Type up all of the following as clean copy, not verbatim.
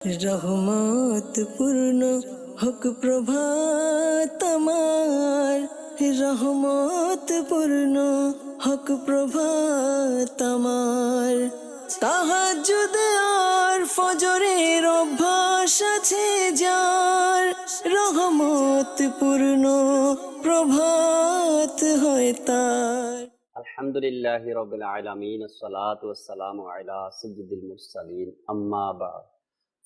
রহমত পূর্ণ হক প্রভাত আমার, রহমত পূর্ণ হক প্রভাত আমার। তাহাজ্জুদ আর ফজরের অভ্যাস আছে যার, রহমত পূর্ণ প্রভাত হয় তার। আলহামদুলিল্লাহি রাব্বিল আলামিন, আসসালাতু ওয়াসসালামু আলা সাইয়্যিদিল মুরসালিন, আম্মা বা'দ।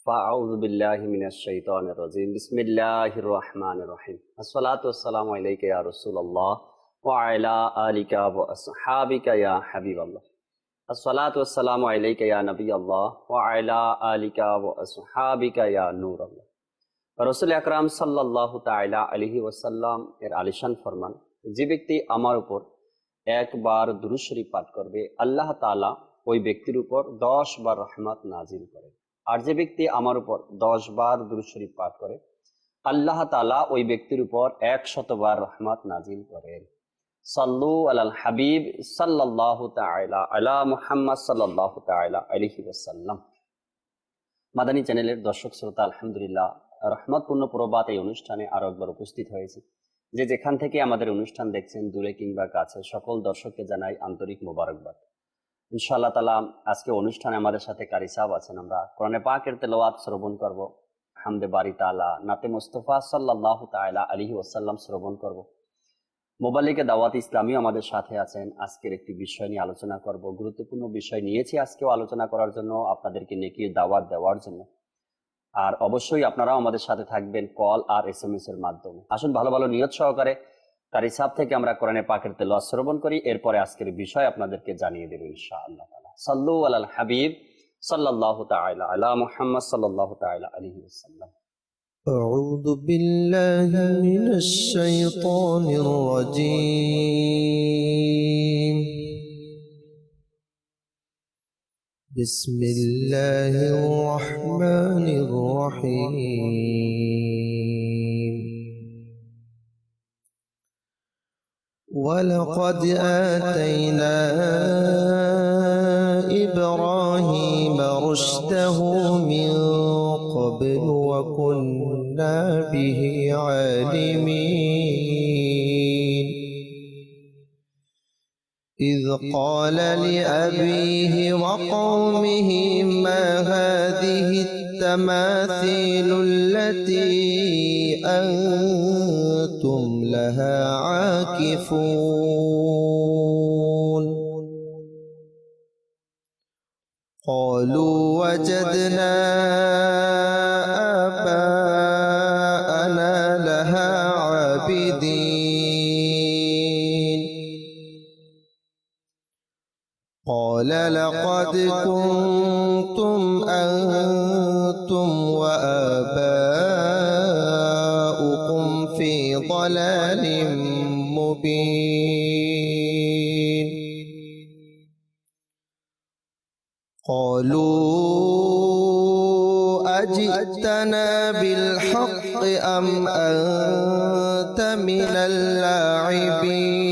ফাআউযু বিল্লাহি মিনাশ শাইতানির রাজীম। বিসমিল্লাহির রহমানির রহিম। আসসালাতু ওয়াসসালামু আলাইকা ইয়া রাসূলুল্লাহ ওয়া আলা আলিকা ওয়া আসহাবিকা ইয়া হাবিবাল্লাহ। আসসালাতু ওয়াসসালামু আলাইকা ইয়া নবিয়াল্লাহ ওয়া আলা আলিকা ওয়া আসহাবিকা ইয়া নূরাল্লাহ। রাসূল আকরাম সাল্লাল্লাহু তাআলা আলাইহি ওয়াসাল্লাম এর আলিশান ফরমান, যে ব্যক্তি আমার উপর একবার দুরূদ শরীফ পাঠ করবে, আল্লাহ তাআলা ওই ব্যক্তির উপর 10 বার রহমত নাজিল করে। আর যে ব্যক্তি আমার উপর 10 বার দুরূদ শরীফ পাঠ করে, আল্লাহ তাআলা ওই ব্যক্তির উপর 100 বার রহমত নাজিল করেন। সাল্লু আলাল হাবিব সাল্লাল্লাহু তাআলা আলা মুহাম্মদ সাল্লাল্লাহু তাআলা আলাইহি ওয়াসাল্লাম। মাদানী চ্যানেলের দর্শক শ্রোতা, আলহামদুলিল্লাহ রহমতপূর্ণ প্রভাত এই অনুষ্ঠানে আরো একবার উপস্থিত হয়েছি। যে যেখান থেকে আমাদের অনুষ্ঠান দেখছেন, দূরে কিংবা কাছে, সকল দর্শককে জানাই আন্তরিক মোবারকবাদ। ইনশাআল্লাহ তাআলা আজকে অনুষ্ঠানে আমাদের সাথে কারি সাহেব আছেন। আমরা কোরআনে পাকের তেলাওয়াত শ্রবণ করব, হামদে বারি তাআলা, নাতে মুস্তাফা সাল্লাল্লাহু তাআলা আলাইহি ওয়াসাল্লাম শ্রবণ করব। মোবাল্লিগে দাওয়াত ইসলামীও আমাদের সাথে আছেন। আজকের একটি বিষয় নিয়ে আলোচনা করব, গুরুত্বপূর্ণ বিষয় নিয়েছি আজকেও আলোচনা করার জন্য, আপনাদেরকে নেকির দাওয়াত দেওয়ার জন্য। আর অবশ্যই আপনারাও আমাদের সাথে থাকবেন কল আর SMS এর মাধ্যমে। আসুন ভালো ভালো নিয়ত সহকারে কারি সাহেব থেকে আমরা কোরআনে পাকের তেলাওয়াত শ্রবণ করি, এরপরে আজকের বিষয় আপনাদেরকে জানিয়ে দেব ইনশাআল্লাহ তাআলা। সাল্লু আলাল হাবিব সাল্লাল্লাহু তাআলা আলা মুহাম্মদ সাল্লাল্লাহু তাআলা আলাইহি ওয়াসাল্লাম। أعوذ بالله من الشيطان الرجيم. بسم الله الرحمن الرحيم. ولقد آتينا إبراهيم رشده من قبل وكنا به عالمين. إذ قال لأبيه وقومه ما هذه التماثيل التي أنتم لها عاكفون. قالوا وجدنا آباءنا لها عابدين. قال لقد كنتم أنتم وآباؤكم في ضلال مبين. قالوا أجئتنا بالحق أم أنت من اللاعبين.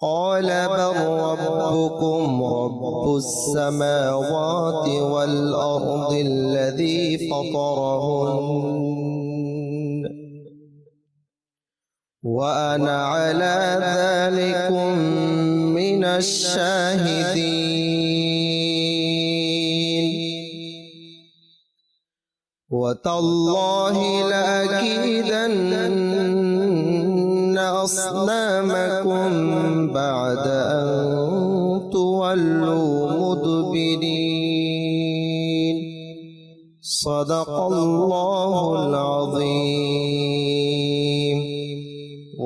قال بل ربكم رب السماوات والأرض الذي فطرهن وأنا على ذلكم من الشاهدين. وتالله لأكيدن أصنامكم بعد أن تولوا مدبرين. صدق الله العظيم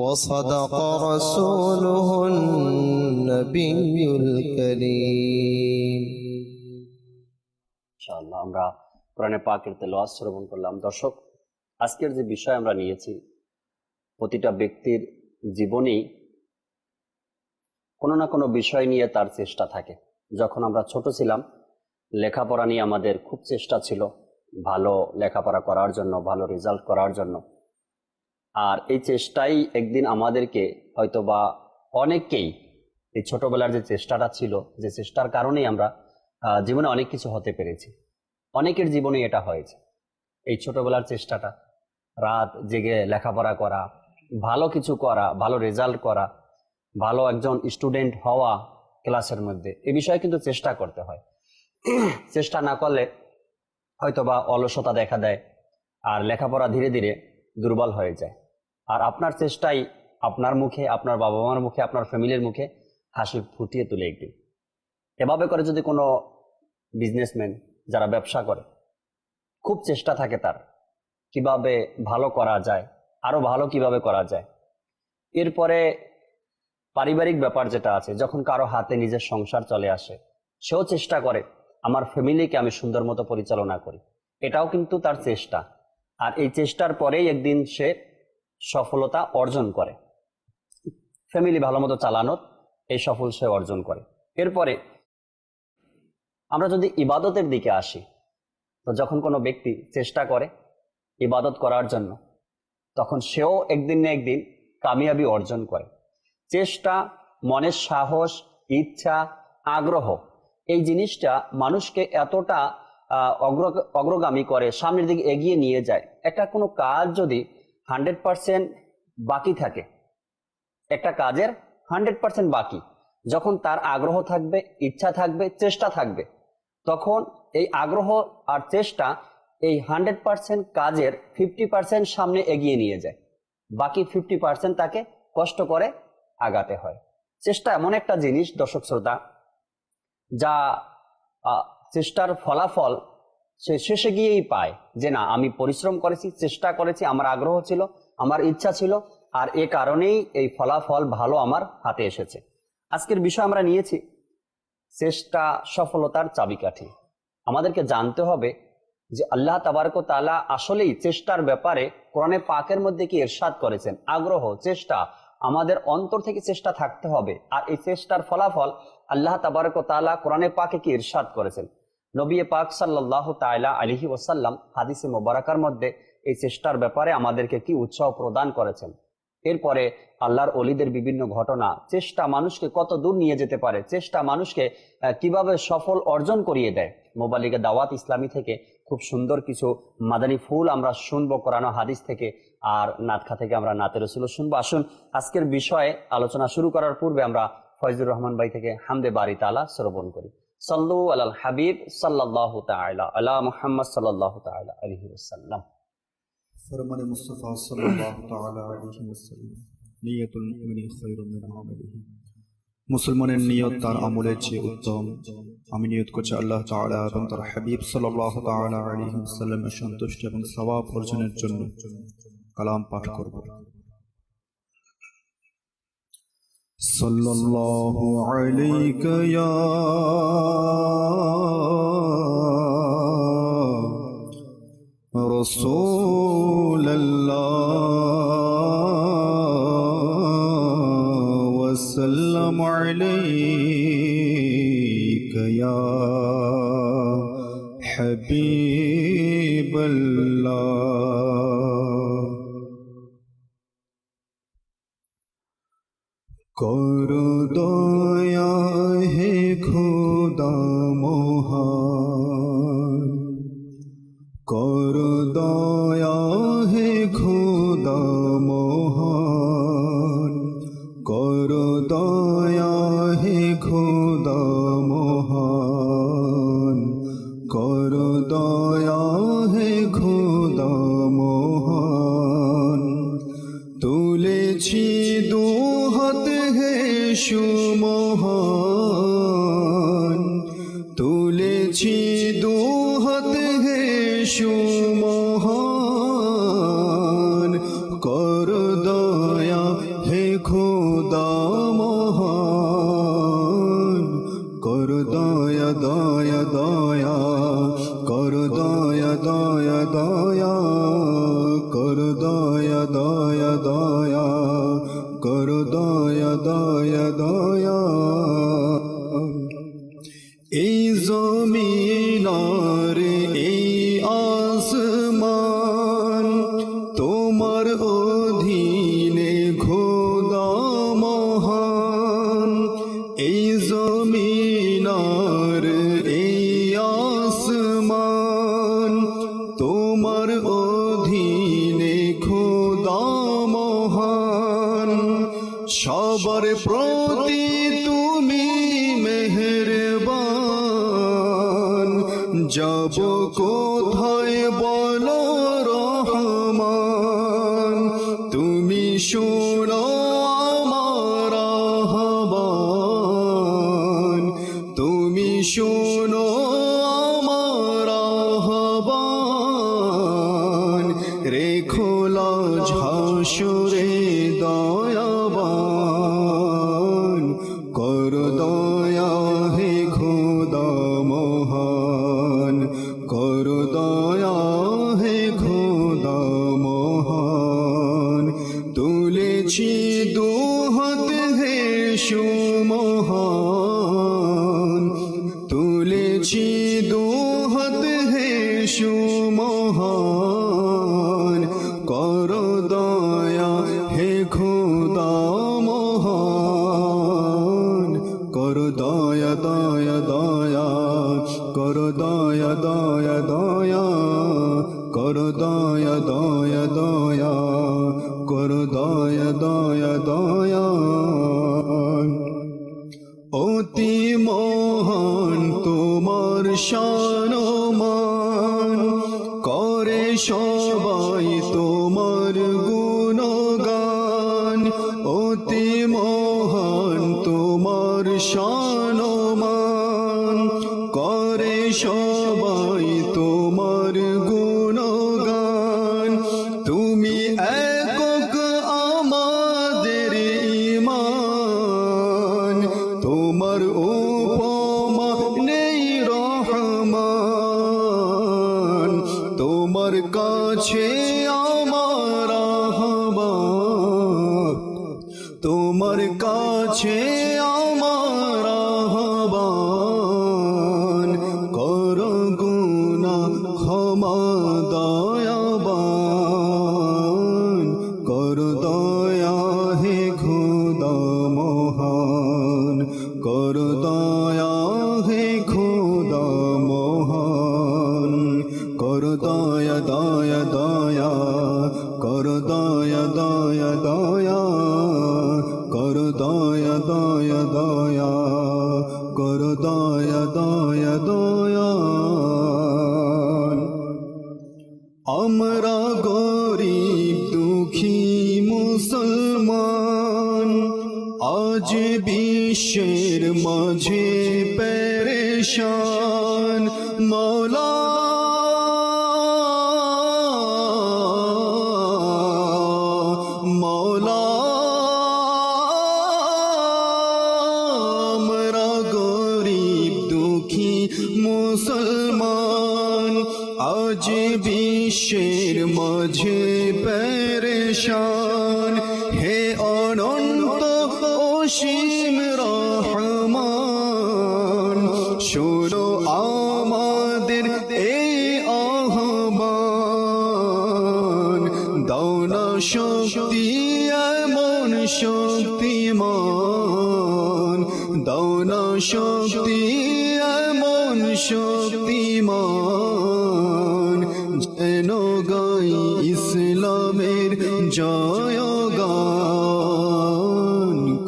وصدق رسوله النبي الكريم. ইনশাআল্লাহ আমরা কোরআনে পাকের তেলাওয়াত শ্রবণ করলাম। দর্শক, আজকের যে বিষয় আমরা নিয়েছি, প্রতিটা ব্যক্তির জীবনেই কোনো না কোনো বিষয় নিয়ে তার চেষ্টা থাকে। যখন আমরা ছোট ছিলাম, লেখাপড়া নিয়ে আমাদের খুব চেষ্টা ছিল, ভালো লেখাপড়া করার জন্য, ভালো রেজাল্ট করার জন্য। আর এই চেষ্টাই একদিন আমাদেরকে হয়তোবা অনেককেই, এই ছোটবেলার যে চেষ্টাটা ছিল, যে চেষ্টার কারণেই আমরা জীবনে অনেক কিছু হতে পেরেছি। অনেকের জীবনে এটা হয়েছে, এই ছোটবেলার চেষ্টাটা, রাত জেগে লেখাপড়া করা, ভালো কিছু করা, ভালো রেজাল্ট করা, ভালো একজন স্টুডেন্ট হওয়া ক্লাসের মধ্যে, এ বিষয়ে কিন্তু চেষ্টা করতে হয়। চেষ্টা না করলে হয়তোবা অলসতা দেখা দেয়, আর লেখাপড়া ধীরে ধীরে দুর্বল হয়ে যায়। আর আপনার চেষ্টাই আপনার মুখে, আপনার বাবা মার মুখে, আপনার ফ্যামিলির মুখে হাসি ফুটিয়ে তুলে একদিন। এভাবে করে যদি কোনো বিজনেসম্যান যারা ব্যবসা করে, খুব চেষ্টা থাকে তার কিভাবে ভালো করা যায়, আরো ভালো কিভাবে করা যায়। এরপরে পারিবারিক ব্যাপার যেটা আছে, যখন কারো হাতে নিজের সংসার চলে আসে, সেও চেষ্টা করে আমার ফ্যামিলিকে আমি সুন্দর মতো পরিচালনা করি, এটাও কিন্তু তার চেষ্টা। আর এই চেষ্টার পরেই একদিন সে সফলতা অর্জন করে, ফ্যামিলি ভালো মতো চালানোর এই সফল সে অর্জন করে। এরপরে আমরা যদি ইবাদতের দিকে আসি, তো যখন কোনো ব্যক্তি চেষ্টা করে ইবাদত করার জন্য, তখন সেও একদিন না একদিন কামিয়াবি অর্জন করে। চেষ্টা, মনের সাহস, ইচ্ছা, আগ্রহ, এই জিনিসটা মানুষকে এতটা অগ্রগামী করে, সামনের দিকে এগিয়ে নিয়ে যায়। একটা কোনো কাজ যদি 100% বাকি থাকে, একটা কাজের 100% বাকি, যখন তার আগ্রহ থাকবে, ইচ্ছা থাকবে, চেষ্টা থাকবে, তখন এই আগ্রহ আর চেষ্টা এই 100% কাজের 50% সামনে এগিয়ে নিয়ে যায়। বাকি 50% তাকে কষ্ট করে আগাতে হয়। চেষ্টা এমন একটা জিনিস দর্শক শ্রোতা, যা চেষ্টার ফলাফল সে শেষে গিয়েই পায়, যে না আমি পরিশ্রম করেছি, চেষ্টা করেছি, আমার আগ্রহ ছিল, আমার ইচ্ছা ছিল, আর এ কারণেই এই ফলাফল ভালো আমার হাতে এসেছে। আজকের বিষয় আমরা নিয়েছি চেষ্টা সফলতার চাবিকাঠি। আমাদেরকে জানতে হবে যে আল্লাহ তাবারক তাআলা আসলেই চেষ্টার ব্যাপারে কোরআনে পাকের মধ্যে কি ইরশাদ করেছেন। আগ্রহ, চেষ্টা, আমাদের অন্তর থেকে চেষ্টা থাকতে হবে। আর এই চেষ্টার ফলাফল আল্লাহ তাবারক তাআলা কোরআনে পাকে কি ইরশাদ করেছেন। নবী পাক সাল্লাল্লাহু তাআলা আলাইহি ওয়াসাল্লাম হাদিসে মোবারকার মধ্যে এই চেষ্টার ব্যাপারে আমাদেরকে কি উৎসাহ প্রদান করেছেন। এরপরে আল্লাহর ওলিদের বিভিন্ন ঘটনা, চেষ্টা মানুষকে কত দূর নিয়ে যেতে পারে, চেষ্টা মানুষকে কিভাবে সফল অর্জন করিয়ে দেয়। মোবালিগে দাওয়াত ইসলামী থেকে খুব সুন্দর কিছু মাদানী ফুল আমরা শুনবো কোরআন হাদিস থেকে, আর নাতখা থেকে আমরা নাতে রসুল শুনবো। আসুন আজকের বিষয়ে আলোচনা শুরু করার পূর্বে আমরা ফয়জুর রহমান ভাই থেকে হামদে বারি তাআলা শ্রবণ করি। সাল্লু আলাল হাবিব সাল্লাল্লাহু তাআলা আলা মুহাম্মদ সাল্লাল্লাহু তাআলা আলাইহি ওয়াসাল্লাম। ফরমানে মুস্তাফা সাল্লাল্লাহু তাআলা আলাইহি ওয়াসাল্লাম, নিয়তুল মুমিনি খায়রুম মিন আমালিহি। মুসলমানের নিয়ত তার আমলের চেয়ে উত্তম। আমি নিয়ত করছি আল্লাহ তাআলা এবং তার হাবিব সাল্লাল্লাহু তাআলা আলাইহি ওয়াসাল্লামের সন্তুষ্টি এবং সওয়াব অর্জনের জন্য কালাম পাঠ করব। সাল্লাল্লাহু আলাইকা ইয়া رسول الله وسلم عليك يا حبيب الله কর দয়া হে খোদা মহান, কর দয়া হে খোদা মহান, কর দয়া হে খোদা মহান, কর দয়া হে খোদা মহান। তুলেছি দুহাত হে সুমহান, তুলেছি দুহাত হে সুমহান, কর দয়া হে খোদা মহান, কর দয়া দয়া দয়া, কর দয়া দয়া দয়া, কর দয়া দয়া দয়া, কর দয়া দয়া দয়া। এই জমিন আর এই আসমান তোমার অধীনে খোদা মহান। এই জমিন আর এই সবার প্রতি তুমি মেহেরবান, যাব কোথায় বলো রহমান, তুমি শোনো আমার আহ্বান, তুমি শোনো আমার আহ্বান, রেখো লাজ হাসরে দয়াবান, কর দয়া হে খোদা মহান, কর দয়া হে খোদা মহান, তুলেছি দুহাত হে সুমহান, তুলেছি দুহাত হে সুমহান, কর দয়া হে খোদা মহান, কর দয়া দয়া দয়া, কর দয়া দয়া দয়া, কর দয়া দয়া দয়া, কর দয়া দয়া দয়া। অতি মহান তোমার শান মান, করে সবাই তোমার গুণগান, অতি মহান তোমার শান মান, করে সবাই তোমার গুণগান, তুমি একক আমাদের ঈমান, তোমার উপমা নেই রহমান, তোমার কাছে আমার আহ্বান, তোমার কাছে আমার আহ্বান, কর গুনাহ ক্ষমা দয়াবান, কর দয়া হে খোদা মহান, কর দয়া হে খোদা মহান, কর দয়া দয়া দয়া, কর দয়া দয়া দয়া, কর দয়া দয়া দয়া, কর দয়া দয়া দয়া। আমরা গরিব দুঃখী মুসলমান, আজ বিশ্বের মাঝে পেরেশান, মওলা মওলা আমরা গরিব দুঃখী মুসলমান, আজ বিশ্বের মাঝে পেরেশান, হে অনন্ত অসীম রহমান, শোনো আমাদের এই আহ্বান, দাও না শক্তি এমন শক্তিমান, দাও না শক্তি এমন শক্তিমান, যেন গাই ইসলামের জয়গান,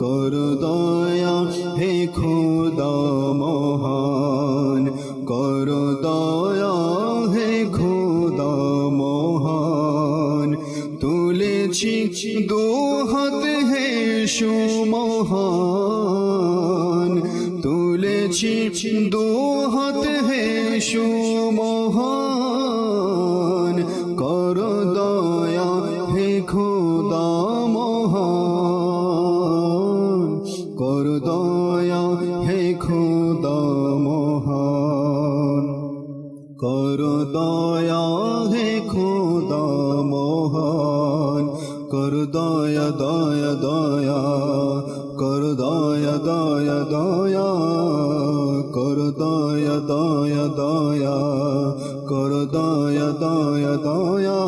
কর দয়া হে খোদা মহান, কর দয়া হে খোদা মহান, তুলেছি দুহাত হে সুমহান, তুলেছি দুহাত হে সুমহান, কর দয়া হে খোদা মহান, কর দয়া হে খোদা মহান, কর দয়া হে খোদা মহান, কর দয়া দয়া দয়া, কর দয়া দয়া দয়া, কর দয়া দয়া দয়া, কর দয়া দয়া দয়া,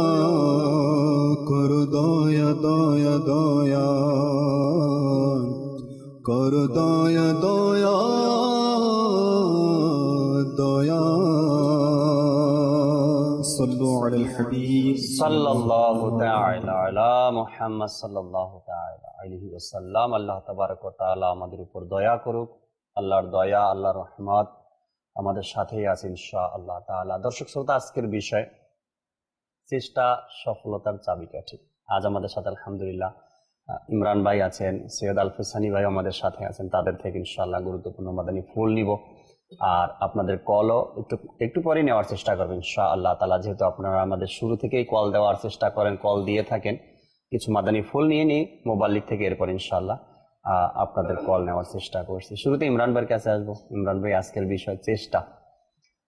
কর দয়া দয়া দয়া, কর দয়া দয়া দয়া। صلوا على الحبيب সাল্লাল্লাহু তাআলা আলা মুহাম্মদ সাল্লাল্লাহু তাআলা আলাইহি ওয়াসাল্লাম। আল্লাহ তাবারক ওয়া তাআলা আমাদের উপর দয়া করুক। আল্লাহর দয়া, আল্লাহর রহমত আমাদের সাথেই আছে ইনশাআল্লাহ তাআলা। দর্শক শ্রোতা, আজকের বিষয় চেষ্টা সফলতার চাবিকাঠি। আজ আমাদের সাথে আলহামদুলিল্লাহ ইমরান ভাই আছেন, সৈয়দ আলফেজ সানি ভাই আমাদের সাথে আছেন। তাদের থেকে ইনশাআল্লাহ গুরুত্বপূর্ণ মাদানী ফুল নিব, আর আপনাদের কলও একটু পরে নেওয়ার চেষ্টা করবেন ইনশাআল্লাহ তাআলা। যেহেতু আপনারা আমাদের শুরু থেকেই কল দেওয়ার চেষ্টা করেন, কল দিয়ে থাকেন, কিছু মাদানী ফুল নিয়ে নিই মোবাইল লিগ থেকে, এরপর ইনশাআল্লাহ আপনাদের কল নেওয়ার চেষ্টা করছি। শুরুতে ইমরান ভাইয়ের কাছে আসবো। ইমরান ভাই, আজকের বিষয় চেষ্টা।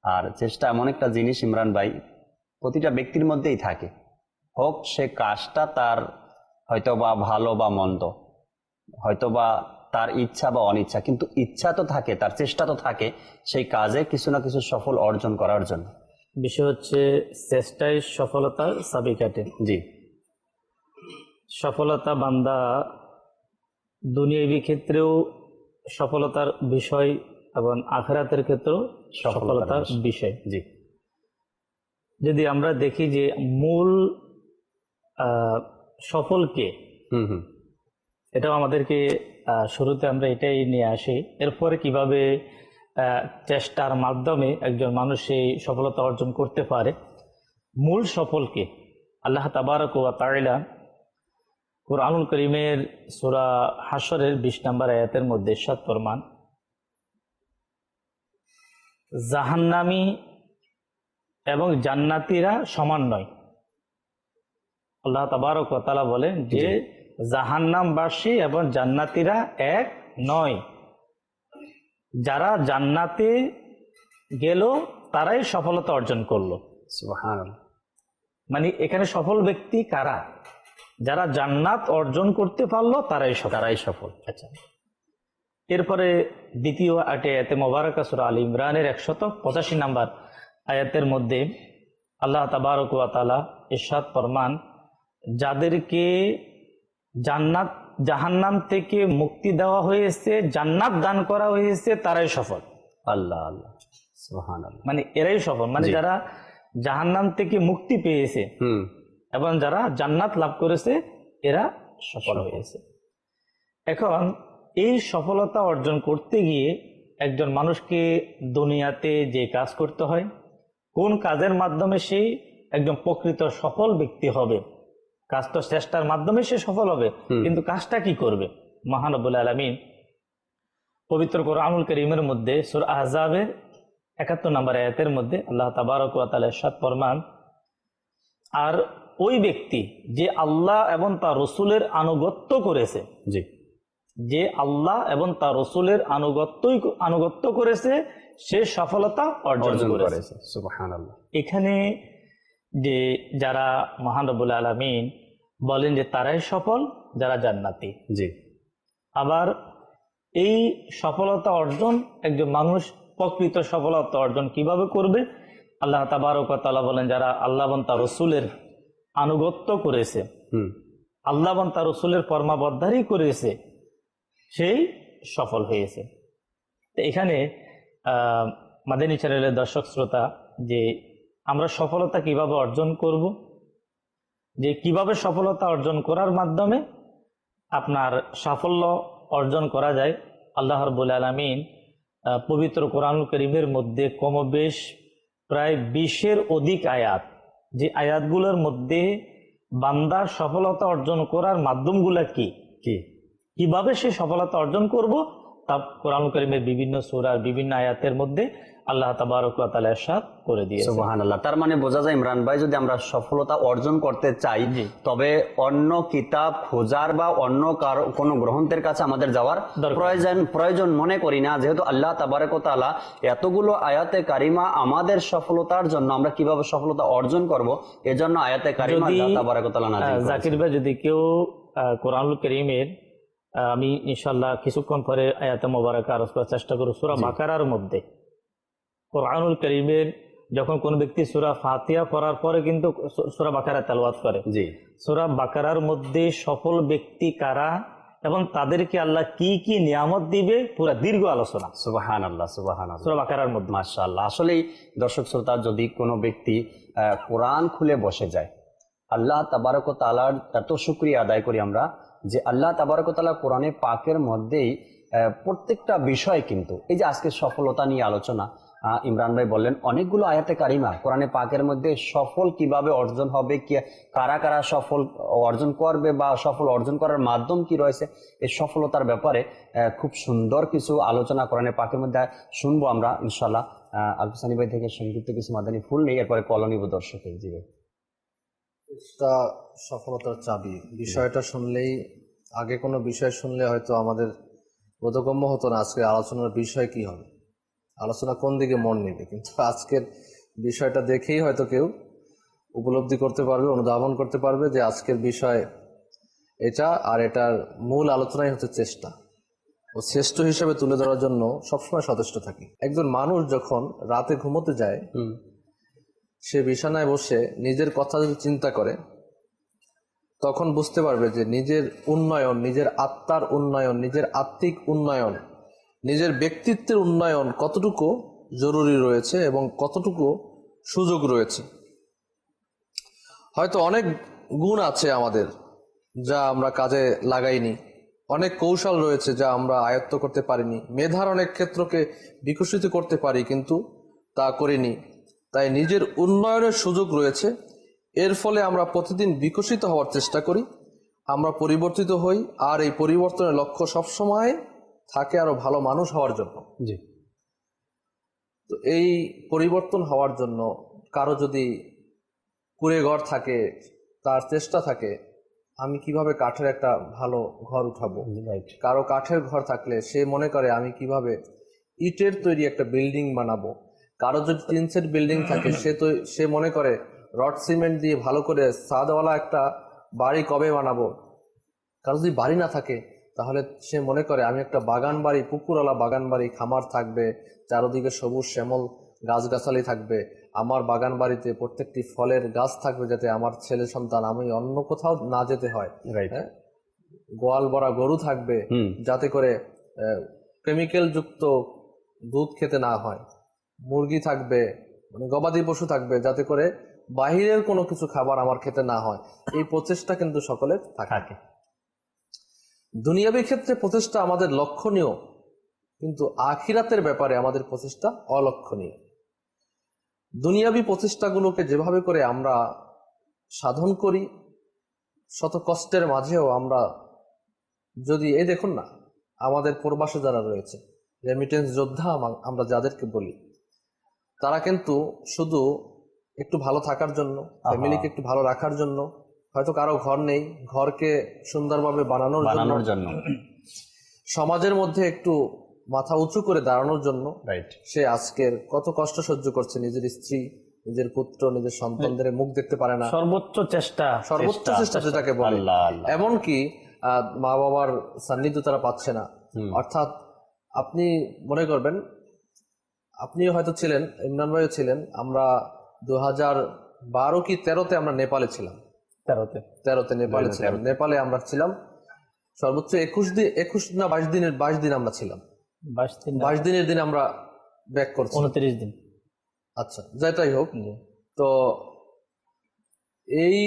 আর চেষ্টা এমন একটা জিনিস ইমরান ভাই, প্রতিটা ব্যক্তির মধ্যেই থাকে, হোক সে কাজটা তার হয়তো বা ভালো বা মন্দ, হয়তো বা তার ইচ্ছা বা অনিচ্ছা, কিন্তু ইচ্ছা তো থাকে, তার চেষ্টা তো থাকে সেই কাজে কিছু না কিছু সফল অর্জন করার জন্য। বিষয় হচ্ছে চেষ্টাই সফলতার চাবিকাঠি। জি, সফলতা বান্দা দুনিয়াবী ক্ষেত্রেও সফলতার বিষয় এবং আখিরাতের ক্ষেত্রেও সফলতার বিষয়। জি, যদি আমরা দেখি যে মূল সফলকে, এটাও আমাদেরকে শুরুতে আমরা এটাই নিয়ে আসি। এরপরে কিভাবে চেষ্টার মাধ্যমে একজন মানুষ সেই সফলতা অর্জন করতে পারে। মূল সফলকে আল্লাহ তাবারক ওয়া তাআলা কুরআনুল কারীমের সূরা হাশরের 20 নম্বর আয়াতের মধ্যে ইরশাদ ফরমান, জাহান্নামী এবং জান্নাতীরা সমান নয়। আল্লাহ তাবারক ওয়া তাআলা বলেন যে জাহান্নামবাসী এবং জান্নাতীরা এক নয়। যারা জান্নাতে গেল তারাই সফলতা অর্জন করলো। সুবহানাল্লাহ। মানে এখানে সফল ব্যক্তি কারা? যারা জান্নাত অর্জন করতে পারলো তারাই সফল। আচ্ছা, এরপরে দ্বিতীয় আয়াতে মোবারকা সূরা আল ইমরানের 185 নম্বর আয়াতের মধ্যে আল্লাহ তাবারক ওয়া তাআলা ইরশাদ ফরমান, যাদেরকে জাহান্নাম থেকে মুক্তি দেওয়া হয়েছে, জান্নাত দান করা হয়েছে, তারাই সফল। আল্লাহ আল্লাহ, সুবহানাল্লাহ। মানে এরাই সফল, মানে যারা জাহান্নাম থেকে মুক্তি পেয়েছে এবং যারা জান্নাত লাভ করেছে এরা সফল হয়েছে। এখন এই সফলতা অর্জন করতে গিয়ে একজন মানুষকে দুনিয়াতে যে কাজ করতে হয়, কোন কাজের মাধ্যমে সে একজন প্রকৃত সফল ব্যক্তি হবে, কাজ তো চেষ্টার মাধ্যমে সে সফল হবে, কিন্তু কাজটা কি করবে? মহান রব্বুল আলামিন পবিত্র কোরআনুল কারীমের মধ্যে সূরা আহজাবের 71 নম্বর আয়াতের মধ্যে আল্লাহ তাবারক ওয়া তাআলা ইরশাদ ফরমান, আর ওই ব্যক্তি যে আল্লাহ এবং তার রাসূলের আনুগত্য করেছে, যে আল্লাহ এবং তার রাসূলের আনুগত্য করেছে, সে সফলতা অর্জন করেছে। সুবহানাল্লাহ। এখানে যে যারা মহান রব্বুল আলামিন বলেন যে তারাই সফল, যারা জান্নাতি। জি, আবার এই সফলতা অর্জন একজন মানুষ প্রকৃত সফলতা অর্জন কিভাবে করবে? আল্লাহ তাবারক ওয়া তাআলা বলেন, যারা আল্লাহ এবং তার রাসূলের আনুগত্য করেছে, আল্লাহ এবং তার রাসূলের ফরমাবরদারি করেছে, সেই সফল হয়েছে। তো এখানে মাদানী চ্যানেলের দর্শক শ্রোতা, যে আমরা সফলতা কিভাবে অর্জন করব, যে কিভাবে সফলতা অর্জন করার মাধ্যমে আপনার সাফল্য অর্জন করা যায়। আল্লাহ রাব্বুল আলামিন পবিত্র কোরআনুল কারীমের মধ্যে কমবেশ প্রায় 20-এর অধিক আয়াত, যে আয়াতগুলোর মধ্যে বান্দার সফলতা অর্জন করার মাধ্যমগুলো কি, কিভাবে সে সফলতা অর্জন করব, তা কোরআনুল কারীমের বিভিন্ন সূরার বিভিন্ন আয়াতের মধ্যে আল্লাহ তাবারক ওয়া তাআলা ইরশাদ করে দিয়েছেন। সুবহানাল্লাহ। তার মানে বোঝা যায় ইমরান ভাই, যদি আমরা সফলতা অর্জন করতে চাই, তবে অন্য কিতাব খোঁজার বা অন্য কোনো গ্রন্থের কাছে আমাদের যাওয়ার প্রয়োজন মনে করি না। যেহেতু আল্লাহ তাবারক ওয়া তাআলা এতগুলো আয়াতে কারিমা আমাদের সফলতার জন্য, আমরা কিভাবে সফলতা অর্জন করব এজন্য আয়াতে কারিমা আল্লাহ তাবারক ওয়া তাআলা নাযিল করেছেন। জাকির ভাই, যদি কেউ কোরআনুল কারীমের, আমি ইনশাআল্লাহ কিছুক্ষণ পরে আয়াতে মোবারকা আরজ করার চেষ্টা করব, সূরা বাকারার মধ্যে কোরআনুল কারীমের যখন কোন ব্যক্তি সূরা ফাতিহা করার পরে কিন্তু সূরা বাকারা তেলাওয়াত করে, সূরা বাকারার মধ্যে সফল ব্যক্তি কারা এবং তাদেরকে আল্লাহ কি কি নিয়ামত দিবে, পুরো দীর্ঘ আলোচনা। সুবহানাল্লাহ, সুবহানাল্লাহ। সূরা বাকারার মধ্যে মাশাআল্লাহ। আসলেই দর্শক শ্রোতা, যদি কোনো ব্যক্তি কোরআন খুলে বসে যায়, আল্লাহ তাবারক ওয়া তাআলার এত শুকরিয়া আদায় করি আমরা যে আল্লাহ তাবারক ওয়া তাআলা কোরআনে পাকের মধ্যেই প্রত্যেকটা বিষয়, কিন্তু এই যে আজকে সফলতা নিয়ে আলোচনা, ইমরান ভাই বললেন অনেকগুলো আয়াতে কারিমা কোরআনে পাকের মধ্যে সফল কিভাবে অর্জন হবে, কি কারা কারা সফল অর্জন করবে বা সফল অর্জন করার মাধ্যম কি রয়েছে, এই সফলতার ব্যাপারে খুব সুন্দর কিছু আলোচনা কোরআনে পাকের মধ্যে শুনবো আমরা ইনশাআল্লাহ। আলফ সানি ভাই থেকে সংক্ষিপ্ত কিছু মাদানী ফুল নেই, এরপরে কলনিব দর্শকের জীবে। তা সফলতার চাবি বিষয়টা শুনলেই, আগে কোনো বিষয় শুনলে হয়তো আমাদের বোধগম্য হতো না আজকে আলোচনার বিষয় কি হবে, আলোচনা কোন দিকে মন নেবে। কিন্তু আজকের বিষয়টা দেখেই হয়তো কেউ উপলব্ধি করতে পারবে, অনুধাবন করতে পারবে যে আজকের বিষয় এটা, আর এটার মূল আলোচনাই হচ্ছে চেষ্টা ও শ্রেষ্ঠ হিসেবে তুলে ধরার জন্য সবসময় সচেষ্ট থাকি। একজন মানুষ যখন রাতে ঘুমোতে যায়, সে বিছানায় বসে নিজের কথা যদি চিন্তা করে, তখন বুঝতে পারবে যে নিজের উন্নয়ন, নিজের আত্মার উন্নয়ন, নিজের আত্মিক উন্নয়ন, নিজের ব্যক্তিত্বের উন্নয়ন কতটুকু জরুরি রয়েছে এবং কতটুকু সুযোগ রয়েছে। হয়তো অনেক গুণ আছে আমাদের যা আমরা কাজে লাগাইনি, অনেক কৌশল রয়েছে যা আমরা আয়ত্ত করতে পারিনি, মেধার অনেক ক্ষেত্রকে বিকশিত করতে পারি কিন্তু তা করিনি। তাই নিজের উন্নয়নের সুযোগ রয়েছে, এর ফলে আমরা প্রতিদিন বিকশিত হওয়ার চেষ্টা করি, আমরা পরিবর্তিত হই, আর এই পরিবর্তনের লক্ষ্য সবসময় থাকে আরো ভালো মানুষ হওয়ার জন্য। জি। তো এই পরিবর্তন হওয়ার জন্য কারো যদি কুঁড়ে ঘর থাকে, তার চেষ্টা থাকে আমি কিভাবে কাঠের একটা ভালো ঘর উঠাবো, কারো কাঠের ঘর থাকলে সে মনে করে আমি কিভাবে ইটের তৈরি একটা বিল্ডিং বানাবো, কারো যদি টিন সেট বিল্ডিং থাকে সে মনে করে রড সিমেন্ট দিয়ে ভালো করে ছাদওয়ালা একটা বাড়ি কবে বানাবো। কারো যদি বাড়ি না থাকে তাহলে সে মনে করে আমি একটা বাগান বাড়ি, পুকুরওয়ালা বাগান বাড়ি, খামার থাকবে, চারদিকে সবুজ শ্যামল গাছগাছালি থাকবে, আমার বাগান বাড়িতে প্রত্যেকটি ফলের গাছ থাকবে, যাতে আমার ছেলে সন্তান আমি অন্য কোথাও না যেতে হয়। হ্যাঁ, গোয়াল ভরা গরু থাকবে যাতে করে কেমিক্যাল যুক্ত দুধ খেতে না হয়, মুরগি থাকবে, মানে গবাদি পশু থাকবে যাতে করে বাহিরের কোনো কিছু খাবার আমার খেতে না হয়। এই প্রচেষ্টা কিন্তু সকলের থাকে। দুনিয়াবী ক্ষেত্রে প্রচেষ্টা আমাদের লক্ষণীয়, কিন্তু আখিরাতের ব্যাপারে আমাদের প্রচেষ্টা অলক্ষণীয়। দুনিয়াবী প্রচেষ্টাগুলোকে যেভাবে করে আমরা সাধন করি, শত কষ্টের মাঝেও আমরা যদি, এই দেখুন না আমাদের প্রবাসে যারা রয়েছে, রেমিটেন্স যোদ্ধা আমরা যাদেরকে বলি, তারা কিন্তু শুধু একটু ভালো থাকার জন্য, ফ্যামিলিকে একটু ভালো রাখার জন্য, হয়তো কারো ঘর নেই, ঘরকে সুন্দরভাবে বানানোর জন্য, সমাজের মধ্যে একটু মাথা উঁচু করে দাঁড়ানোর জন্য সে আজকের কত কষ্ট সহ্য করছে। নিজের স্ত্রী, নিজের পুত্র, নিজের সন্তানদের মুখ দেখতে পারে না, সর্বোচ্চ চেষ্টা যেটাকে বলে। এমনকি মা বাবার সান্নিধ্য তারা পাচ্ছে না। অর্থাৎ আপনি মনে করবেন, আপনি হয়তো ছিলেন, ইমরান ভাইও ছিলেন, আমরা 2012 কি 13-তে আমরা নেপালে ছিলাম, 13-তে নেপালে ছিলাম। নেপালে আমরা ছিলাম সর্বোচ্চ 21 না 22 দিন আমরা ছিলাম। 22 দিনের দিন আমরা ব্যাক করছি, 29 দিন। আচ্ছা, যেটাই হোক। তো এই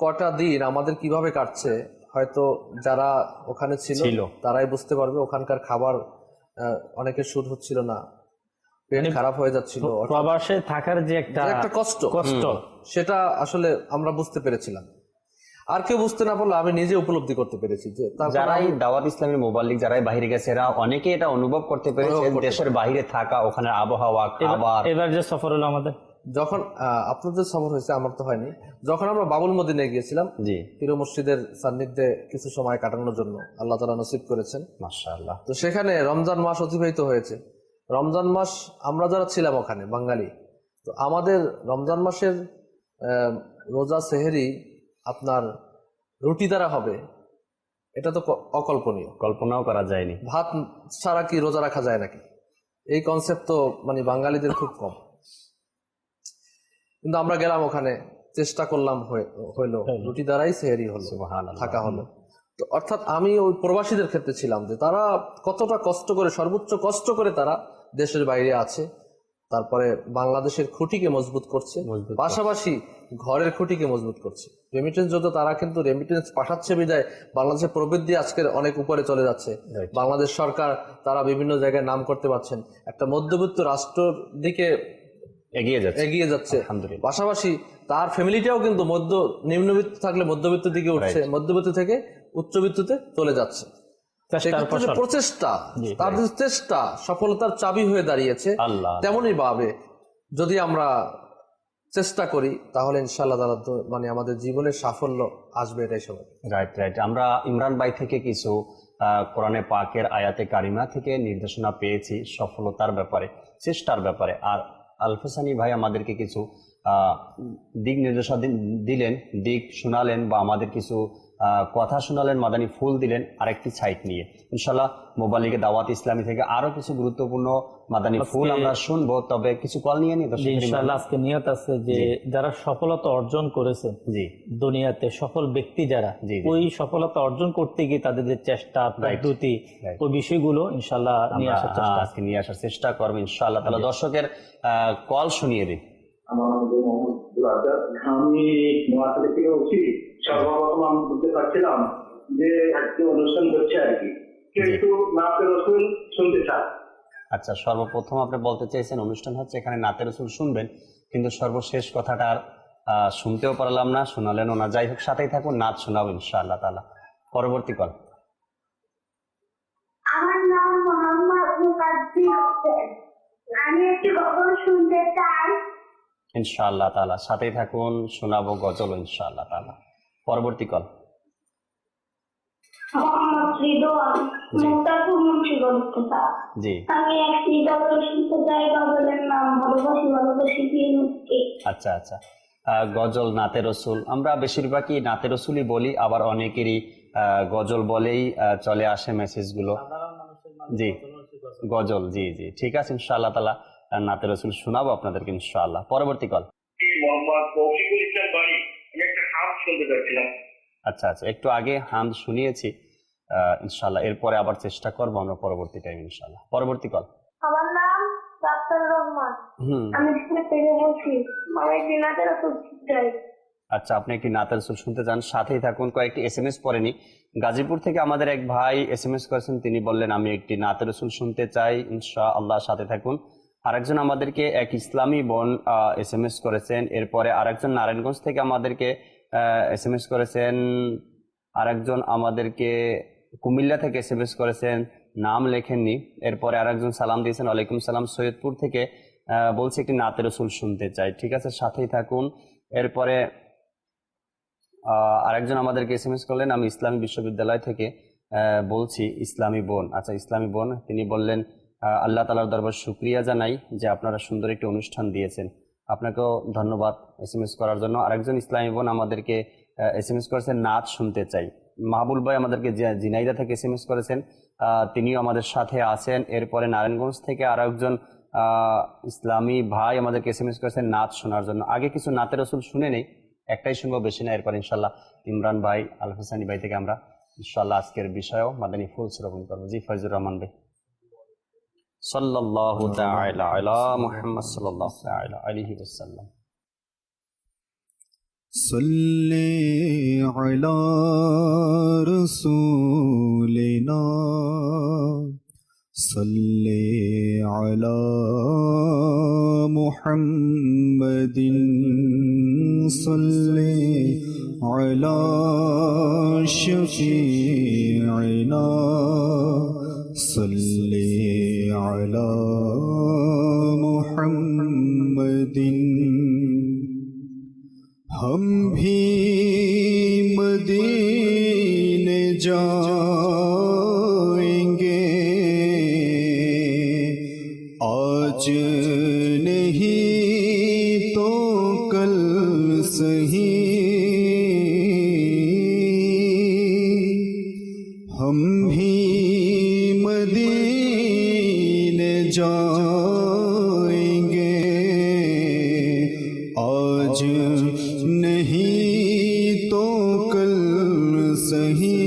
কটা দিন আমাদের কিভাবে কাটছে হয়তো যারা ওখানে ছিল তারাই বুঝতে পারবে। ওখানকার খাবার অনেকের সুট হচ্ছিল না, পেট খারাপ হয়ে যাচ্ছিল, প্রবাসে থাকার যে একটা কষ্ট সেটা আসলে আমরা বুঝতে পেরেছিলাম। আর কেউ বুঝতে না পারলে আমি নিজে উপলব্ধি করতে পেরেছি যে যারাই দাওয়াত ইসলামের মোবাল্লিগ, যারাই বাইরে গেছে, এরা অনেকে এটা অনুভব করতে পেরেছে, দেশের বাইরে থাকা, ওখানে আবহাওয়া, খাবার। এবার যে সফর হলো আমাদের, যখন আপনাদের সফর হয়েছে, আমার তো হয়নি, যখন আমরা বাবুল মদিনায় গিয়েছিলাম পীর মসজিদের সান্নিধ্যে কিছু সময় কাটানোর জন্য আল্লাহ তাআলা নসিব করেছেন, মাশাআল্লাহ। তো সেখানে রমজান মাস অতিবাহিত হয়েছে। রমজান মাস আমরা যারা ছিলাম ওখানে বাঙালি, তো আমাদের রমজান মাসের রোজা সেহেরি আপনার রুটি দ্বারা হবে, এটা তো অকল্পনীয়, কল্পনাও করা যায়নি। ভাত ছাড়া কি রোজা রাখা যায় নাকি, এই কনসেপ্ট তো মানে বাঙালিদের খুব কম। কিন্তু আমরা গেলাম ওখানে, চেষ্টা করলাম, হইলো, রুটি দ্বারাই সেহেরি হলো, থাকা হলো। তো অর্থাৎ আমি ওই প্রবাসীদের ক্ষেত্রে ছিলাম যে তারা কতটা কষ্ট করে, সর্বোচ্চ কষ্ট করে তারা দেশের বাইরে আছে, তারপরে বাংলাদেশের খুঁটিকে মজবুত করছে, মজবুত পাশাপাশি ঘরের খুঁটিকে মজবুত করছে। রেমিটেন্স যত তারা কিন্তু রেমিটেন্স পাঠাচ্ছে বিদায় বাংলাদেশের প্রবৃদ্ধি আজকের অনেক উপরে চলে যাচ্ছে। Right. বাংলাদেশ সরকার তারা বিভিন্ন জায়গায় নাম করতে পারছেন, একটা মধ্যবিত্ত রাষ্ট্রের দিকে এগিয়ে যাচ্ছে। আলহামদুলিল্লাহ। পাশাপাশি তার ফ্যামিলিটাও কিন্তু নিম্নবিত্ত থাকলে মধ্যবিত্তের দিকে উঠছে, মধ্যবিত্ত থেকে উচ্চবিত্ততে চলে যাচ্ছে। চেষ্টার সেক্ষেত্রে যে ফসল। প্রচেষ্টা, তার যে চেষ্টা সফলতার চাবি হয়ে দাঁড়িয়েছে। আল্লাহ। তেমনই ভাবে যদি আমরা চেষ্টা করি তাহলে ইনশাআল্লাহ তাআলা তো মানে আমাদের জীবনের সাফল্য আসবে, এটাই সবাই। রাইট। আমরা ইমরান ভাই থেকে কিছু কোরআনে পাকের আয়াতে কারিমা থেকে নির্দেশনা পেয়েছি সফলতার ব্যাপারে, চেষ্টার ব্যাপারে। আর আলফাসানি ভাই আমাদেরকে কিছু দিক নির্দেশনা দিলেন, দিক শোনালেন বা আমাদের কিছু কথা শোনালেন, মাদানী ফুল দিলেন আরেকটি সাইট নিয়ে। ইনশাল্লাহ মোবাইল লিগে দাওয়াত ইসলামী থেকে আরো কিছু গুরুত্বপূর্ণ মাদানী ফুল আমরা শুনবো। তবে কিছু কল নিয়ে নিই ইনশাআল্লাহ। আজকে নিয়ত আছে যে যারা সফলতা অর্জন করেছে জি দুনিয়াতে, সফল ব্যক্তি যারা ওই সফলতা অর্জন করতে গিয়ে তাদের যে চেষ্টা পদ্ধতি ওই বিষয়গুলো ইনশাআল্লাহ নিয়ে আসার চেষ্টা আজকে নিয়ে আসার চেষ্টা করবো ইনশাআল্লাহ। তাহলে দর্শকের কল শুনিয়ে দিই। আমি নোয়াখালী থেকে বলছি। সর্বপ্রথম আমি বলতে চাচ্ছিলাম যে একটি অনুষ্ঠান হচ্ছে আর কি, কিন্তু নাতে রসুল শুনতে চাই। আচ্ছা, সর্বপ্রথম আপনি বলতে চাইছেন অনুষ্ঠান হচ্ছে, এখানে নাতে রসুল শুনবেন, কিন্তু সর্বশেষ কথাটা আর শুনতেও পারলাম না, শোনালেনও না। যাই হোক, সাথেই থাকুন, নাচ শোনাবো ইনশাআল্লাহ তাআলা। পরবর্তী কল। আমার নাম মোহাম্মদ মুকাদ্দির হোসেন। আমি একটি গজল শুনতে চাই। ইনশাআল্লাহ তাআলা সাথেই থাকুন, শোনাবো গজল ইনশাআল্লাহ তাআলা। পরবর্তী কল। মোহাম্মদ রিদওয়ান মুক্তাপুর মুন্সিগঞ্জ। জি আমি একটি গজল শুনতে চাই, গজলের নাম ভালোবাসি ভালোবাসি দিয়ে মুক্তি। আচ্ছা। গজল, নাতে রসুল, আমরা বেশিরভাগই নাতে রসুলই বলি, আবার অনেকেরই গজল বলেই চলে আসে মেসেজগুলো। জি গজল, জি ঠিক আছে ইনশাআল্লাহ তাআলা নাতে রসুল শোনাবো আপনাদেরকে ইনশাআল্লাহ। পরবর্তী কল। মোহাম্মদ তৌফিকুল ইসলাম বাড়ি, আমি একটা হাম শুনতে চাচ্ছিলাম। আচ্ছা, একটু আগে হামদ শুনিয়েছি ইনশাআল্লাহ, এরপরে আবার চেষ্টা করবো আমরা পরবর্তী টাইম ইনশাআল্লাহ। পরবর্তী কল। আমার নাম ডাক্তার রহমান। আমি স্কুল থেকে বলছি। আমি একটি নাতে রসুল শুনতে চাই। আচ্ছা, আপনি একটি নাতে রসুল শুনতে চান, সাথেই থাকুন। কয়েকটি SMS পড়েনি। গাজীপুর থেকে আমাদের এক ভাই SMS করেছেন, তিনি বললেন আমি একটি নাতে রসুল শুনতে চাই ইনশাআল্লাহ, সাথে থাকুন। আরেকজন আমাদেরকে এক ইসলামী বোন SMS করেছেন। এরপরে আরেকজন নারায়ণগঞ্জ থেকে আমাদেরকে SMS করেছেন। আরেকজন আমাদেরকে কুমিল্লা থেকে SMS করেছেন, নাম লেখেননি। এরপরে আরেকজন সালাম দিয়েছেন, ওয়ালাইকুম সালাম, সৈয়দপুর থেকে বলছে একটি নাতে রসুল শুনতে চাই। ঠিক আছে, সাথেই থাকুন। এরপরে আরেকজন আমাদেরকে SMS করলেন, আমি ইসলামী বিশ্ববিদ্যালয় থেকে বলছি, ইসলামী বোন। আচ্ছা, ইসলামী বোন, তিনি বললেন আল্লাহ তাআলার দরবার শুকরিয়া জানাই যে আপনারা সুন্দর একটি অনুষ্ঠান দিয়েছেন। আপনাকেও ধন্যবাদ SMS করার জন্য। আরেকজন ইসলামী বোন আমাদেরকে SMS করেছেন, নাচ শুনতে চাই। মাহবুল ভাই আমাদেরকে জিনাইদা থেকে SMS করেছেন, তিনিও আমাদের সাথে আছেন। এরপরে নারায়ণগঞ্জ থেকে আরেকজন ইসলামী ভাই আমাদেরকে SMS করেছেন নাচ শোনার জন্য। আগে কিছু নাতে রসুল শুনে নেই, একটাই শুনবো, বেশি না। এরপর ইনশাআল্লাহ ইমরান ভাই, আল হোসেনি ভাই থেকে আমরা ইনশাআল্লাহ আজকের বিষয়ও মাদানী ফুল শ্রবণ করবো। জি ফয়জুর রহমান ভাই। সাল্লাল্লাহু তাআলা আলা মুহাম্মদ সাল্লাল্লাহু তাআলা আলাইহি ওয়াসাল্লাম। সাল্লি আলা রাসূলিনা সাল্লি আলা মুহাম্মাদিন সাল্লি আলা শাফিঈনা সাল্লি আলা মুহাম্মাদিন। हम भी मदीने जाएंगे, आज नहीं तो कल सही। हम भी मदीने जाएंगे, आज नहीं तो कल सही।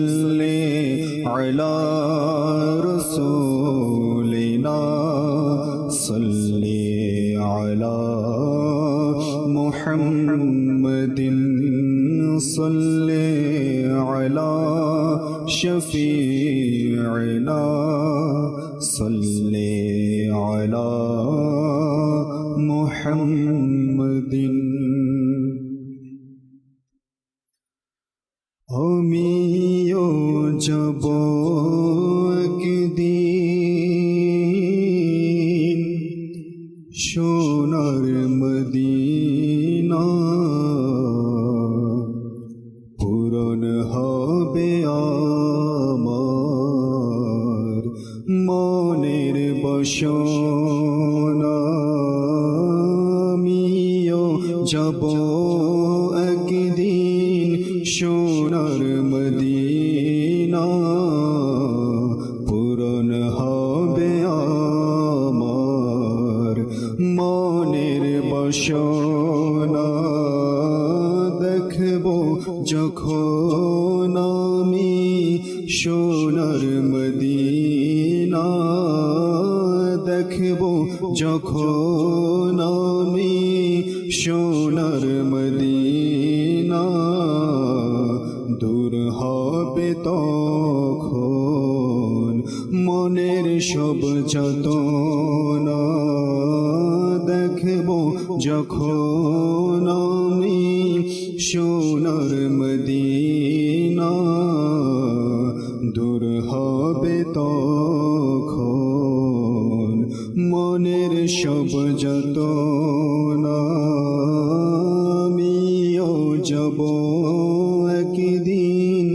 صلی علی رسولنا صلی علی محمد صلی علی شفیعنا صلی علی محمد আমিও যাব একদিন সোনার মদিনা পূরণ হবে আমার মনের বাসনা আমিও যাব একদিন সোনার মদিনা পূরণ হবে আমার মনের বাসনা দেখব যখন আমি সোনার মদিনা দেখব যখন আমি সোনার মদিনা দূর হবে তখন মনের সব যাতনা দেখব যখন আমি সোনার মদিনা দূর হবে তখন মনের সব যাতনা আমিও যাব একদিন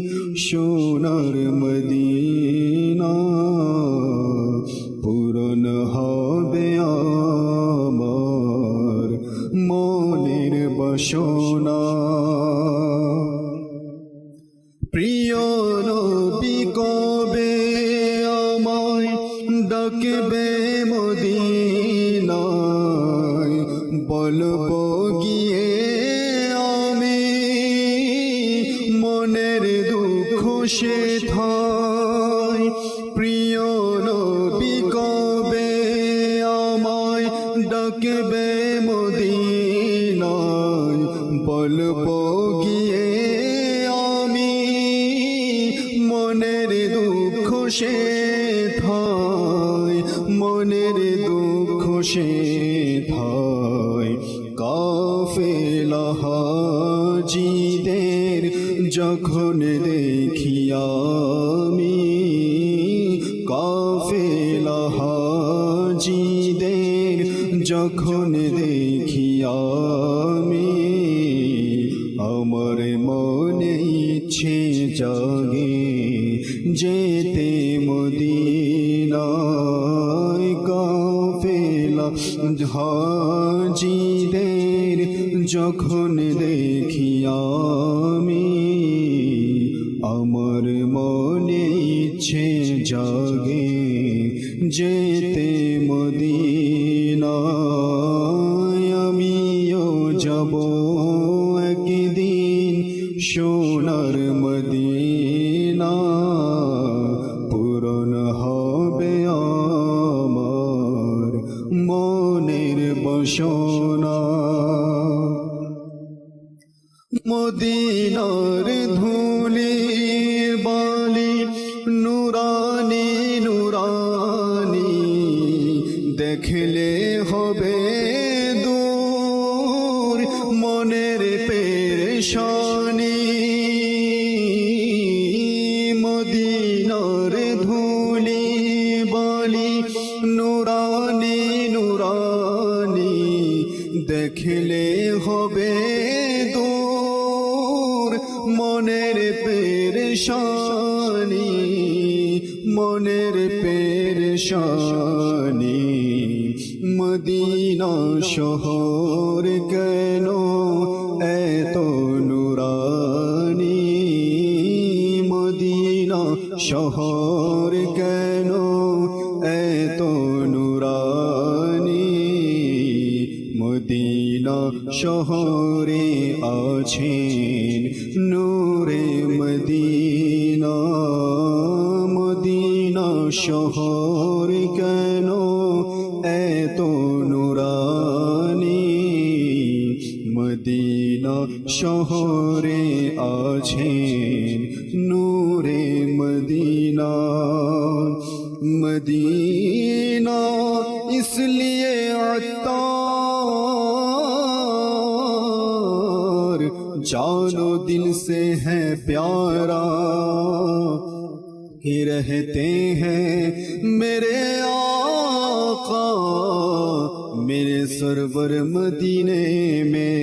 সোনার মদিনা পূরণ হবে আমার মনের বাসনা প্রিয় নবী কবে আমায় ডাকবে মদিনায় বলবো গিয়ে আমি মনের দুঃখ সেথায় প্রিয় নবী কবে আমায় ডাকবে মদিনায় বলবো গিয়ে আমি মনের দুঃখ সেথায় মনের দুঃখ সেথায় কাফেলা হাজিদের যখন দেখি আমি কাফেলা হাজিদের যখন দেখি আমি আমার মনে ইচ্ছে জাগে যেতে মদিনায় কাফেলা হাজিদের যখন দেখি আমি আমার মনে ইচ্ছে জাগে যেতে মদিনায় আমিও যাব একদিন সোনার মদিনা পূরণ হবে আমার মনের বাসনা মদিনার ধুলির বালি নুরানি নুরানি দেখলে হবে দূর মনের পেরেশানি মদিনার ধুলি বালি নুরানি নুরানি দেখলে হবে দূর মনের পেরেশানি মনের পেরেশানি মদিনা শহর কেন এত নুরানি মদিনা শহর কেন এত নুরানি মদিনা শহরে আছেন নূরে মদিনা শহর কেন এত নুরানি, মদিনা শহরে আছেন নূরে মদিনা। মদিনা इसलिए अत्तार जानो दिल से है प्यारा, कि रहते हैं मेरे आका मेरे सरवर मदीने में।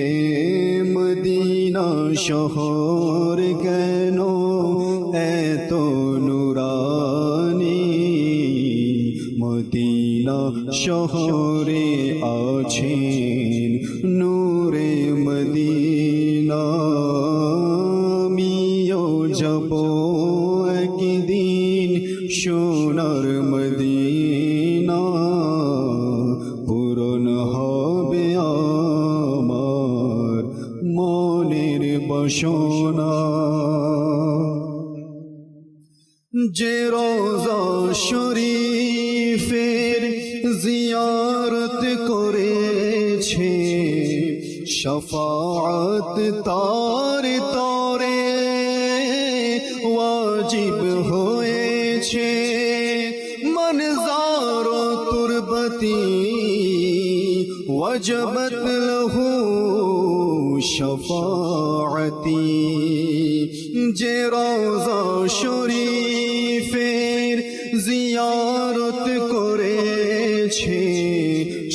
मदीना शहर केनो एतो नुरानी, मदीना शहरे आছেন নূরে মদিনা। আমিও যাব একদিন সোনার মদিনা, পূরণ হবে আমার মনের বাসনা। যে রোজা শরীফের জিয়ারত করেছে, শফাআত তার তরে ওয়াজিব হয়েছে। মনজার তুরবতি ওয়াজবত লহু শফাআতি। যে রোজা শরীফের জিয়ারত করেছে,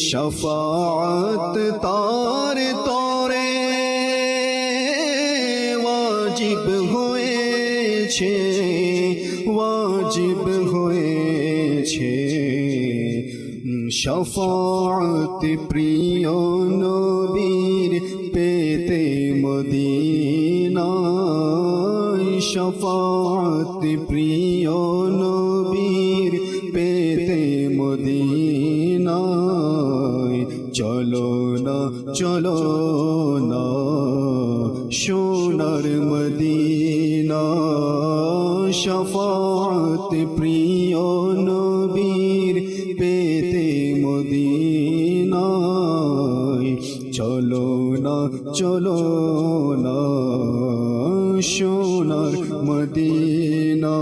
শফাআত তার তরে ওয়াজিব হয়েছে, ওয়াজিব হয়েছে। শফাআত প্রিয় নবীর পেতে মদিনায়, শফাআত প্রিয় নবীর পেতে মদিনায়। চলো না চলো না সোনার মদিনা, শফাআত প্রিয় নবীর পেতে মদিনায়। চলো না চলো না সোনার মদিনা,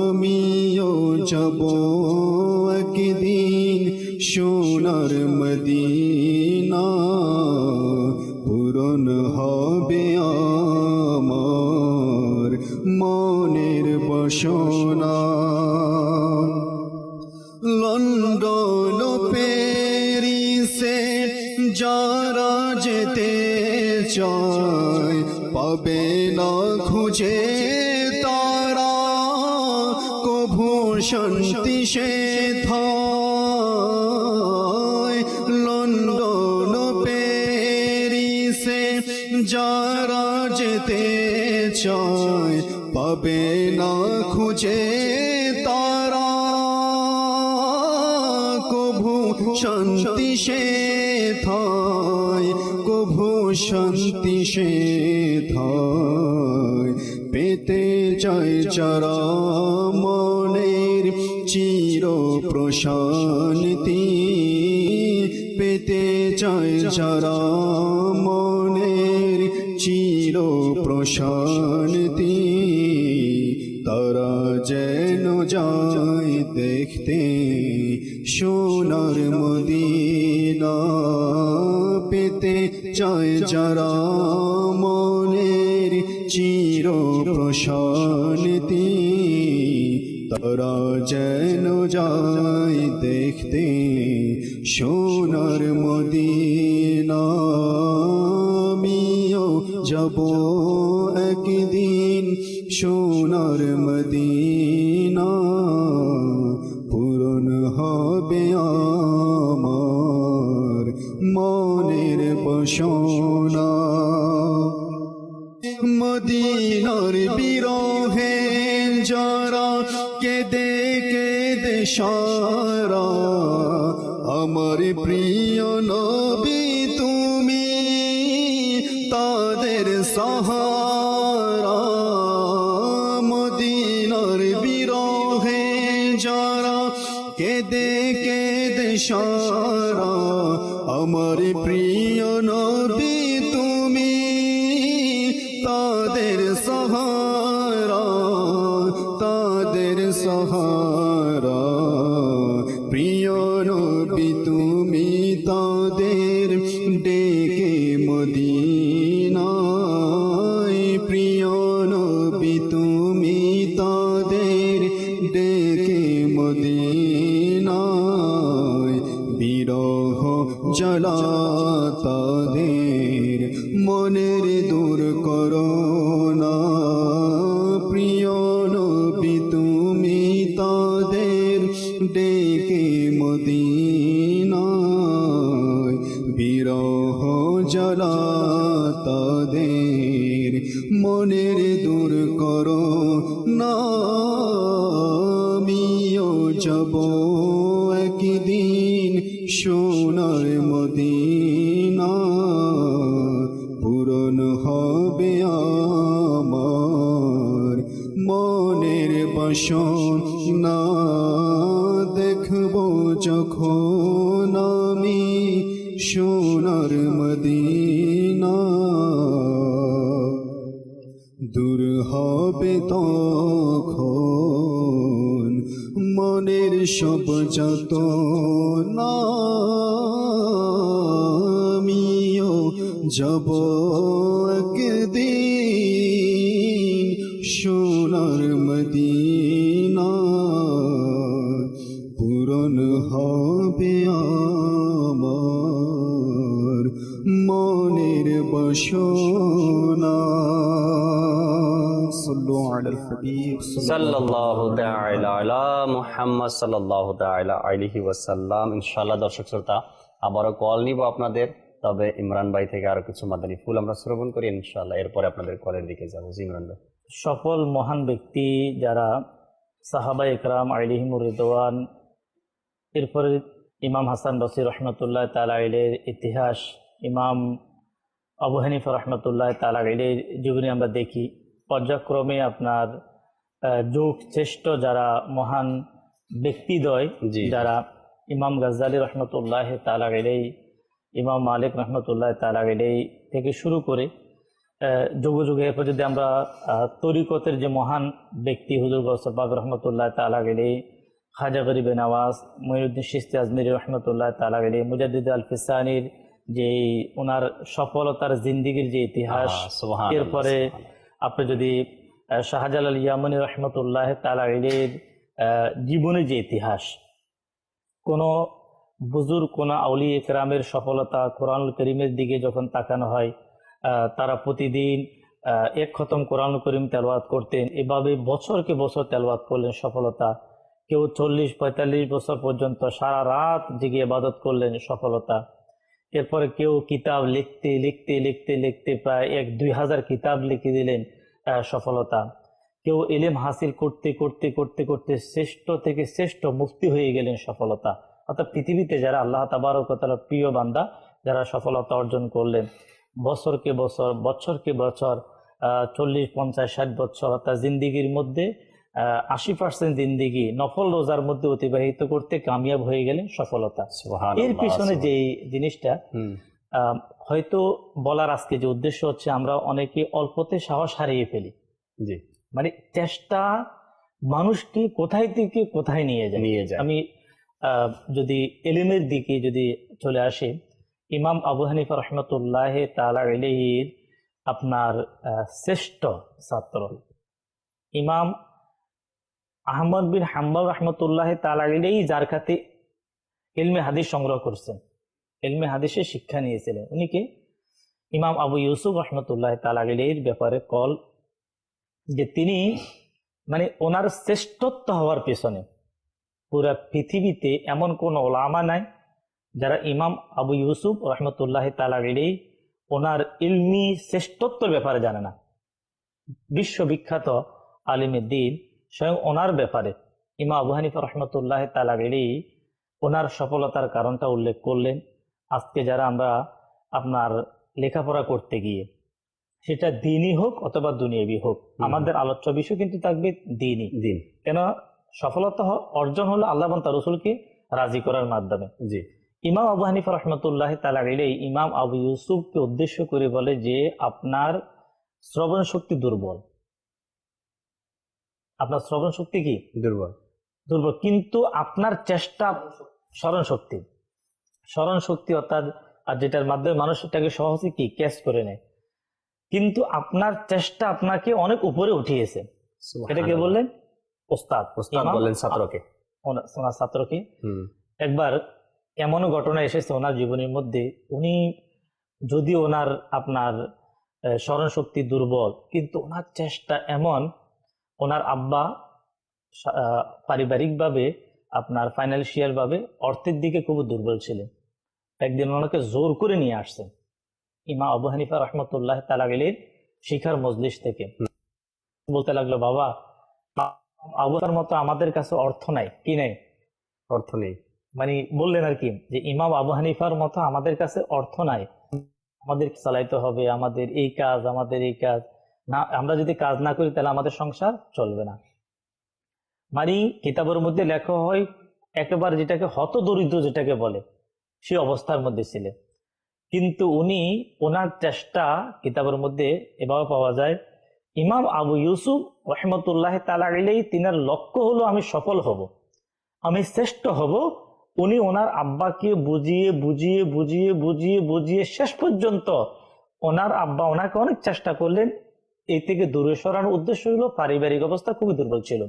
আমিও যাব একদিন সোনার মদিনা, পূরণ হবে আমার মনের বাসনা। লন্ডন প্যারিসে যারা যেতে চায়, পাবে না খুঁজে তারা কভু শান্তি সেথায়। লন্ডন প্যারিসে যারা যেতে চায়, পাবে না খুঁজে তারা কভু শান্তি সেথায়, কভু শান্তি সেথায়। পেতে চায় যারা মনের চির প্রশান্তি, পেতে চায় যারা মনের চির প্রশান্তি। তারা যেন যায় দেখতে সোনার মদিনা, পেতে চায় যারা মনের চির প্রশান্তি। তারা যেন যায় দেখতে সোনার মদিনা, আমিও যাব একদিন সোনার মদিনা, পূরণ হবে আমার মনের বাসনা। মদিনার বিরহে যারা কেঁদে কেঁদে সারা, আমার প্রিয় নবী তুমি তাদের সাহারা। মদিনার বিরহে কেঁদে কেঁদে সারা আমার প্রিয় নবী তুমি তাদের সহারা তাদের সহারা প্রিয় নবী তুমি তাদের ডেকে মদিনায় প্রিয় নবী তুমি তাদের ডেকে মদিনায় বিরহ জ্বালা তাদের মনের দূর করো না প্রিয় নবী তুমি তাদের ডেকে মদিনায় বিরহ জ্বালা তাদের মনের দূর করো না আমিও যাব একদিন সোনার মদিনা পূরণ হবে আমার মনের বাসনা দেখব যখন আমি সোনার মদিনা দূর হবে তখন মনের সব যত না আমিও যাব একদিন সোনার মদিনা পূরণ হবে আমার মনের বাসনা সাল্লু আলাল হাবিব সাল্লাল্লাহু তাআলা আলা মুহাম্মদ সাল্লাল্লাহু তাআলা আলাইহি ওয়াসাল্লাম। ইনশাআল্লাহ দর্শক শ্রোতা আবারও কল নিব আপনাদের, তবে ইমরান ভাই থেকে আরো কিছু মাদানী ফুল আমরা শ্রবণ করি ইনশাআল্লাহ, এরপরে আপনাদের কলের দিকে যাবো। জি ইমরান ভাই। সকল মহান ব্যক্তি যারা সাহাবা ইকরাম আলাইহিমুর রিদওয়ান, এরপরে ইমাম হাসান বসরি রহমতুল্লাহ তাআলা আলাইহির ইতিহাস, ইমাম আবু হানিফা রহমতুল্লাহ তাআলা আলাইহির জীবনী আমরা দেখি, পর্যায়ক্রমে আপনার যুগ শ্রেষ্ঠ যারা মহান ব্যক্তিদ্বয় যারা ইমাম গাজ্জালি রহমতুল্লাহ তাআলা আলাইহি, ইমাম মালিক রহমতুল্লাহ তাআলা আলাইহি থেকে শুরু করে যুগে যুগে এরপর যদি আমরা তরিকতের যে মহান ব্যক্তি হুজুর গৌসে পাক রহমতুল্লাহ তাআলা আলাইহি, খাজা গরিবে নওয়াজ, মঈনুদ্দিন চিশতি আজমিরি রহমতুল্লাহ তাআলা আলাইহি, মুজাদ্দিদ আল ফিসানির যে ওনার সফলতার জিন্দিগির যে ইতিহাস, এরপরে আপনি যদি শাহজালাল ইয়ামানি রহমতুল্লাহ তাআলা আলাইহির জীবনের যে ইতিহাস, কোন বুজুর্গ কোন আউলিয়া ইকরামের সফলতা কোরআনুল কারীমের দিকে যখন তাকানো হয়, তারা প্রতিদিন এক খতম কোরআনুল কারীম তেলাওয়াত করতেন, এভাবে বছরকে বছর তেলাওয়াত করলেন সফলতা। কেউ 40-45 বছর পর্যন্ত সারা রাত জেগে ইবাদত করলেন সফলতা। এরপরে কেউ কিতাব লিখতে লিখতে লিখতে লিখতে প্রায় 1-2 হাজার কিতাব লিখে দিলেন সফলতা। কেউ ইলম হাসিল করতে করতে করতে করতে শ্রেষ্ঠ থেকে শ্রেষ্ঠ মুফতি হয়ে গেলেন সফলতা। অর্থাৎ পৃথিবীতে যারা আল্লাহ তাবারক ওয়া তাআলার প্রিয় বান্দা যারা সফলতা অর্জন করলেন, বছরকে বছর বছরকে বছর 40-50-60 বছর, অর্থাৎ জিন্দিগির মধ্যে 80% জিন্দিগি নফল রোজার মধ্যে অতিবাহিত করতে কামিয়াব হয়ে গেলেন সফলতা। এর পিছনে যে জিনিসটা হয়তো বলার আজকে যে উদ্দেশ্য হচ্ছে, আমরা অনেকে অল্পতে সাহস হারিয়ে ফেলি। জি, মানে চেষ্টা মানুষকে কোথায় থেকে কোথায় নিয়ে যায়। আমি যদি এলিমের দিকে যদি চলে আসি, ইমাম আবু হানিফা রহমতুল্লাহ তাআলা আলাইহির আপনার শ্রেষ্ঠ ছাত্র ইমাম আহমদ বিন হাম্বল রহমতুল্লাহ তাআলা আলাইহি, যার কাছে ইলমে হাদিস সংগ্রহ করছেন, ইলমে হাদিসের শিক্ষা নিয়েছিলেন, উনিকে ইমাম আবু ইউসুফ রহমতুল্লাহ তাআলা আলাইহির ব্যাপারে কল যে তিনি মানে ওনার শ্রেষ্ঠত্ব হওয়ার পেছনে পুরা পৃথিবীতে এমন কোন ওলামা নাই যারা ইমাম আবু ইউসুফ রহমতুল্লাহ তাআলা আলাইহি ওনার ইলমি শ্রেষ্ঠত্বর ব্যাপারে জানে না। বিশ্ববিখ্যাত আলিমে দ্বীন স্বয়ং ওনার ব্যাপারে ইমাম আবু হানিফা রহমতুল্লাহ তাআলা আলাইহি ওনার সফলতার কারণটা উল্লেখ করলেন। আজকে যারা আমরা আপনার লেখাপড়া করতে গিয়ে, সেটা দিনই হোক অথবা দুনিয়াবি হোক, আমাদের আলোচ্য বিষয় কিন্তু থাকবে দিনই। কেন সফলতা অর্জন হলো আল্লাহ এবং তার রাসূলকে রাজি করার মাধ্যমে। জি। ইমাম আবু হানিফা রহমতুল্লাহ তাআলা আলাইহি ইমাম আবু ইউসুফকে উদ্দেশ্য করে বলে যে আপনার শ্রবণ শক্তি দুর্বল, আপনার শ্রবণ শক্তি কি দুর্বল। দুর্বল, কিন্তু আপনার চেষ্টা স্মরণ শক্তি অর্থাৎ আর যেটার মাধ্যমে মানুষ এটাকে সহজে কি ক্যাচ করে নেয়, কিন্তু আপনার চেষ্টা আপনাকে অনেক উপরে উঠিয়েছে। এটাকে বললেন ওস্তাদ ইমাম বললেন ছাত্রকে, ওনার ছাত্রকে। হুম, একবার এমনও ঘটনা এসেছে ওনার জীবনের মধ্যে, উনি যদি ওনার আপনার স্মরণ শক্তি দুর্বল, কিন্তু ওনার চেষ্টা এমন, ওনার আব্বা পারিবারিকভাবে আপনার ফাইন্যান্সিয়াল ভাবে অর্থের দিকে খুব দুর্বল ছিলেন। একদিন ওনাকে জোর করে নিয়ে আসছেন ইমাম আবু হানিফা রহমতুল্লাহ তাআলা আলাইহির শিখার মজলিস থেকে। বলতে লাগলো, বাবা আবু হানিফার মতো আমাদের কাছে অর্থ নাই, কি নাই, অর্থ নেই। মানে বললেন আর কি যে ইমাম আবু হানিফার মতো আমাদের কাছে অর্থ নাই, আমাদের চালাইতে হবে, আমাদের এই কাজ না, আমরা যদি কাজ না করি তাহলে আমাদের সংসার চলবে না। মানে কিতাবের মধ্যে লেখা হয় একেবারে যেটাকে হত দরিদ্র যেটাকে বলে সে অবস্থার মধ্যে ছিলেন। কিন্তু উনি ওনার চেষ্টা কিতাবের মধ্যে এভাবে পাওয়া যায়, ইমাম আবু ইউসুফ রহমতুল্লাহ তাআলা আলাইহি তিনার লক্ষ্য হলো আমি সফল হব, আমি শ্রেষ্ঠ হব। উনি ওনার আব্বাকে বুঝিয়ে শেষ পর্যন্ত ওনার আব্বা ওনাকে অনেক চেষ্টা করলেন, এই থেকে দূরে সরানোর উদ্দেশ্য হলো পারিবারিক অবস্থা খুবই দুর্বল ছিল।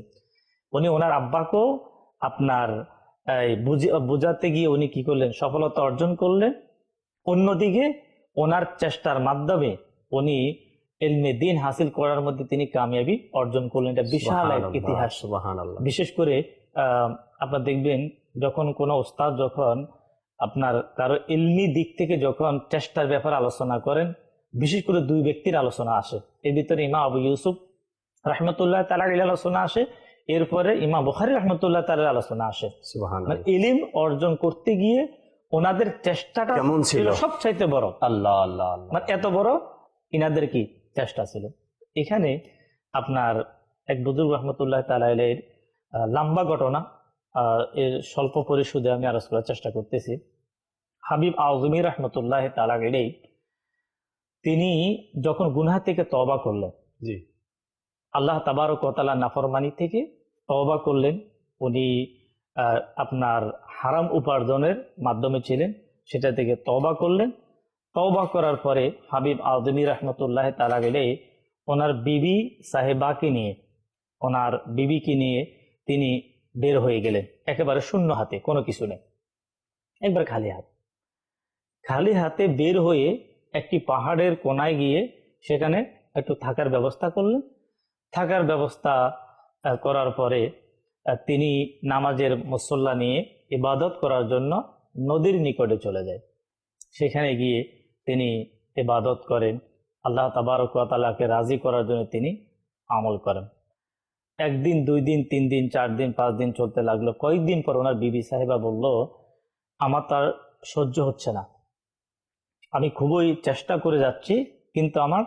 উনি ওনার আব্বাকেও আপনার বোঝাতে গিয়ে উনি কি করলেন, সফলতা অর্জন করলেন। অন্যদিকে ওনার চেষ্টার মাধ্যমে উনি ইলমে দ্বীন হাসিল করার মধ্যে তিনি কামিয়াবি অর্জন করলেন। এটা বিশাল এক ইতিহাস। সুবহানাল্লাহ। বিশেষ করে আপনার দেখবেন যখন কোনো ওস্তাদ যখন আপনার কারো ইলমি দিক থেকে যখন চেষ্টার ব্যাপারে আলোচনা করেন, বিশেষ করে দুই ব্যক্তির আলোচনা আসে, এর ভিতরে ইমাম আবু ইউসুফ রহমতুল্লাহ তাআলা আলাইহির আলোচনা আসে, এরপরে ইমাম বুখারী রহমতুল্লাহ তাআলার আলোচনা আসে। সুবহানাল্লাহ। মানে ইলম অর্জন করতে গিয়ে ওনাদের চেষ্টাটা কেমন ছিল সবচাইতে বড়। আল্লাহ আল্লাহ আল্লাহ। মানে এত বড় ইনাদের কি চেষ্টা ছিল। এখানে আপনার এক বুজুর্গ রহমতুল্লাহ তাআলা আলাইহির লম্বা ঘটনা, এর স্বল্প পরিশোধে আমি আলোচনা করার চেষ্টা করতেছি। হাবিব আজমি রহমতুল্লাহ তাআলা আলাইহি তিনি যখন গুনাহ থেকে তওবা করলেন, জি, আল্লাহ তাবারক ওয়া তাআলা নাফরমানি থেকে তওবা করলেন। উনি আপনার হারাম উপার্জনের মাধ্যমে ছিলেন, সেটা থেকে তওবা করলেন। তওবা করার পরে হাবিব আজমি রহমতুল্লাহ তাআলা আলাইহি ওনার বিবি সাহেবাকে নিয়ে, ওনার বিবিকে নিয়ে তিনি বের হয়ে গেলেন একেবারে শূন্য হাতে, কোনো কিছু নেই, একবার খালি হাতে বের হয়ে একটি পাহাড়ের কোনায় গিয়ে সেখানে একটু থাকার ব্যবস্থা করলেন। থাকার ব্যবস্থা করার পরে তিনি নামাজের মুসল্লা নিয়ে ইবাদত করার জন্য নদীর নিকটে চলে যায়। সেখানে গিয়ে তিনি ইবাদত করেন, আল্লাহ তাবারক ওয়া তাআলাকে রাজি করার জন্য তিনি আমল করেন। একদিন, 2 দিন, 3 দিন, 4 দিন, 5 দিন চলতে লাগলো। কয়েকদিন পর ওনার বিবি সাহেবা বলল, আমার তার সহ্য হচ্ছে না, আমি খুবই চেষ্টা করে যাচ্ছি কিন্তু আমার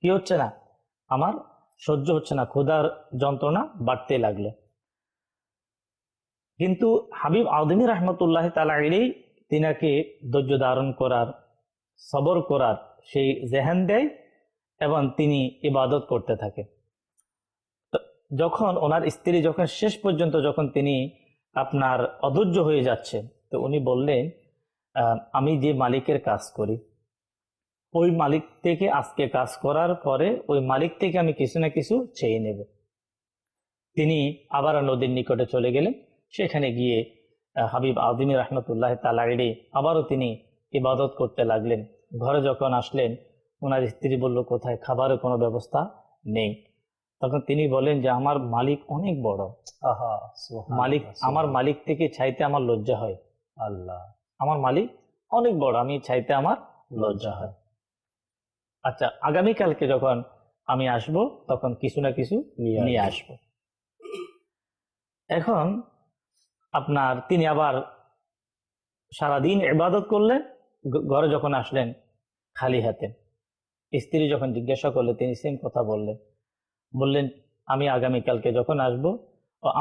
কি হচ্ছে না, আমার সহ্য হচ্ছে না, ক্ষুধার যন্ত্রণা বাড়তে লাগলো। কিন্তু হাবিব আজমি রহমতুল্লাহ তাআলা আলাইহি তিনাকে ধৈর্য ধারণ করার, সবর করার সেই জেহান দেয় এবং তিনি ইবাদত করতে থাকে। যখন ওনার স্ত্রী যখন শেষ পর্যন্ত যখন তিনি আপনার অধৈর্য হয়ে যাচ্ছে, তো উনি বললেন, আমি যে মালিকের কাজ করি ওই মালিক থেকে আজকে কাজ করার পরে ওই মালিক থেকে আমি কিছু না কিছু চেয়ে নেব। তিনি আবার নদীর নিকটে চলে গেলেন। সেখানে গিয়ে হাবিব আজমি রহমতুল্লাহ তাআলা আলাইহি আবারও তিনি ইবাদত করতে লাগলেন। ঘরে যখন আসলেন, ওনার স্ত্রী বলল, কোথায়, খাবারের কোনো ব্যবস্থা নেই। তখন তিনি বলেন যে আমার মালিক অনেক বড়, মালিক, আমার মালিক থেকে চাইতে আমার লজ্জা হয়, আল্লাহ, আমার মালিক অনেক বড়, আমি চাইতে আমার লজ্জা হয়। আচ্ছা, আগামীকালকে যখন আমি আসব তখন কিছু না কিছু নিয়ে আসব। এখন আপনার তিনি আবার সারাদিন ইবাদত করলেন। ঘরে যখন আসলেন খালি হাতে, স্ত্রী যখন জিজ্ঞাসা করলে তিনি সেম কথা বললেন, আমি আগামীকালকে যখন আসব,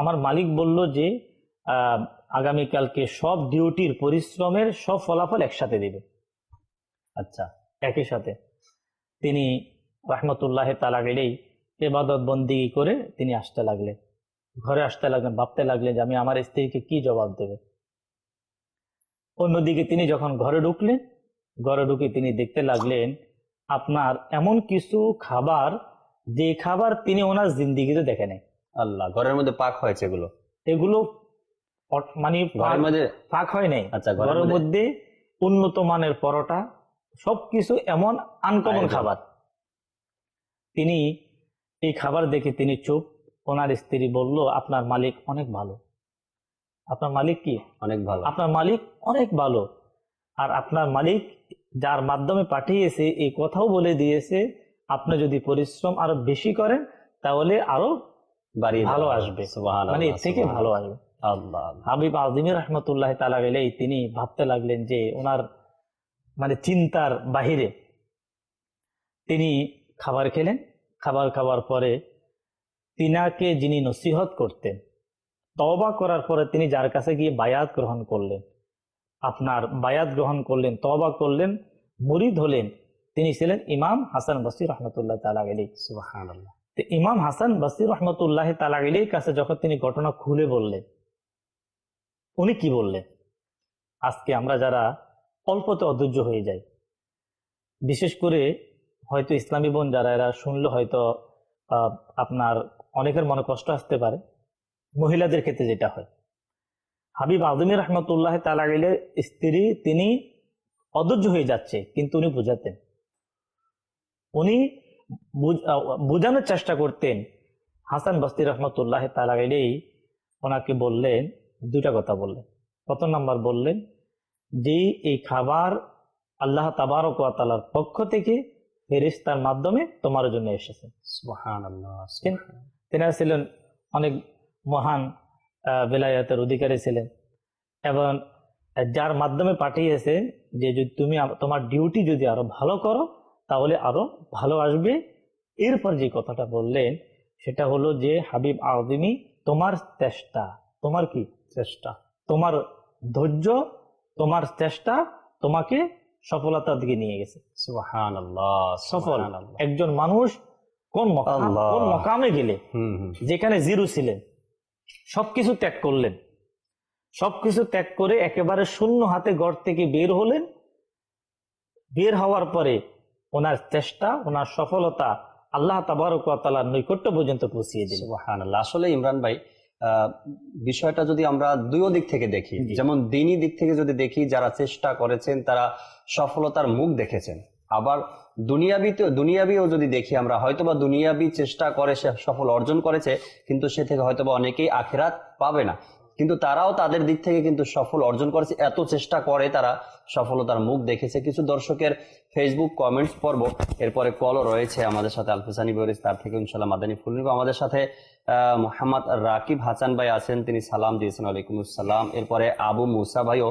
আমার মালিক বলল যে আগামীকালকে সব ডিউটির পরিশ্রমের সব ফলাফল একসাথে দিবে। আচ্ছা, একই সাথে তিনি রহমতুল্লাহ তাআলা গেলেই ইবাদত বন্দি করে তিনি আসতে লাগলেন, ঘরে আসতে লাগলেন, ভাবতে লাগলেন যে আমি আমার স্ত্রীকে কি জবাব দেবে। অন্যদিকে তিনি যখন ঘরে ঢুকলেন, ঘরে ঢুকে তিনি দেখতে লাগলেন আপনার এমন কিছু খাবার যে খাবার তিনি ওনার জিন্দিগিতে দেখে নেই। আল্লাহ, ঘরের মধ্যে পাক হয়েছে এগুলো? এগুলো মানে ঘরের মধ্যে পাক হয় নাই। আচ্ছা, ঘরের মধ্যে উন্নত মানের পরোটা, সবকিছু এমন আনকমন খাবার। তিনি এই খাবার দেখে তিনি চুপ। ওনার স্ত্রী বলল, আপনার মালিক অনেক ভালো। আপনার মালিক কি? অনেক ভালো। আপনার মালিক অনেক ভালো। আর আপনার মালিক যার মাধ্যমে পাঠিয়েছে এই কথাও বলে দিয়েছে আপনি যদি পরিশ্রম আরো বেশি করেন তাহলে আরো ভালো আসবে, মানে এর থেকে ভালো আসবে। হাবিব আযমি রহমতুল্লাহ তাআলা আলাইহি তিনি ভাবতে লাগলেন যে ওনার মানে চিন্তার বাহিরে। তিনি খাবার খেলেন। খাবার খাওয়ার পরে তিনাকে যিনি নসিহত করতেন, তওবা করার পরে তিনি যার কাছে গিয়ে বায়াত গ্রহণ করলেন, আপনার বায়াত গ্রহণ করলেন, তওবা করলেন, মুরিদ হলেন, তিনি ছিলেন ইমাম হাসান বসরি রহমতুল্লাহ তাআলা আলাইহি। সুবহানাল্লাহ। তো ইমাম হাসান বসরি রহমতুল্লাহ তাআলা আলাইহির কাছে যখন তিনি ঘটনা খুলে বললেন, উনি কি বললেন? আজকে আমরা যারা অল্পতে অধৈর্য হয়ে যাই, বিশেষ করে হয়তো ইসলামী বোন যারা, এরা শুনলে হয়তো আপনার অনেকের মনে কষ্ট আসতে পারে। মহিলাদের ক্ষেত্রে যেটা হয়, হাবিব আযমি রহমতুল্লাহ তাআলা আলাইহির স্ত্রী তিনি অধৈর্য হয়ে যাচ্ছে, কিন্তু উনি বুঝাতেন, উনি বোঝানোর চেষ্টা করতেন। হাসান বসরি রহমতুল্লাহ তাআলা আলাইহি ওনাকে বললেন, দুটা কথা বললেন। প্রথম নাম্বার বললেন যে এই খাবার আল্লাহ তাবারক ওয়া তাআলার পক্ষ থেকে ফেরেশতার মাধ্যমে তোমার জন্য এসেছে। সুবহানাল্লাহ। তিনি ছিলেন অনেক মহান বেলায়েতের অধিকারী ছিলেন, এবং যার মাধ্যমে পাঠিয়েছে যে যদি তুমি তোমার ডিউটি যদি আরো ভালো করো তাহলে আরো ভালো আসবে। এরপর যে কথাটা বললেন সেটা হলো যে হাবিব আযমি, তোমার চেষ্টা, তোমার কি চেষ্টা, তোমার ধৈর্য, তোমার চেষ্টা তোমাকে সফলতার দিকে নিয়ে গেছে। সুবহানাল্লাহ। সফল একজন মানুষ কোন মকামে গেলে, যেখানে জিরো ছিলেন, সবকিছু ত্যাগ করলেন, সবকিছু ত্যাগ করে একেবারে শূন্য হাতে ঘর থেকে বের হলেন। বের হওয়ার পরে ওনার চেষ্টা, ওনার সফলতা আল্লাহ তাবারক ওয়া তাআলার নৈকট্য পর্যন্ত পৌঁছিয়ে দিলেন। সুবহানাল্লাহ। আসলে ইমরান ভাই, বিষয়টা যদি আমরা দুই দিক থেকে দেখি, যেমন দ্বীনি দিক থেকে যদি দেখি, যারা চেষ্টা করেছেন তারা সফলতার মুখ দেখেছেন। আবার দুনিয়াবিও যদি দেখি আমরা, হয়তোবা দুনিয়াবি চেষ্টা করে সে সফল অর্জন করেছে, কিন্তু সে থেকে হয়তোবা অনেকেই আখিরাত পাবে না, কিন্তু তারাও তাদের দিক থেকে কিন্তু সফল অর্জন করেছে। এত চেষ্টা করে তারা সফলতার মুখ দেখেছে। কিছু দর্শকের ফেসবুক কমেন্টস পড়ব, এরপরে কলও রয়েছে আমাদের সাথে। আলফাসানি বরিস, তার থেকে ইনশাল্লাহ মাদানী ফুল নিব। আমাদের সাথে মোহাম্মদ রাকিব হাসান ভাই আছেন, তিনি সালাম দিয়েছেন, ওয়ালাইকুম আসসালাম। এরপরে আবু মুসা ভাইও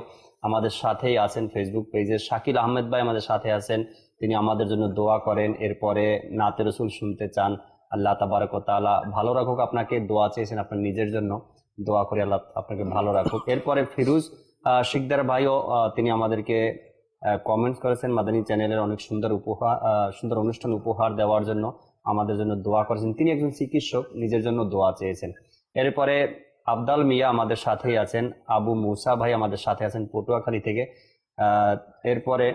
আমাদের সাথেই আছেন ফেসবুক পেজে। শাকিল আহমেদ ভাই আমাদের সাথে আছেন, তিনি আমাদের জন্য দোয়া করেন। এরপরে নাতে রসুল শুনতে চান, আল্লাহ তাবারক ওয়া তাআলা ভালো রাখুক আপনাকে। দোয়া চেয়েছেন আপনার নিজের জন্য, দোয়া করি আল্লাহ আপনাকে ভালো রাখুক। এরপরে ফিরোজ শিকদার ভাইও তিনি আমাদেরকে কমেন্টস করেছেন, মাদানী চ্যানেলের অনেক সুন্দর অনুষ্ঠান উপহার দেওয়ার জন্য আমাদের জন্য দোয়া করেছেন। তিনি একজন চিকিৎসক, নিজের জন্য দোয়া চেয়েছেন। এরপরে আবদাল মিয়া আমাদের সাথেই আছেন, আবু মুসা ভাই আমাদের সাথে আছেন পটুয়াখালী থেকে। এরপরে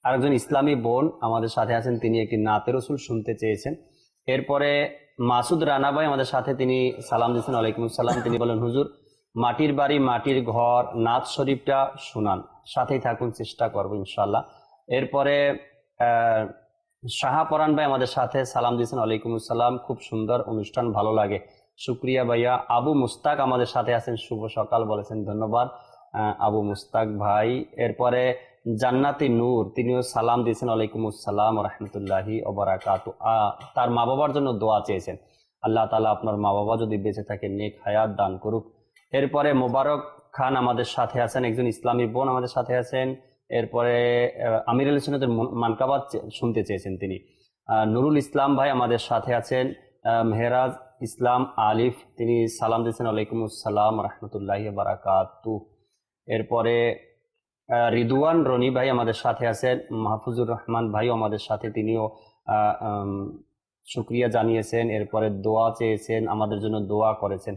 আরেকজন ইসলামী বোন আমাদের সাথে আছেন, তিনি একটি নাতে রসুল শুনতে চেয়েছেন। এরপরে মাসুদ রানা ভাই আমাদের সাথে, তিনি সালাম দিয়েছেন, ওয়ালাইকুম আসসালাম। তিনি বলেন, হুজুর মাটির বাড়ি মাটির ঘর নাত শরীফটা শুনান, সাথেই থাকুন, চেষ্টা করবো ইনশাল্লাহ। এরপরে শাহাপরান ভাই আমাদের সাথে সালাম দিয়েছেন, ওয়ালাইকুম আসসালাম, খুব সুন্দর অনুষ্ঠান, ভালো লাগে, শুক্রিয়া ভাইয়া। আবু মুস্তাক আমাদের সাথে আছেন, শুভ সকাল বলেছেন, ধন্যবাদ আবু মুস্তাক ভাই। এরপরে জান্নাতি নূর, তিনিও সালাম দিয়েছেন, ওয়ালাইকুম আসসালাম ওয়া রাহমাতুল্লাহি ওয়া বারাকাতুহু। তার মা বাবার জন্য দোয়া চেয়েছেন, আল্লাহ তাআলা আপনার মা বাবা যদি বেঁচে থাকে নেক হায়াত দান করুক। এরপরে মোবারক খান আমাদের সাথে আছেন, একজন ইসলামী বোন আমাদের সাথে আছেন। এরপরে আমিরুল ইসলামের মানকাবাত শুনতে চেয়েছেন তিনি। নুরুল ইসলাম ভাই আমাদের সাথে আছেন। মেহরাজ ইসলাম আলিফ, তিনি সালাম দিয়েছেন ওয়ালাইকুম আসসালাম রহমতুল্লাহি বারাকাতু। এরপরে রিদওয়ান রনি ভাই আমাদের সাথে আছেন, মাহফুজুর রহমান ভাইও আমাদের সাথে, তিনিও শুক্রিয়া জানিয়েছেন, এরপরে দোয়া চেয়েছেন, আমাদের জন্য দোয়া করেছেন।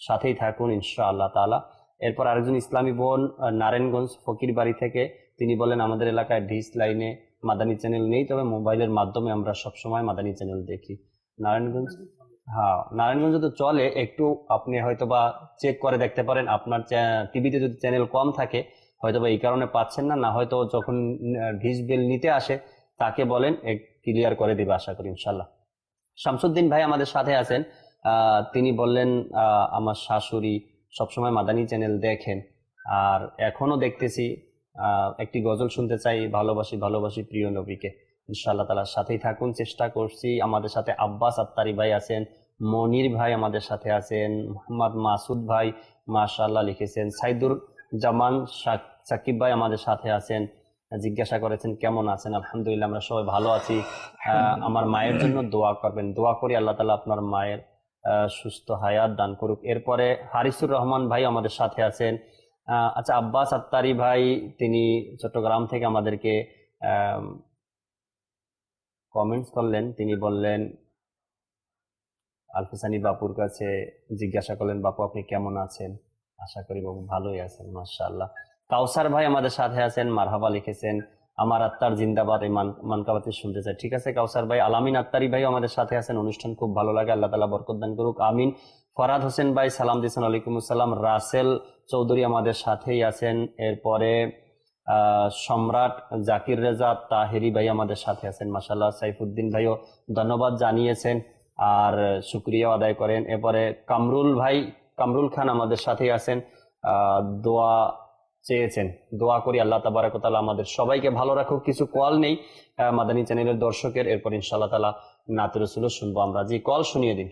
সাথেই থাকুন ইনশাআল্লাহ তাআলা। এরপর আরেকজন ইসলামী বোন নারায়ণগঞ্জ ফকির বাড়ি থেকে, তিনি বলেন আমাদের এলাকায় ডিশ লাইনে মাদানী চ্যানেল নেই, তবে মোবাইলের মাধ্যমে আমরা সবসময় মাদানী চ্যানেল দেখি। নারায়ণগঞ্জ, হ্যাঁ নারায়ণগঞ্জে তো চলে, একটু আপনি হয়তো বা চেক করে দেখতে পারেন, আপনার টিভিতে যদি চ্যানেল কম থাকে হয়তো বা এই কারণে পাচ্ছেন না, না হয়তো যখন ডিশ বিল নিতে আসে তাকে বলেন ক্লিয়ার করে দিবে আশা করি ইনশাল্লাহ। শামসুদ্দিন ভাই আমাদের সাথে আছেন, তিনি বললেন আমার শাশুড়ি সবসময় মাদানী চ্যানেল দেখেন, আর এখনো দেখতেছি, একটি গজল শুনতে চাই, ভালোবাসি ভালোবাসি প্রিয় নবীকে। ইনশাআল্লাহ তাআলার সাথেই থাকুন, চেষ্টা করছি। আমাদের সাথে আব্বাস আত্তারি ভাই আছেন, মনির ভাই আমাদের সাথে আছেন, মোহাম্মদ মাসুদ ভাই মাশাআল্লাহ লিখেছেন, সাইদুর জামান সাকিব ভাই আমাদের সাথে আছেন, জিজ্ঞাসা করেছেন কেমন আছেন। আলহামদুলিল্লাহ আমরা সবাই ভালো আছি। আমার মায়ের জন্য দোয়া করবেন, দোয়া করি আল্লাহ তাআলা আপনার মায়ের সুস্থ হায়াত দান করুক। এরপরে হারিসুর রহমান ভাই আমাদের সাথে আছেন। আচ্ছা, আব্বাস আত্তারি ভাই তিনি চট্টগ্রাম থেকে আমাদেরকে কমেন্টস করলেন, তিনি বললেন আলফিসানি বাপুর কাছে জিজ্ঞাসা করলেন বাপু আপনি কেমন আছেন, আশা করি বাবু ভালোই আছেন মাশাআল্লাহ। কাউসার ভাই আমাদের সাথে আছেন, মারহাবা লিখেছেন, আমার আত্মার জিন্দাবাদ, এই মানকাবাতি শুনতে চাই। ঠিক আছে কাউসার ভাই। আলামিন আত্তারি ভাই আমাদের সাথে আছেন, অনুষ্ঠান খুব ভালো লাগে, আল্লাহ তাআলা বরকত দান করুক, আমিন। ফরহাদ হোসেন ভাই সালাম দিয়েছেন, ওয়ালাইকুম আসসালাম। রাসেল চৌধুরী আমাদের সাথেই আছেন। এরপরে সম্রাট জাকির রেজা তাহেরি ভাই আমাদের সাথে আছেন মাশাআল্লাহ। সাইফুদ্দিন ভাইও ধন্যবাদ জানিয়েছেন আর শুকরিয়া আদায় করেন। এরপরে কামরুল খান আমাদের সাথেই আছেন, দোয়া চেয়েছেন, দোয়া করি আল্লাহ তাবারাক ওয়া তাআলা আমাদের সবাইকে ভালো রাখুক। কিছু কল নেই মাদানী চ্যানেলের দর্শকের, এরপর ইনশাআল্লাহ তাআলা নাত রাসূল শুনবো আমরা। জি, কল শুনিয়ে দিন।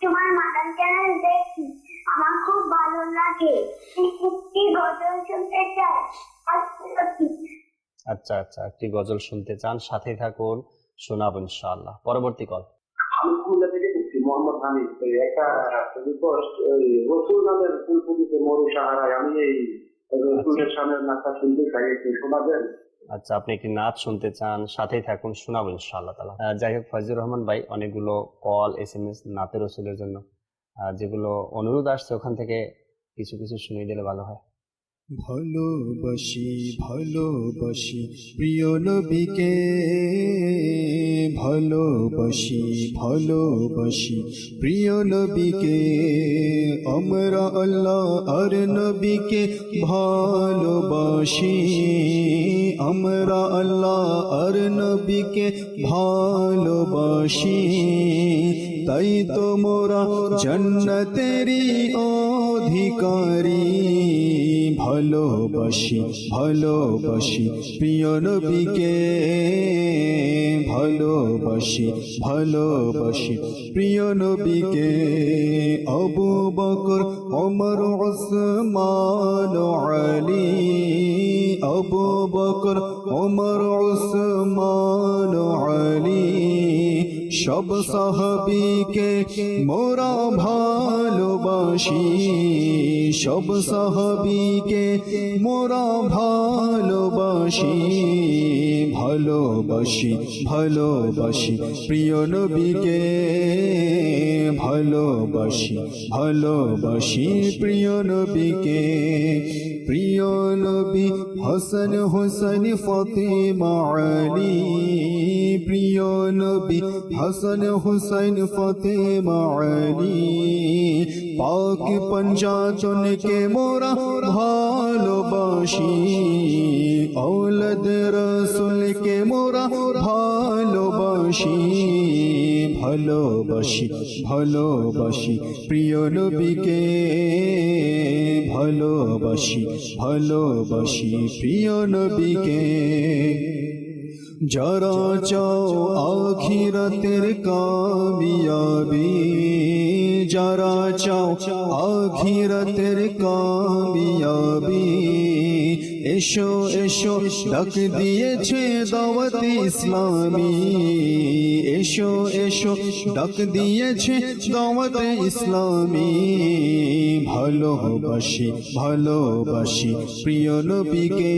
তোমার মাদানী চ্যানেল দেখি, আমার খুব ভালো লাগে, একটি গজল শুনতে চাই। আচ্ছা আচ্ছা, একটি গজল শুনতে চান, সাথে থাকুন, শোনাবো ইনশাআল্লাহ। পরবর্তী কল। আমি কুমিল্লা থেকে দেখছি মোহাম্মদ হানিফ, একটা রিকোয়েস্ট, রসুল নামের ফুলপুরিতে মরু সাহারায়, আমি এই রসুলের সামনের নাচটা শুনতে চাই, একটু শোনাবেন? আচ্ছা, আপনি একটি নাচ শুনতে চান, সাথেই থাকুন, শোনাবো ইনশাআল্লাহ তাআলা। যাই হোক, ফয়জুর রহমান ভাই অনেকগুলো কল SMS নাতে রসুলের জন্য, যেগুলো অনুরোধ আসছে ওখান থেকে কিছু কিছু শুনিয়ে দিলে ভালো হয়। ভালোবাসি ভালোবাসি প্রিয় নবীকে, ভালোবাসি ভালোবাসি প্রিয় নবীকে, আমরা আল্লাহ আর নবীকে ভালোবাসি, আমরা আল্লাহ আর নবীকে ভালোবাসি, তাই তো মোরা জান্নাতেরই অধিকারী, ভালোবাসি ভালোবাসি প্রিয় নবীকে, ভালোবাসি ভালোবাসি প্রিয় নবীকে, আবু বকর ওমর উসমান আলী, আবু বকর ওমর উসমান আলী, সব সাহাবীকে মোরা ভালোবাসি, সব সাহাবীকে মোরা ভালোবাসি, ভালোবাসি ভালোবাসি প্রিয় নবীকে, ভালোবাসি ভালোবাসি প্রিয় নবীকে, প্রিয় নবী হাসান হোসেন ফাতিমা আলী, প্রিয় নবী হাসান হোসেন ফাতিমা আলী, পাক পঞ্জাতনকে মোরা ভালোবাসি, औलद रसूलকে মোরা ভালোবাসি, ভালোবাসি ভালোবাসি প্রিয় নবীকে, ভালোবাসি ভালোবাসি প্রিয় নবীকে, যারা চাও আখিরাতের কামিয়াবি, যারা চাও আখিরাতের কামিয়াবি, এসো এসো ডাক দিয়েছে দাওয়াত ইসলামী, এসো এসো ডাক দিয়েছে দাওয়াত ইসলামী। ভালোবাসি ভালোবাসি প্রিয় নবীকে,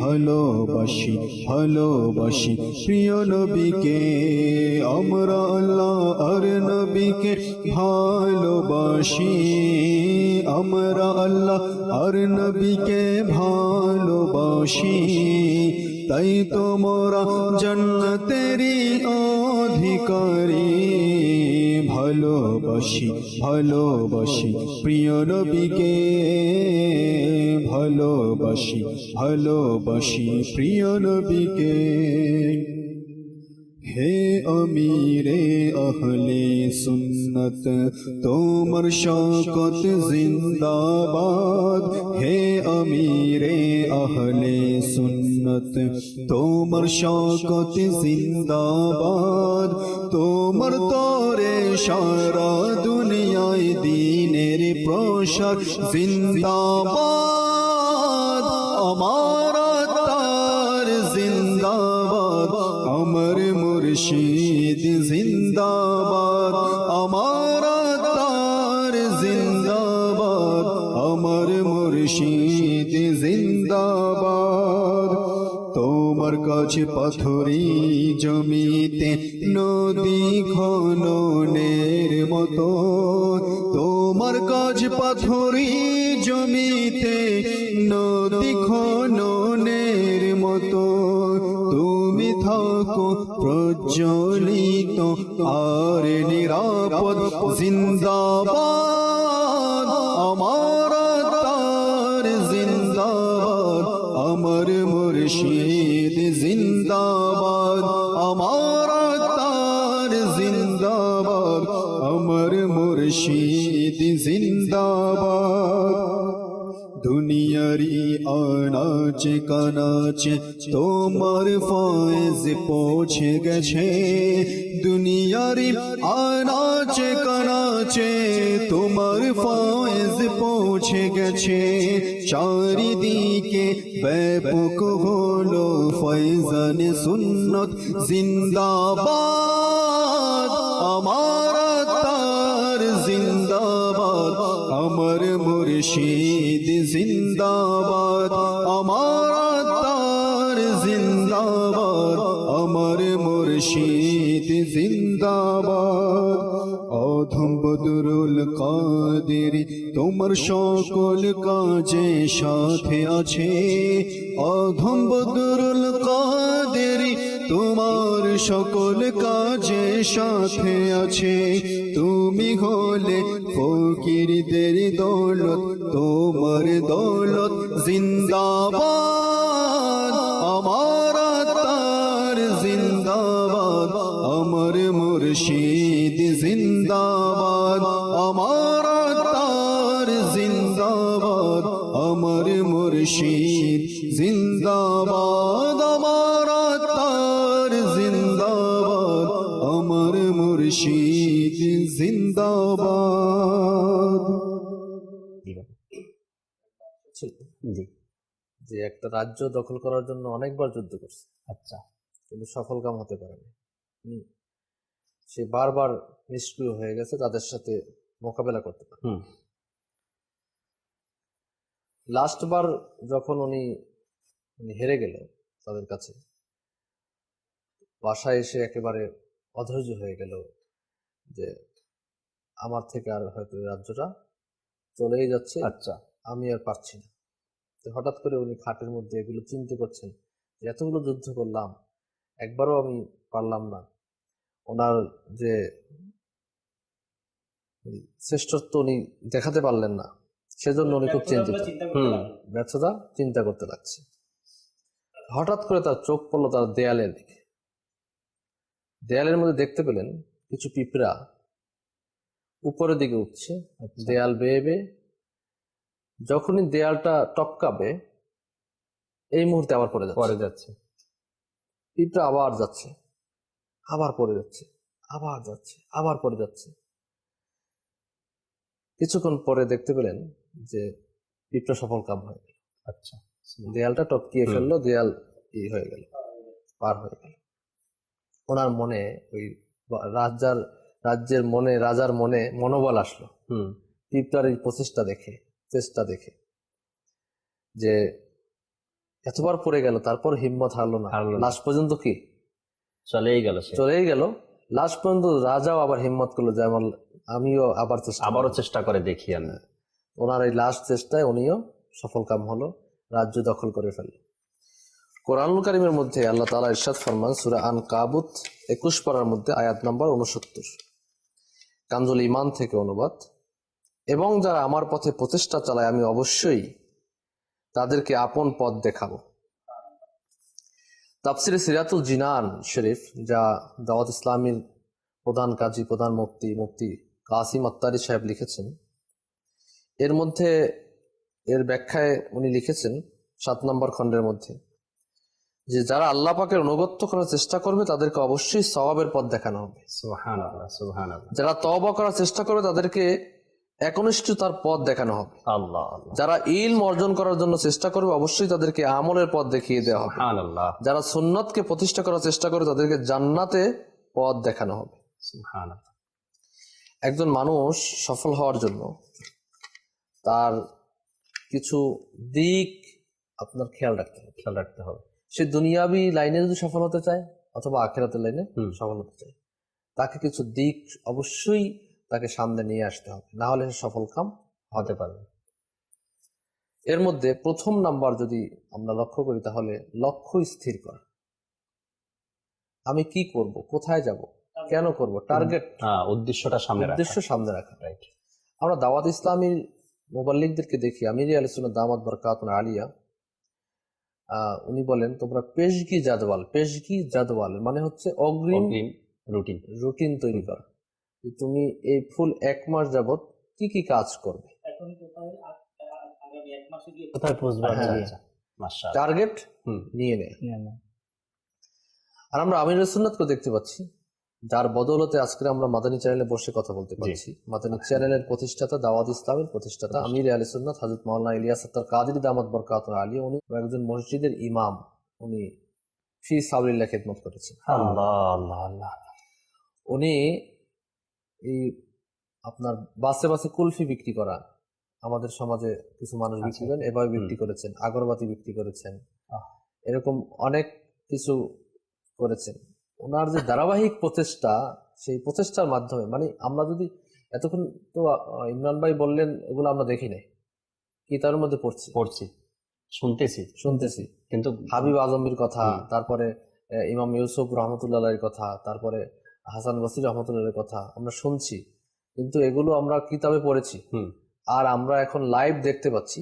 ভালোবাসি ভালোবাসি প্রিয় নবীকে। আমরা আল্লাহ আর নবীকে ভালোবাসি, আমরা আল্লাহ আর নবীকে ভালোবাসি। তাই তোমরা জান্নাতেরই অধিকারী। ভালোবাসি ভালোবাসি প্রিয় নবীকে, ভালোবাসি ভালোবাসি প্রিয় নবীকে। হে আমিরে আহলে সুন্নত তোমার শওকত জিন্দাবাদ, হে আমিরে আহলে সুন্নত তোমার শওকত জিন্দাবাদ। তোমার তরে সারা দুনিয়ায় দ্বীনের প্রসার জিন্দাবাদ। আমার তার জিন্দাবাদ, আমার মুর্শিদ জিন্দাবাদ। আমার তার জিন্দাবাদ, আমার মুর্শিদ জিন্দাবাদ। তোমার কাছে পাথরি জমিতে নদী খননের মতো, তোমার কাজ পাথরি জমিতে নদী খননের মতো। তুমি থাকো প্রজ্বলিত আর নিরাপদ জিন্দাবাদ। আমার তার জিন্দাবাদ, আমার মুর্শিদ জিন্দাবাদ। আমার তার জিন্দাবাদ, আমার মুর্শিদ জিন্দাবাদ। দুনিয়ারি আনাচে কানাচে তোমার ফয়েজ পৌঁছে গেছে, দুনিয়ারি আনাচে কানাচে তোমার ফয়েজ পৌঁছে গেছে। চারিদিকে ব্যাপক হলো ফয়জান সুন্নত জিন্দাবাদ। আমার তার জিন্দাবাদ, আমার মুর্শিদ জিন্দাবাদ। আমার তার জিন্দাবাদ, আমার মুর্শিদ জিন্দাবাদ। অধম বদরুল কাদের তোমার সকল কাজে সাথে আছে, অধম বদরুল কাদের তোমার সকল কাজে সাথে আছে। তুমি হলে ফকিরদের দৌলত, তোমার দৌলত জিন্দাবাদ। আমার তার জিন্দাবাদ, আমার মুর্শিদ জিন্দাবাদ। আমার তার জিন্দাবাদ, আমার মুর্শিদ জিন্দাবাদ। আমার তার জিন্দাবাদ, আমার মুর্শিদ জিন্দাবাদ। জি, যে একটা রাজ্য দখল করার জন্য অনেকবার যুদ্ধ করছে, আচ্ছা, কিন্তু সফল কাম হতে পারেনি। সে বারবার নিষ্ক্রিয় হয়ে গেছে, তাদের সাথে মোকাবেলা করতে পারে। লাস্ট বার যখন উনি হেরে গেল তাদের কাছে, বাসায় এসে একেবারে অধৈর্য হয়ে গেল যে আমার থেকে আর হয়তো রাজ্যটা চলেই যাচ্ছে, আচ্ছা, আমি আর পারছি না। তো হঠাৎ করে উনি খাটের মধ্যে এগুলো চিন্তা করছেন যে এতগুলো যুদ্ধ করলাম, একবারও আমি পারলাম না। ওনার যে শ্রেষ্ঠত্ব উনি দেখাতে পারলেন না, সেজন্য উনি খুব চিন্তিত, ব্যর্থতা চিন্তা করতে লাগছে। হঠাৎ করে তার চোখ পড়লো তার দেয়ালের দিকে। দেয়ালের মধ্যে দেখতে পেলেন কিছু পিঁপড়া উপরের দিকে উঠছে, দেয়াল বেয়ে বেয়ে। যখনই দেয়ালটা টপকাবে, এই মুহূর্তে আবার পড়ে যাচ্ছে। পিঁপড়া আবার যাচ্ছে, আবার পড়ে যাচ্ছে, আবার যাচ্ছে, আবার পড়ে যাচ্ছে। কিছুক্ষণ পরে দেখতে পেলেন যে পিঁপড়া সফল কাম হয়ে গেল। আচ্ছা, দেয়ালটা টপকিয়ে ফেললো, দেয়াল হয়ে গেল, পার হয়ে গেল। ওনার মনে ওই রাজ্যের মনে, রাজার মনে মনোবল আসলো পিঁপড়ার এই চেষ্টা দেখে যে এতবার পড়ে গেল, তারপর হিম্মত হারলো না, লাস্ট পর্যন্ত কি চলেই গেল। লাস্ট পর্যন্ত রাজাও আবার হিম্মত করলো যে আমিও আবারও চেষ্টা করে দেখি আমি। ওনার এই লাস্ট চেষ্টায় উনিও সফল কাম হলো, রাজ্য দখল করে ফেলল। কোরআনুল কারীমের মধ্যে আল্লাহ তাআলা ইরশাদ ফরমান সূরা আনকাবুত 21 পারার মধ্যে আয়াত নাম্বার 69, কানজুল ঈমান থেকে অনুবাদ, এবং যারা আমার পথে প্রচেষ্টা চালায় আমি অবশ্যই তাদেরকে আপন পথ দেখাবো। তাফসিরে সিরাতুল জিনান শরীফ, যা দাওয়াত ইসলামীর প্রধান কাজী, প্রধান মুফতি কাসিম আত্তারি সাহেব লিখেছেন, এর মধ্যে এর ব্যাখ্যায় উনি লিখেছেন 7 নম্বর খণ্ডের মধ্যে যে যারা আল্লাহ পাকের অনুগত্য করার চেষ্টা করবে তাদেরকে অবশ্যই সওয়াবের পথ দেখানো হবে। সুবহানাল্লাহ, সুবহানাল্লাহ। যারা তওবা করার চেষ্টা করবে তাদেরকে একনিষ্ঠতার পথ দেখানো হবে। আল্লাহ, যারা ইলম অর্জন করার জন্য চেষ্টা করবে অবশ্যই তাদেরকে আমলের পথ দেখিয়ে দেওয়া হবে। সুবহানাল্লাহ, যারা সুন্নতকে প্রতিষ্ঠা করার চেষ্টা করে তাদেরকে জান্নাতে পথ দেখানো হবে। সুবহানাল্লাহ। একজন মানুষ সফল হওয়ার জন্য তার কিছু দিক আপনার খেয়াল রাখতে হবে। সে দুনিয়াবি লাইনে যদি সফল হতে চায় অথবা আখিরাতের লাইনে সফল হতে চায়, তাকে কিছু দিক অবশ্যই তাকে সামনে নিয়ে আসতে হবে, না হলে সে সফল কাম হতে পারবে। এর মধ্যে প্রথম নাম্বার যদি আমরা লক্ষ্য করি তাহলে লক্ষ্য স্থির করা। আমি কি করব, কোথায় যাব, কেন করব, টার্গেট, উদ্দেশ্যটা সামনে রাখা। আমরা দাওয়াত ইসলামীর মুবাল্লিগদেরকে দেখি, আমির আহলে সুন্নাত দামাত বরকাতুন আলিয়া, উনি বলেন তোমরা পেশগি জাদওয়াল মানে হচ্ছে অগ্রিম রুটিন তৈরি করা। তুমি এই ফুল 1 মাস যাবত কি কি কাজ করবে, টার্গেট নিয়ে নেয়। আর আমরা আমির সুন্নাতকে দেখতে পাচ্ছি, যার বদৌলতে আজকে আমরা মাদানী চ্যানেলে বসে কথা বলতে পারছি। মাদানী চ্যানেলের প্রতিষ্ঠাতা, দাওয়াত ইসলামের প্রতিষ্ঠাতা আমির আহলে সুন্নাত হযরত মাওলানা ইলিয়াস আত্তার কাদেরী দামাত বরকাতুন আলিয়া, উনি একজন মসজিদের ইমাম, উনি ফি সাবিলিল্লাহ খিদমত করেছেন। উনি এই আপনার বাসে কুলফি বিক্রি করা, আমাদের সমাজে কিছু মানুষ বিক্রি করেন, এভাবে বিক্রি করেছেন, আগরবাতি বিক্রি করেছেন, এরকম অনেক কিছু করেছেন। ওনার যে ধারাবাহিক প্রচেষ্টা, সেই প্রচেষ্টার মাধ্যমে মানে আমরা যদি এতক্ষণ তো ইমরান ভাই বললেন এগুলো আমরা দেখি নাই, কিতাবের মধ্যে পড়ছি শুনতেছি, কিন্তু হাবিব আজমের কথা, তারপরে ইমাম ইউসুফ রহমতুল্লাহের কথা, তারপরে হাসান বসরি রহমতুল্লাহের কথা আমরা শুনছি, কিন্তু এগুলো আমরা কিতাবে পড়েছি, আর আমরা এখন লাইভ দেখতে পাচ্ছি।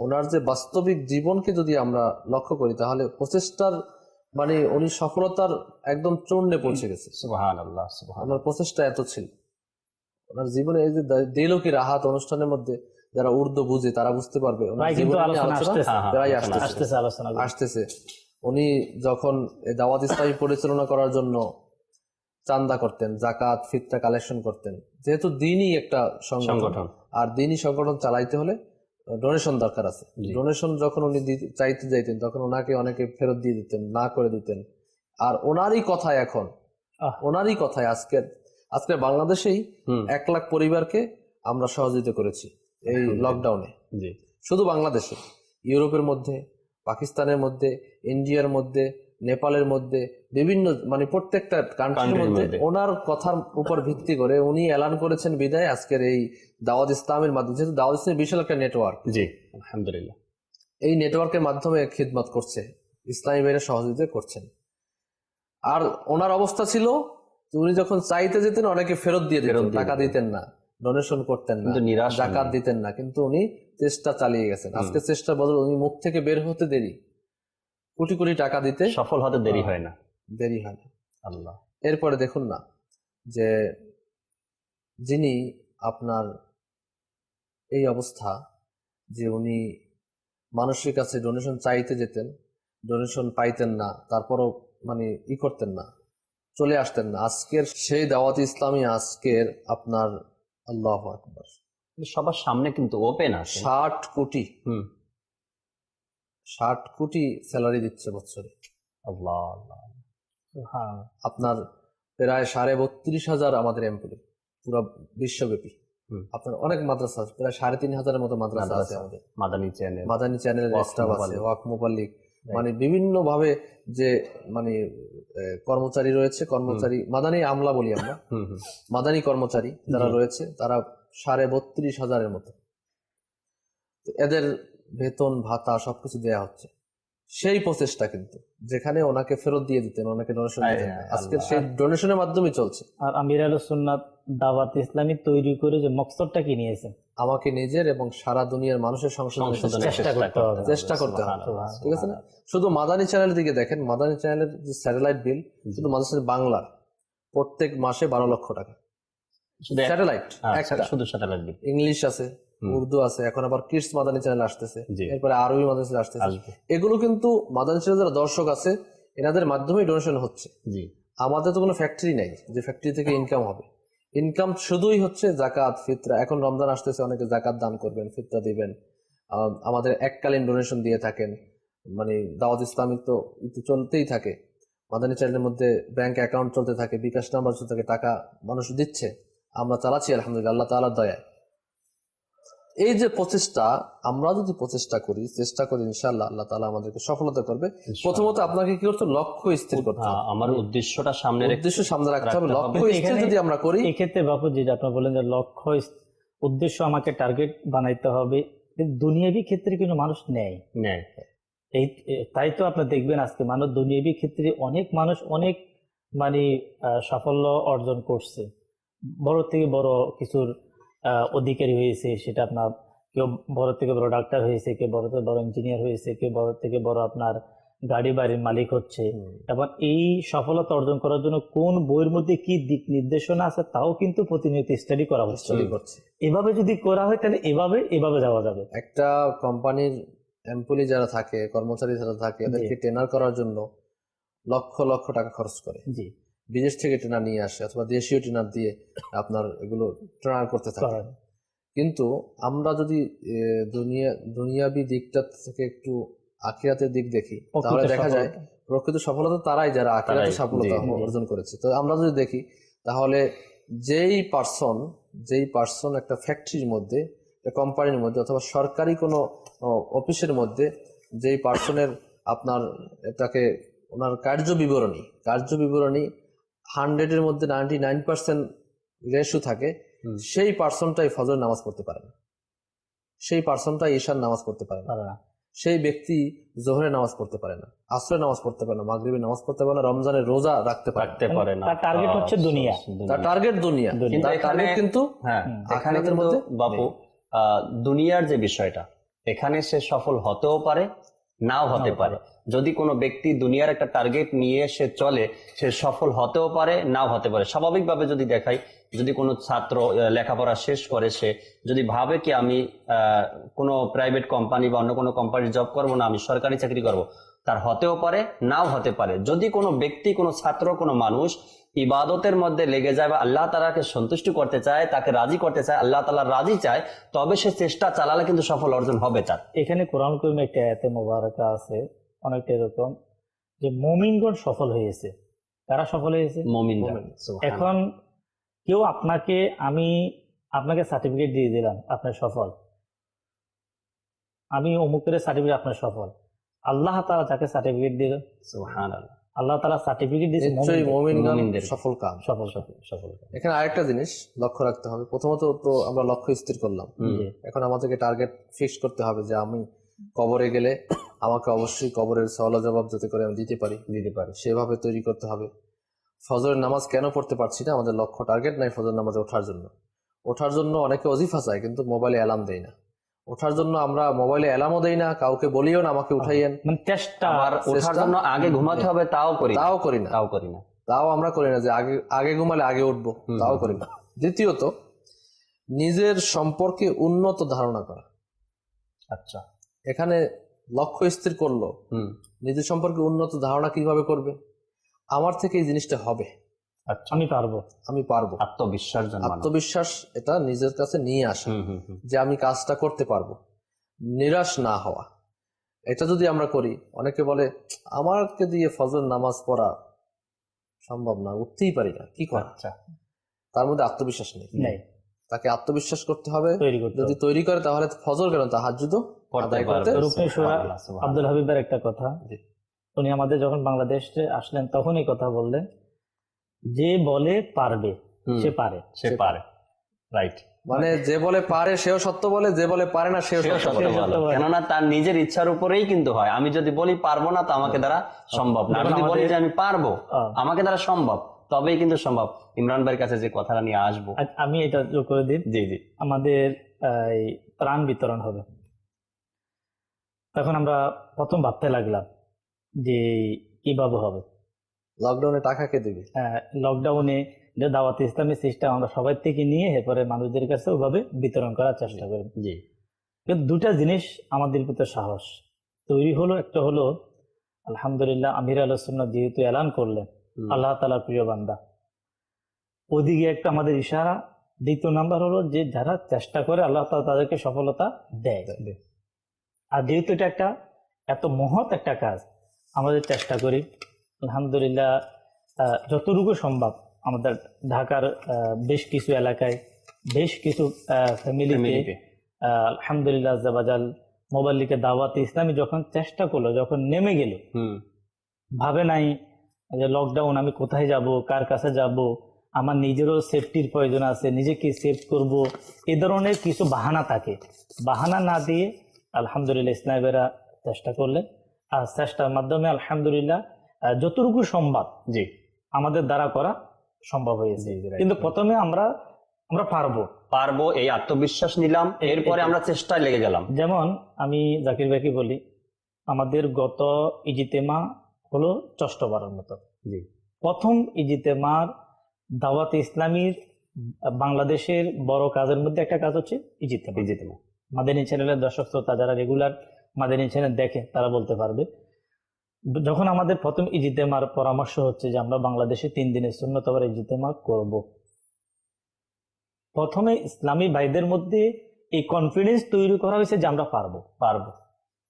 ওনার যে বাস্তবিক জীবনকে যদি আমরা লক্ষ্য করি তাহলে প্রচেষ্টার মানে উনি সফলতার একদম চূড়ান্তে পৌঁছে গেছে। সুবহানাল্লাহ, সুবহানাল্লাহ। ওনার প্রচেষ্টা এত ছিল ওনার জীবনে। এই যে দিল কি রাহাত অনুষ্ঠানের মধ্যে যারা উর্দু বুঝে তারা বুঝতে পারবে আসতেছে। উনি যখন দাওয়াত ইসলামী পরিচালনা করার জন্য চান্দা করতেন, জাকাত ফিতরা কালেকশন করতেন, যেহেতু দিনই একটা সংগঠন, আর দিনই সংগঠন চালাইতে হলে ডোনেশন দরকার আছে। ডোনেশন যখন উনি চাইতে যাইতেন তখন ওনাকে অনেকে ফেরত দিয়ে দিতেন, না করে দিতেন। আর ওনারই কথায় আজকে বাংলাদেশেই 1 লাখ পরিবারকে আমরা সহযোগিতা করেছি এই লকডাউনে। শুধু বাংলাদেশে, ইউরোপের মধ্যে, পাকিস্তানের মধ্যে, ইন্ডিয়ার মধ্যে, নেপালের মধ্যে, বিভিন্ন মানে প্রত্যেকটা কান্ট্রির মধ্যে ওনার কথার উপর ভিত্তি করে উনি এলান করেছেন বিদায় আজকের এই দাওয়াত ইসলামের মাধ্যমে, যেহেতু দাওয়াত ইসলামের বিশাল একটা নেটওয়ার্ক, আলহামদুলিল্লাহ, এই নেটওয়ার্কের মাধ্যমে খিদমত করছে, ইসলামী ভাইরা সহযোগিতা করছেন। আর ওনার অবস্থা ছিল উনি যখন চাইতে যেতেন অনেকে ফেরত দিয়ে দিতেন, টাকা দিতেন না, ডোনেশন করতেন না, জাকাত দিতেন না, কিন্তু উনি চেষ্টা চালিয়ে গেছেন। আজকে চেষ্টার বদলে উনি মুখ থেকে বের হতে দেরি, কোটি কোটি টাকা দিতে সফল হতে দেরি হয় না। আল্লাহ। এরপরে দেখুন না যে যিনি আপনার এই অবস্থা যে উনি মানুষের কাছে ডোনেশন চাইতে যেতেন, ডোনেশন পাইতেন না, তারপরও মানে করতেন না, চলে আসতেন না। আজকের সেই দাওয়াত ইসলামী আজকের আপনার আল্লাহু আকবার সবার সামনে কিন্তু ওপেন আছে। 60 কোটি, হুম। 60 কোটি স্যালারি দিচ্ছে বছরে। আল্লাহ আল্লাহ। হ্যাঁ, আপনার প্রায় 32,500 আমাদের এমপ্লয়ি পুরো বিশ্বব্যাপী। হুম। আপনার অনেক মাদ্রাসা আছে, প্রায় 3,500-এর মতো মাদ্রাসা আছে আমাদের। মাদানী চ্যানেল, মাদানী চ্যানেলের ওয়াকফ স্টাফ আছে, মোবাল্লিগ। ওয়াকফ মোবাল্লিগ, মানে বিভিন্ন ভাবে যে মানে কর্মচারী রয়েছে, কর্মচারী মাদানী আমলা বলি আমরা, হুম হুম। মাদানী কর্মচারী যারা রয়েছে তারা 32,500-এর মতো। তো এদের বেতন ভাতা সবকিছু দেয়া হচ্ছে। সেই প্রচেষ্টা কিন্তু যেখানে ওনাকে ফেরত দিয়ে দিতেন, ওনাকে ডোনেশন দিতেন না, আজকে সেই ডোনেশনের মাধ্যমে চলছে। আর আমির আহলুস সুন্নাত দাওয়াত ইসলামী তৈরি করে যে মকসদটা কি নিয়েছেন, আমাকে নিজের এবং সারা দুনিয়ার মানুষের সংশোধনের চেষ্টা করতে হবে। চেষ্টা করতে হবে, ঠিক আছে না? শুধু মাদানী চ্যানেলের দিকে দেখেন, মাদানী চ্যানেলের যে স্যাটেলাইট বিল শুধু মাদ্রাসার বাংলার প্রত্যেক মাসে 12 লক্ষ টাকা স্যাটেলাইট একটা। শুধু স্যাটেলাইট বিল। ইংলিশ আছে, উর্দু আছে, এখন আবার কিডস মাদানী চ্যানেল আসতেছে, জি। এরপরে আরবি মাদানী চ্যানেল আসতেছে। আসবে। এগুলো কিন্তু মাদানী চ্যানেল যারা দর্শক আছে এনাদের মাধ্যমেই ডোনেশন হচ্ছে। জি। আমাদের তো কোনো ফ্যাক্টরি নাই যে ফ্যাক্টরি থেকে ইনকাম হবে। ইনকাম শুধুই হচ্ছে জাকাত, ফিতরা। এখন রমজান আসতেছে, অনেকে জাকাত দান করবেন, ফিতরা দিবেন, আমাদের এককালীন ডোনেশন দিয়ে থাকেন। মানে দাওয়াত ইসলামিক তো চলতেই থাকে, মাদানী চ্যানেলের মধ্যে ব্যাংক অ্যাকাউন্ট চলতে থাকে, বিকাশ নাম্বার চলতে থাকে, টাকা মানুষ দিচ্ছে, আমরা চালাচ্ছি আলহামদুলিল্লাহ আল্লাহ তাআলার দয়ায়। এই যে প্রচেষ্টা, আমরা যদি প্রচেষ্টা করি, চেষ্টা করি, ইনশাআল্লাহ আল্লাহ তাআলা আমাদেরকে সফলতা করবে। প্রথমত আপনাকে কি করতে হবে? লক্ষ্য স্থির করতে হবে। আমার উদ্দেশ্যটা সামনে উদ্দেশ্য সামনে রাখতে হবে। লক্ষ্য স্থির এখানে- যদি আমরা করি, এক্ষেত্রে বাপু যেটা আপনি বলেন যে লক্ষ্য উদ্দেশ্য আমাকে টার্গেট বানাইতে হবে, কিন্তু দুনিয়াবি ক্ষেত্রে কিন্তু মানুষ নেয়। নেয়। তাই তো আপনি দেখবেন আজকে মানুষ দুনিয়াবি ক্ষেত্রে অনেক মানুষ অনেক মানে সাফল্য অর্জন করছে, বড় থেকে বড় কিছুর অধিকারী হয়েছে। সেটা আপনার কেউ বড় থেকে বড় ডাক্তার হয়েছে, কেউ বড় থেকে বড় ইঞ্জিনিয়ার হয়েছে, কেউ বড় থেকে বড় আপনার গাড়ি বাড়ির মালিক হচ্ছে। এবং এই সফলতা অর্জন করার জন্য কোন বইয়ের মধ্যে কি দিক নির্দেশনা আছে তাও কিন্তু প্রতিনিয়ত স্টাডি করা হচ্ছে। স্টাডি করছে। এভাবে যদি করা হয় তাহলে এভাবে যাওয়া যাবে। একটা কোম্পানির এমপ্লয়ি যারা থাকে, কর্মচারী যারা থাকে, এদেরকে ট্রেনার করার জন্য লক্ষ লক্ষ টাকা খরচ করে। জি, বিদেশ থেকে ট্রেনার নিয়ে আসে অথবা দেশীয় ট্রেনার দিয়ে আপনার এগুলো ট্রেনার করতে থাকে। করা। কিন্তু আমরা যদি দুনিয়াবি দিকটা থেকে একটু আখিরাতের দিক দেখি, তাহলে দেখা যায় প্রকৃত সফলতা তারাই যারা আখিরাতে সফলতা অর্জন করেছে। তো আমরা যদি দেখি তাহলে যেই পার্সন একটা ফ্যাক্টরির মধ্যে, একটা কোম্পানির মধ্যে অথবা সরকারি কোনো অফিসের মধ্যে যেই পার্সনের আপনার এটাকে ওনার কার্য বিবরণী 100-এর মধ্যে 99% রেশু থাকে, সেই পার্সনটাই ফজর নামাজ পড়তে পারে না, সেই পার্সনটাই ঈশার নামাজ পড়তে পারে না, সেই ব্যক্তি জোহরের নামাজ পড়তে পারে না, আসরের নামাজ পড়তে পারে না, মাগরিবের নামাজ পড়তে পারে না, রমজানের রোজা রাখতে পারে না। তার টার্গেট হচ্ছে দুনিয়া, তার টার্গেট দুনিয়া, তার টার্গেট কিন্তু এখানে কিন্তু বাপু দুনিয়ার যে বিষয়টা, এখানে সে সফল হতেও পারে, নাও হতে পারে। যদি কোনো ব্যক্তি দুনিয়ার একটা টার্গেট নিয়ে সে চলে, সে সফল হতেও পারে, নাও হতে পারে। স্বাভাবিকভাবে যদি দেখাই, যদি কোনো ছাত্র লেখাপড়া শেষ করে, সে যদি ভাবে কি আমি কোনো প্রাইভেট কোম্পানি বা অন্য কোনো কোম্পানির জব করব না, আমি সরকারি চাকরি করব, তার হতেও পারে, নাও হতে পারে। যদি কোনো ব্যক্তি, কোনো ছাত্র, কোনো মানুষ ইবাদতের মধ্যে লেগে যায় বা আল্লাহ তাআলাকে সন্তুষ্ট করতে চায়, তাকে রাজি করতে চায়, আল্লাহ তাআলা রাজি চায়, তবে সে চেষ্টা চালালে কিন্তু সফল অর্জন হবে তার। এখানে কোরআন কারীমে একটা আয়াতে মোবারকা আছে অনেকটা এরকম যে মুমিনগণ সফল হয়েছে। কারা সফল হয়েছে? মুমিনরা। এখন কেউ আমি আপনাকে সার্টিফিকেট দিয়ে দিলাম, আপনার সফল, আমি অমুকের সার্টিফিকেট, আপনার সফল। আল্লাহ তাআলা তাকে সার্টিফিকেট দিল, সুবহানাল্লাহ। আল্লাহ তাআলা সার্টিফিকেট দিয়েছে নিশ্চয়ই মুমিনগণ মুমিনদের সফল কাম। সফল। এখানে আরেকটা জিনিস লক্ষ্য রাখতে হবে। প্রথমত তো আমরা লক্ষ্য স্থির করলাম, এখন আমাদেরকে টার্গেট ফিক্স করতে হবে যে আমি কবরে গেলে আমাকে অবশ্যই কবরের সওয়াল জবাব যাতে করে আমি দিতে পারি, সেভাবে তৈরি করতে হবে। ফজরের নামাজ কেন পড়তে পারছি না? আমাদের লক্ষ্য টার্গেট নাই ফজর নামাজে ওঠার জন্য অনেকে ওজিফা চায় কিন্তু মোবাইলে অ্যালার্ম দেয় না। ওঠার জন্য আমরা মোবাইলে অ্যালার্মও দেই না, কাউকে বলিও না আমাকে উঠাইয়েন। ওঠার জন্য আগে ঘুমাতে হবে, তাও করি না। তাও আমরা করি না যে আগে ঘুমালে আগে উঠবো, তাও করি না। দ্বিতীয়ত, নিজের সম্পর্কে উন্নত ধারণা করা। আচ্ছা, এখানে লক্ষ্য স্থির করলো, নিজের সম্পর্কে উন্নত ধারণা কিভাবে করবে? আমার থেকে এই জিনিসটা হবে, আচ্ছা, আমি পারবো। আমি পারবো। আত্মবিশ্বাস জন্মানো। আত্মবিশ্বাস এটা নিজের কাছে নিয়ে আসা, হুম হুম হুম। যে আমি কাজটা করতে পারবো, নিরাশ না হওয়া। এটা যদি আমরা করি, অনেকে বলে আমাকে দিয়ে ফজর নামাজ পড়া সম্ভব না, উঠতেই পারি না, কি করা? আচ্ছা, তার মধ্যে আত্মবিশ্বাস নেই। নেই, তাকে আত্মবিশ্বাস করতে হবে। তৈরি করতে যদি হবে। তৈরি করে তাহলে ফজর কেন, তাহাজ্জুদও আদায় করতে পারবে। রূপে সুরা সুবহানাল্লাহ, সুবহানাল্লাহ। আব্দুল হাবিবের একটা কথা, জি। উনি আমাদের যখন বাংলাদেশে আসলেন তখন এই কথা বললেন, যে বলে পারবে হুম, সে পারে। সে পারে, রাইট। মানে যে বলে পারে সেও সত্য বলে, যে বলে পারে না সেও সেও সত্য সত্য বলে। বলে। কেননা তার নিজের ইচ্ছার উপরেই কিন্তু হয়। আমি যদি বলি পারবো না, তো আমাকে দ্বারা সম্ভব না। আমি যেমন যদি বলি আমাদের- যে আমি পারবো, আমাকে দ্বারা সম্ভব, তবেই কিন্তু সম্ভব। ইমরান ভাইয়ের কাছে যে কথাটা নিয়ে আসবো, আমি এটা যোগ করে দিই, জি জি, আমাদের এই ত্রাণ বিতরণ হবে, তখন আমরা প্রথম ভাবতে লাগলাম যে কিভাবে হবে। লকডাউনে টাকা কে দেবে? লকডাউনে যে দাওয়াত ইসলামী সিস্টেম আমরা সবাই থেকে নিয়ে এরপরে মানুষদের কাছে ওভাবে বিতরণ করার চেষ্টা করি। জি, কিন্তু দুটা জিনিস আমাদের ভিতরে সাহস তৈরি হলো। একটা হলো আলহামদুলিল্লাহ আমির আলোচনা সুন্নাত যেহেতু এলান করলেন, আল্লাহ তাআলার প্রিয় বান্দা, ওদিকে একটা আমাদের ইশারা। দ্বিতীয় নাম্বার হলো যে যারা চেষ্টা করে আল্লাহ তাআলা তাদেরকে সফলতা দেয়। আর যেহেতু এটা একটা এত মহৎ একটা কাজ, আমাদের চেষ্টা করি আলহামদুলিল্লাহ যতটুকু সম্ভব আমাদের ঢাকার বেশ কিছু এলাকায়, বেশ কিছু ফ্যামিলিতে আলহামদুলিল্লাহ আজ্জাবাজাল মোবাইল লিখে দাওয়াতে ইসলামী যখন চেষ্টা করলো, যখন নেমে গেল, ভাবে নাই যে লকডাউন আমি কোথায় যাব, কার কাছে যাব, আমার নিজেরও সেফটির প্রয়োজন আছে, নিজেকে সেভ করব, এ ধরনের কিছু বাহানা থাকে। বাহানা না দিয়ে আলহামদুলিল্লাহ ইসলামীরা চেষ্টা করলেন, আর চেষ্টার মাধ্যমে আলহামদুলিল্লাহ যতটুকু সম্ভব জি, আমাদের দ্বারা করা সম্ভব হয়েছে। কিন্তু প্রথমে আমরা পারবো এই আত্মবিশ্বাস নিলাম, এরপরে আমরা চেষ্টায় লেগে গেলাম। যেমন আমি জাকির ভাইকে বলি, আমাদের গত ইজতেমা হলো 6বার মতো। প্রথম ইজতেমার দাওয়াতে ইসলামীর বাংলাদেশের বড় কাজের মধ্যে একটা কাজ হচ্ছে ইজতেমা। মাদানী চ্যানেলের দর্শক শ্রোতা যারা রেগুলার মাদানী চ্যানেল দেখে তারা বলতে পারবে, যখন আমাদের প্রথম ইজতেমার পরামর্শ হচ্ছে যে আমরা বাংলাদেশে 3 দিনের সুন্নত ওয়ার ইজতেমা করব, প্রথমে ইসলামী ভাইদের মধ্যে এই কনফিডেন্স তৈরি করা হয়েছে যে আমরা পারবো।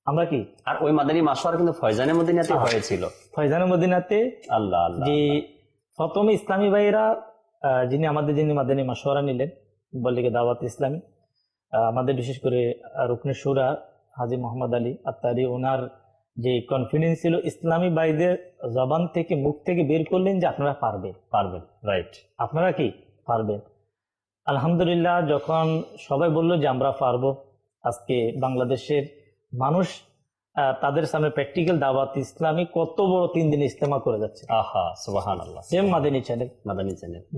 আমরা কি, আর ওই মাদানী মাসওয়ারা কিন্তু ফয়জানে মদিনাতে হয়েছিল, ফয়জানে মদিনাতে। আল্লাহ আল্লাহ, যে প্রথমে ইসলামী ভাইরা যিনি মাদানী মাসওয়ারা নিলেন বললিকে দাওয়াত ইসলামী, আমাদের বিশেষ করে রুকনে শুরা হাজী মোহাম্মদ আলী আত্তারি, ওনার যে কনফিডেন্স ছিল ইসলামী ভাইদের জবান থেকে, মুখ থেকে বের করলেন যে আপনারা পারবেন, রাইট, আপনারা কি পারবেন। আলহামদুলিল্লাহ যখন সবাই বললো যে আমরা পারবো, আজকে বাংলাদেশের মানুষ তাদের সামনে প্র্যাকটিক্যাল দাওয়াত ইসলামী কত বড় 3 দিন ইজতেমা করে যাচ্ছে। আহা সুবহানাল্লাহ। Same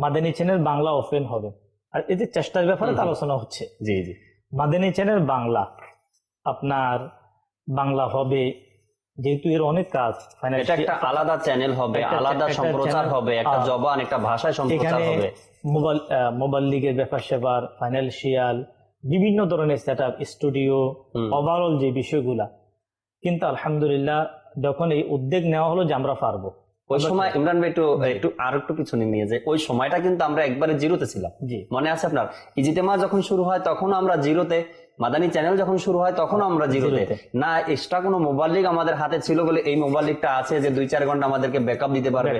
Madani channel Bangla open হবে, আর এই যে চেষ্টার ব্যাপারে তো আলোচনা হচ্ছে। জি জি, মাদানী চ্যানেল বাংলা, আপনার বাংলা হবে, যেহেতু এর অনেক কাজ, এটা একটা আলাদা চ্যানেল হবে, আলাদা সম্প্রচার হবে, একটা জবান, একটা ভাষায় সম্প্রচার হবে। মোবাইল লিগের ব্যাপার সেবার, ফাইন্যান্সিয়াল, বিভিন্ন ধরনের সেটআপ, স্টুডিও, ওভারঅল যে বিষয়গুলা, কিন্তু আলহামদুলিল্লাহ যখন এই উদ্যোগ নেওয়া হলো যে আমরা পারবো, ওই সময় ইমরান ভাই একটু পিছনে নিয়ে যায়, ওই সময়টা কিন্তু আমরা একবারে জিরোতে ছিলাম। মনে আছে আপনার? ইজতেমা যখন শুরু হয় তখন আমরা জিরোতে, মাদানী চ্যানেল যখন শুরু হয় তখন আমরা জিরোতে। না এক্সট্রা কোনো মোবাইল লিগ আমাদের হাতে ছিল বলে এই মোবাইল লিগটা আছে যে 2-4 ঘন্টা আমাদেরকে ব্যাকআপ দিতে পারবে,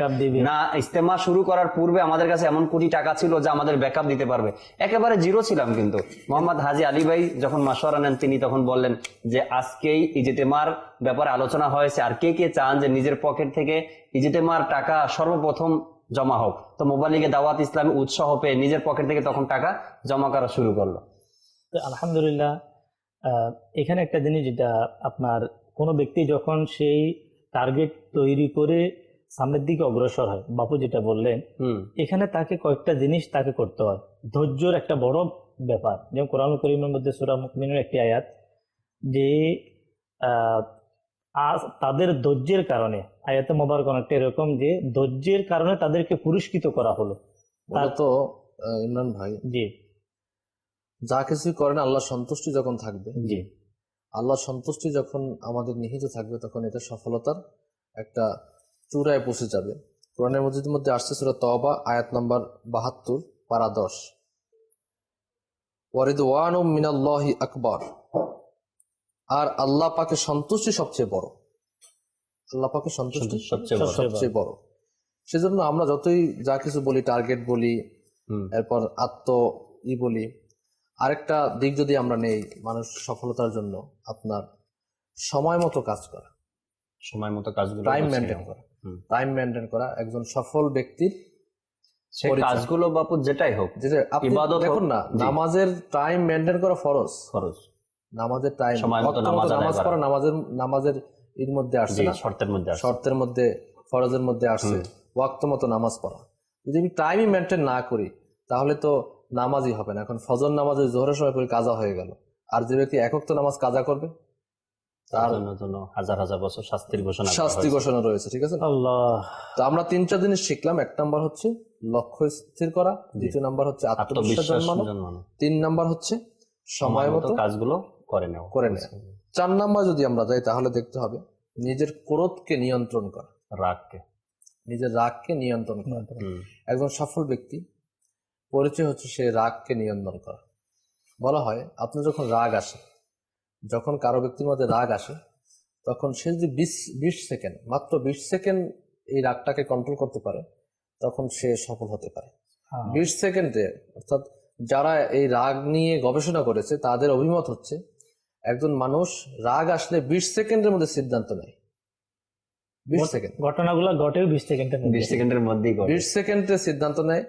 না ইজতেমা শুরু করার পূর্বে আমাদের কাছে এমন কোটি টাকা ছিল যে আমাদের ব্যাকআপ দিতে পারবে, একেবারে জিরো ছিলাম। কিন্তু মোহাম্মদ হাজী আলী ভাই যখন মাশওয়ারা নেন, তিনি তখন বললেন যে আজকেই ইজতেমার ব্যাপারে আলোচনা হয়েছে, আর কে কে চান যে নিজের পকেট থেকে ইজতেমার টাকা সর্বপ্রথম জমা হোক, তো মোবাইল লিগে দাওয়াত ইসলামী উৎসাহ পেয়ে নিজের পকেট থেকে তখন টাকা জমা করা শুরু করলো। আলহামদুলিল্লাহ এখানে একটা জিনিস, যেটা আপনার কোনো ব্যক্তি যখন সেই টার্গেট তৈরি করে সামনের দিকে অগ্রসর হয়, বাপু যেটা বললেন, এখানে তাকে কয়েকটা জিনিস তাকে করতে হয়। ধৈর্যর একটা বড় ব্যাপার, যেমন কোরআন কারীমের মধ্যে সূরা মুমিনুনের একটি আয়াত, যে তাদের ধৈর্যের কারণে, আয়াতে মোবারক অনেকটা এরকম যে ধৈর্যের কারণে তাদেরকে পুরস্কৃত করা হলো। তো ইমরান ভাই, জি, যা কিছু করেন আল্লাহ সন্তুষ্টি যখন থাকবে, জি, আল্লাহ সন্তুষ্টি যখন আমাদের নিহিত থাকবে, তখন এটা সফলতার একটা চূড়ায় পৌঁছে যাবে। কোরআনের মজিদের মধ্যে আসছে সূরা তওবা আয়াত নাম্বার 72 পারা 10, ওয়ারিদওয়ানুম মিনাল্লাহি আকবার, আর আল্লাহ পাকের সন্তুষ্টি সবচেয়ে বড়। আল্লাহ পাকের সন্তুষ্টি সবচেয়ে বড়। সেজন্য আমরা যতই যা কিছু বলি, টার্গেট বলি, এরপর বলি, আরেকটা দিক যদি আমরা নেই মানুষ সফলতার জন্য, আপনার সময় মতো কাজ করা, সময় মতো কাজগুলো টাইম মেনটেন করা। টাইম মেনটেন করা একজন সফল ব্যক্তির সেই কাজগুলো বাপু যেটাই হোক, যেটা আপনি ইবাদত হোক, দেখুন না, নামাজের টাইম মেনটেন করা ফরজ। নামাজের টাইম, সময় মতো নামাজ পড়া নামাজের এর মধ্যে আসছে না, শর্তের মধ্যে, ফরজের মধ্যে আসছে, ওয়াক্ত মতো নামাজ পড়া। যদি আমি টাইমই মেনটেন না করি তাহলে তো নামাজই হবে না। এখন ফজর নামাজের জোহরের সময় পরে কাজা হয়ে গেল, আর যে ব্যক্তি একক তো নামাজ কাজা করবে তার জন্য হাজার হাজার বছর শাস্তি ঘোষণা রয়েছে। ঠিক আছে, তো আমরা 3-4 জিনিস শিখলাম। 1 নাম্বার হচ্ছে লক্ষ্য স্থির করা, 2 নাম্বার হচ্ছে আত্মবিশ্বাস জন্মানো, 3 নাম্বার হচ্ছে সময় মতো কাজগুলো করে নেওয়া। 4 নাম্বার যদি আমরা যাই তাহলে দেখতে হবে নিজের ক্রোধকে নিয়ন্ত্রণ করা, নিজের রাগকে নিয়ন্ত্রণ করা। একজন সফল ব্যক্তি পরিচয় হচ্ছে সে রাগকে নিয়ন্ত্রণ করা। বলা হয় আপনার যখন রাগ আসে, যখন কারো ব্যক্তির মধ্যে রাগ আসে, তখন সে যদি 20 সেকেন্ড, মাত্র 20 সেকেন্ড এই রাগটাকে কন্ট্রোল করতে পারে, তখন সে সফল হতে পারে। 20 সেকেন্ডে, অর্থাৎ যারা এই রাগ নিয়ে গবেষণা করেছে তাদের অভিমত হচ্ছে একজন মানুষ রাগ আসলে 20 সেকেন্ডের মধ্যে সিদ্ধান্ত নেয়। 20 সেকেন্ড, ঘটনাগুলো ঘটেও 20 সেকেন্ডের মধ্যে 20 সেকেন্ডে সিদ্ধান্ত নেয়।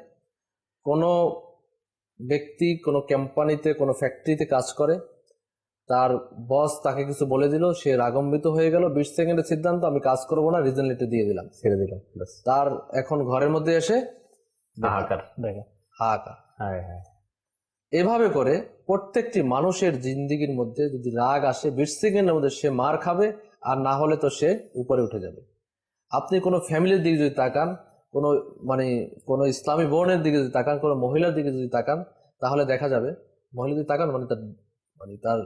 কোনো ব্যক্তি কোনো কোম্পানিতে, কোনো ফ্যাক্টরিতে কাজ করে, তার বস তাকে কিছু বলে দিল, সে রাগান্বিত হয়ে গেল, 20 সেকেন্ডের সিদ্ধান্ত, আমি কাজ করবো না, রিজন লেটার দিয়ে দিলাম, ছেড়ে দিলাম। তার এখন ঘরের মধ্যে এসে হাহাকার। এভাবে করে প্রত্যেকটি মানুষের জিন্দিগির মধ্যে যদি রাগ আসে 20 সেকেন্ডের মধ্যে সে মার খাবে, আর না হলে তো সে উপরে উঠে যাবে। আপনি কোনো ফ্যামিলির দিকে যদি তাকান, কোনো ইসলামী বোনের দিকে যদি তাকান, কোনো মহিলার দিকে যদি তাকান, তাহলে দেখা যাবে, মহিলার দিকে তাকান তার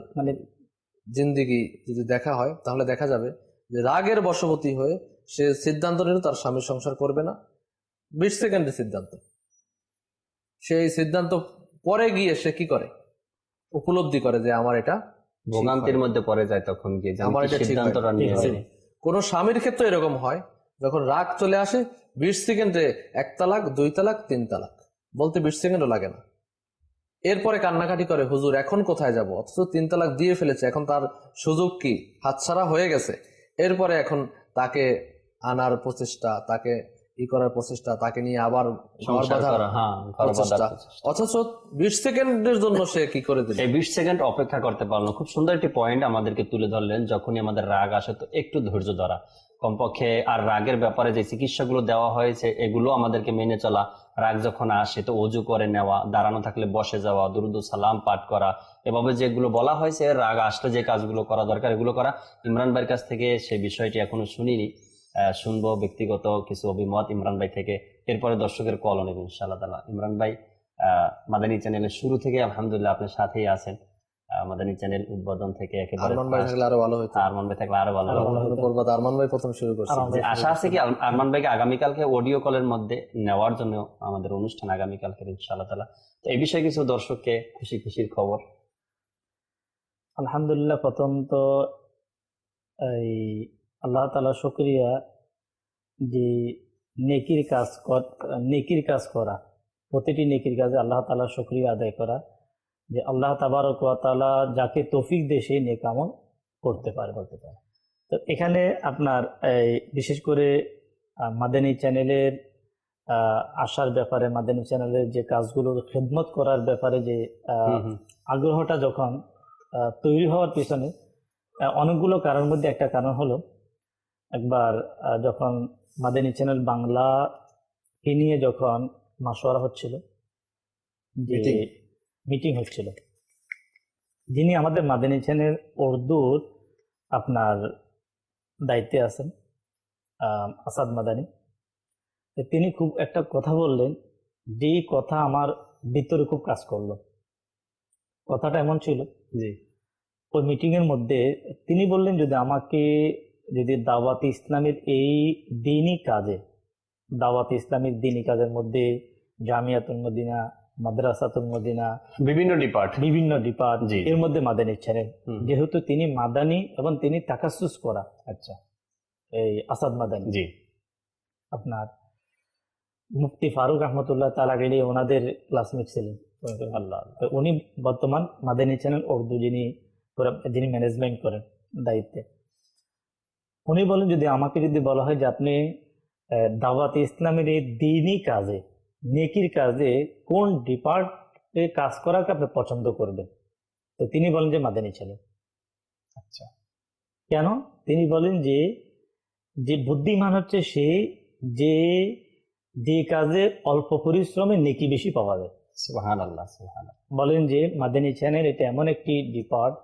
জিন্দিগি যদি দেখা হয়, তাহলে দেখা যাবে যে রাগের বশবর্তী হয়ে সে সিদ্ধান্ত নিল তার স্বামীর সংসার করবে না। 20 সেকেন্ডের সিদ্ধান্ত, সেই সিদ্ধান্ত পরে গিয়ে সে কি করে, উপলব্ধি করে যে আমার এটা ভোগান্তির মধ্যে পড়ে যায়, তখন গিয়ে আমার এটা সিদ্ধান্তটা নিয়ে হয়। কোন স্বামীর ক্ষেত্রে এরকম হয়, যখন রাগ চলে আসে 20 সেকেন্ডে 1 তালাক, 2 তালাক, 3 তালাক, বলতে 20 সেকেন্ডও লাগে না। এরপরে কান্নাকাটি করে, হুজুর এখন কোথায় যাব, অথচ 3 তালাক দিয়ে ফেলেছে, এখন তার সুযোগ কি, হাতছাড়া হয়ে গেছে। এরপরে এখন তাকে আনার প্রচেষ্টা, তাকে করার প্রচেষ্টা, তাকে নিয়ে আবার ঘর বাঁধার প্রচেষ্টা, অথচ 20 সেকেন্ডের জন্য সে কি করে দিল, এই 20 সেকেন্ড অপেক্ষা করতে পারলো। খুব সুন্দর একটি পয়েন্ট আমাদেরকে তুলে ধরলেন। যখনই আমাদের রাগ আসে তো একটু ধৈর্য ধরা, কমপক্ষে, আর রাগের ব্যাপারে যে চিকিৎসাগুলো দেওয়া হয়েছে এগুলো আমাদেরকে মেনে চলা। রাগ যখন আসে তো অজু করে নেওয়া, দাঁড়ানো থাকলে বসে যাওয়া, দুরুদ সালাম পাঠ করা, এভাবে যেগুলো বলা হয়েছে রাগ আসলে যে কাজগুলো করা দরকার এগুলো করা। ইমরান ভাইয়ের কাছ থেকে সেই বিষয়টি এখনো শুনিনি, শুনবো ব্যক্তিগত কিছু অভিমত ইমরান ভাই থেকে, এরপরে দর্শকের কল নেব ইনশাআল্লাহ তাআলা। ইমরান ভাই, মাদানী চ্যানেলের শুরু থেকে আলহামদুলিল্লাহ আপনার সাথেই আছেন, মাদানী চ্যানেল উদ্বোধন থেকে একেবারে। আরমান ভাই থাকলে আরো ভালো হতো, আরমান ভাই থাকলে আরো ভালো হতো। আরমান ভাই প্রথম শুরু করছে। আশা আছে কি আরমান ভাইকে আগামীকালকে অডিও কলের মধ্যে নেওয়ার জন্য আমাদের অনুষ্ঠান আগামীকালকে ইনশাআল্লাহ তাআলা। তো এই বিষয়ে কিছু দর্শককে খুশির খবর। আলহামদুলিল্লাহ, প্রথম তো এই আল্লাহ তাআলা শুকরিয়া যে নেকির কাজ করা, প্রতিটি নেকির কাজে আল্লাহ তাআলা শুকরিয়া আদায় করা, যে আল্লাহ তাবারক ওয়া তাআলা যাকে তৌফিক দেয় সে নেক আমল করতে পারে। তো এখানে আপনার বিশেষ করে মাদানী চ্যানেলের আসার ব্যাপারে, মাদানী চ্যানেলের যে কাজগুলো খেদমত করার ব্যাপারে যে আগ্রহটা যখন তৈরি হওয়ার পিছনে অনেকগুলো কারণের মধ্যে একটা কারণ হলো, একবার যখন মাদানী চ্যানেল বাংলাকে নিয়ে যখন মাশওয়ারা হচ্ছিল, যে মিটিং হচ্ছিল, যিনি আমাদের মাদানী চ্যানেল উর্দুর আপনার দায়িত্বে আছেন, আসাদ মাদানী, তিনি খুব একটা কথা বললেন, যেই কথা আমার ভিতরে খুব কাজ করলো। কথাটা এমন ছিল যে ওই মিটিং এর মধ্যে তিনি বললেন, যদি দাওয়াতে ইসলামের এই দ্বীনি কাজে দাওয়াত ইসলামিক দ্বীনি কাজের মধ্যে জামিয়াতুল মদিনা, মাদ্রাসাতুল মদিনা, বিভিন্ন ডিপার্ট জি এর মধ্যে মাদানী চ্যানেল। হুম। যেহেতু তিনি মাদানী এবং তিনি তাকাসুস করা, আচ্ছা এই আসাদ মাদানী, জি আপনার মুফতি ফারুক রহমতুল্লাহ তাআলা গেলে ওনাদের ক্লাসমেট ছিলেন। আল্লাহ তো উনি বর্তমান মাদানী চ্যানেল উর্দু যিনি ম্যানেজমেন্ট করেন দায়িত্বে, উনি বলেন যদি আমাকে যদি বলা হয় যে আপনি দাওয়াত ইসলামের এই দ্বীনি কাজে, নেকির কাজে কোন ডিপার্টে কাজ করাকে আপনি পছন্দ করবেন, তো তিনি বলেন যে মাদানী চ্যানেল। আচ্ছা কেন? তিনি বলেন যে যে বুদ্ধিমান হচ্ছে সে যে কাজে অল্প পরিশ্রমে নেকি বেশি পাওয়া যায়। সুবহানাল্লাহ সুবহানাল্লাহ। বলেন যে মাদানী চ্যানেল এটা এমন একটি ডিপার্ট,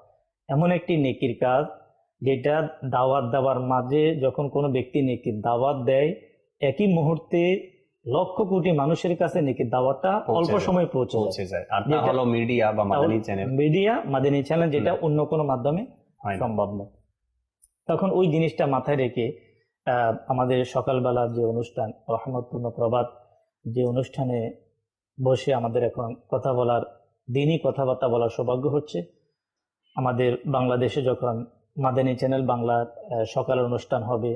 এমন একটি নেকির কাজ যেটা দাওয়াত দেওয়ার মাঝে যখন কোনো ব্যক্তি নেকির দাওয়াত দেয়, একই মুহূর্তে লক্ষ কোটি মানুষের কাছে নেকির দাওয়াতটা অল্প সময় পৌঁছে যায়। আর তা হলো মিডিয়া বা মাদানী চ্যানেল, মাদানী চ্যানেল যেটা অন্য কোনো মাধ্যমে সম্ভব নয়। তখন ওই জিনিসটা মাথায় রেখে আমাদের সকালবেলার যে অনুষ্ঠান রহমতপূর্ণ প্রভাত, যে অনুষ্ঠানে বসে আমাদের এখন কথা বলার, দিনই কথাবার্তা বলার সৌভাগ্য হচ্ছে। আমাদের বাংলাদেশে যখন মাদানী চ্যানেল বাংলার সকালের অনুষ্ঠান হবে,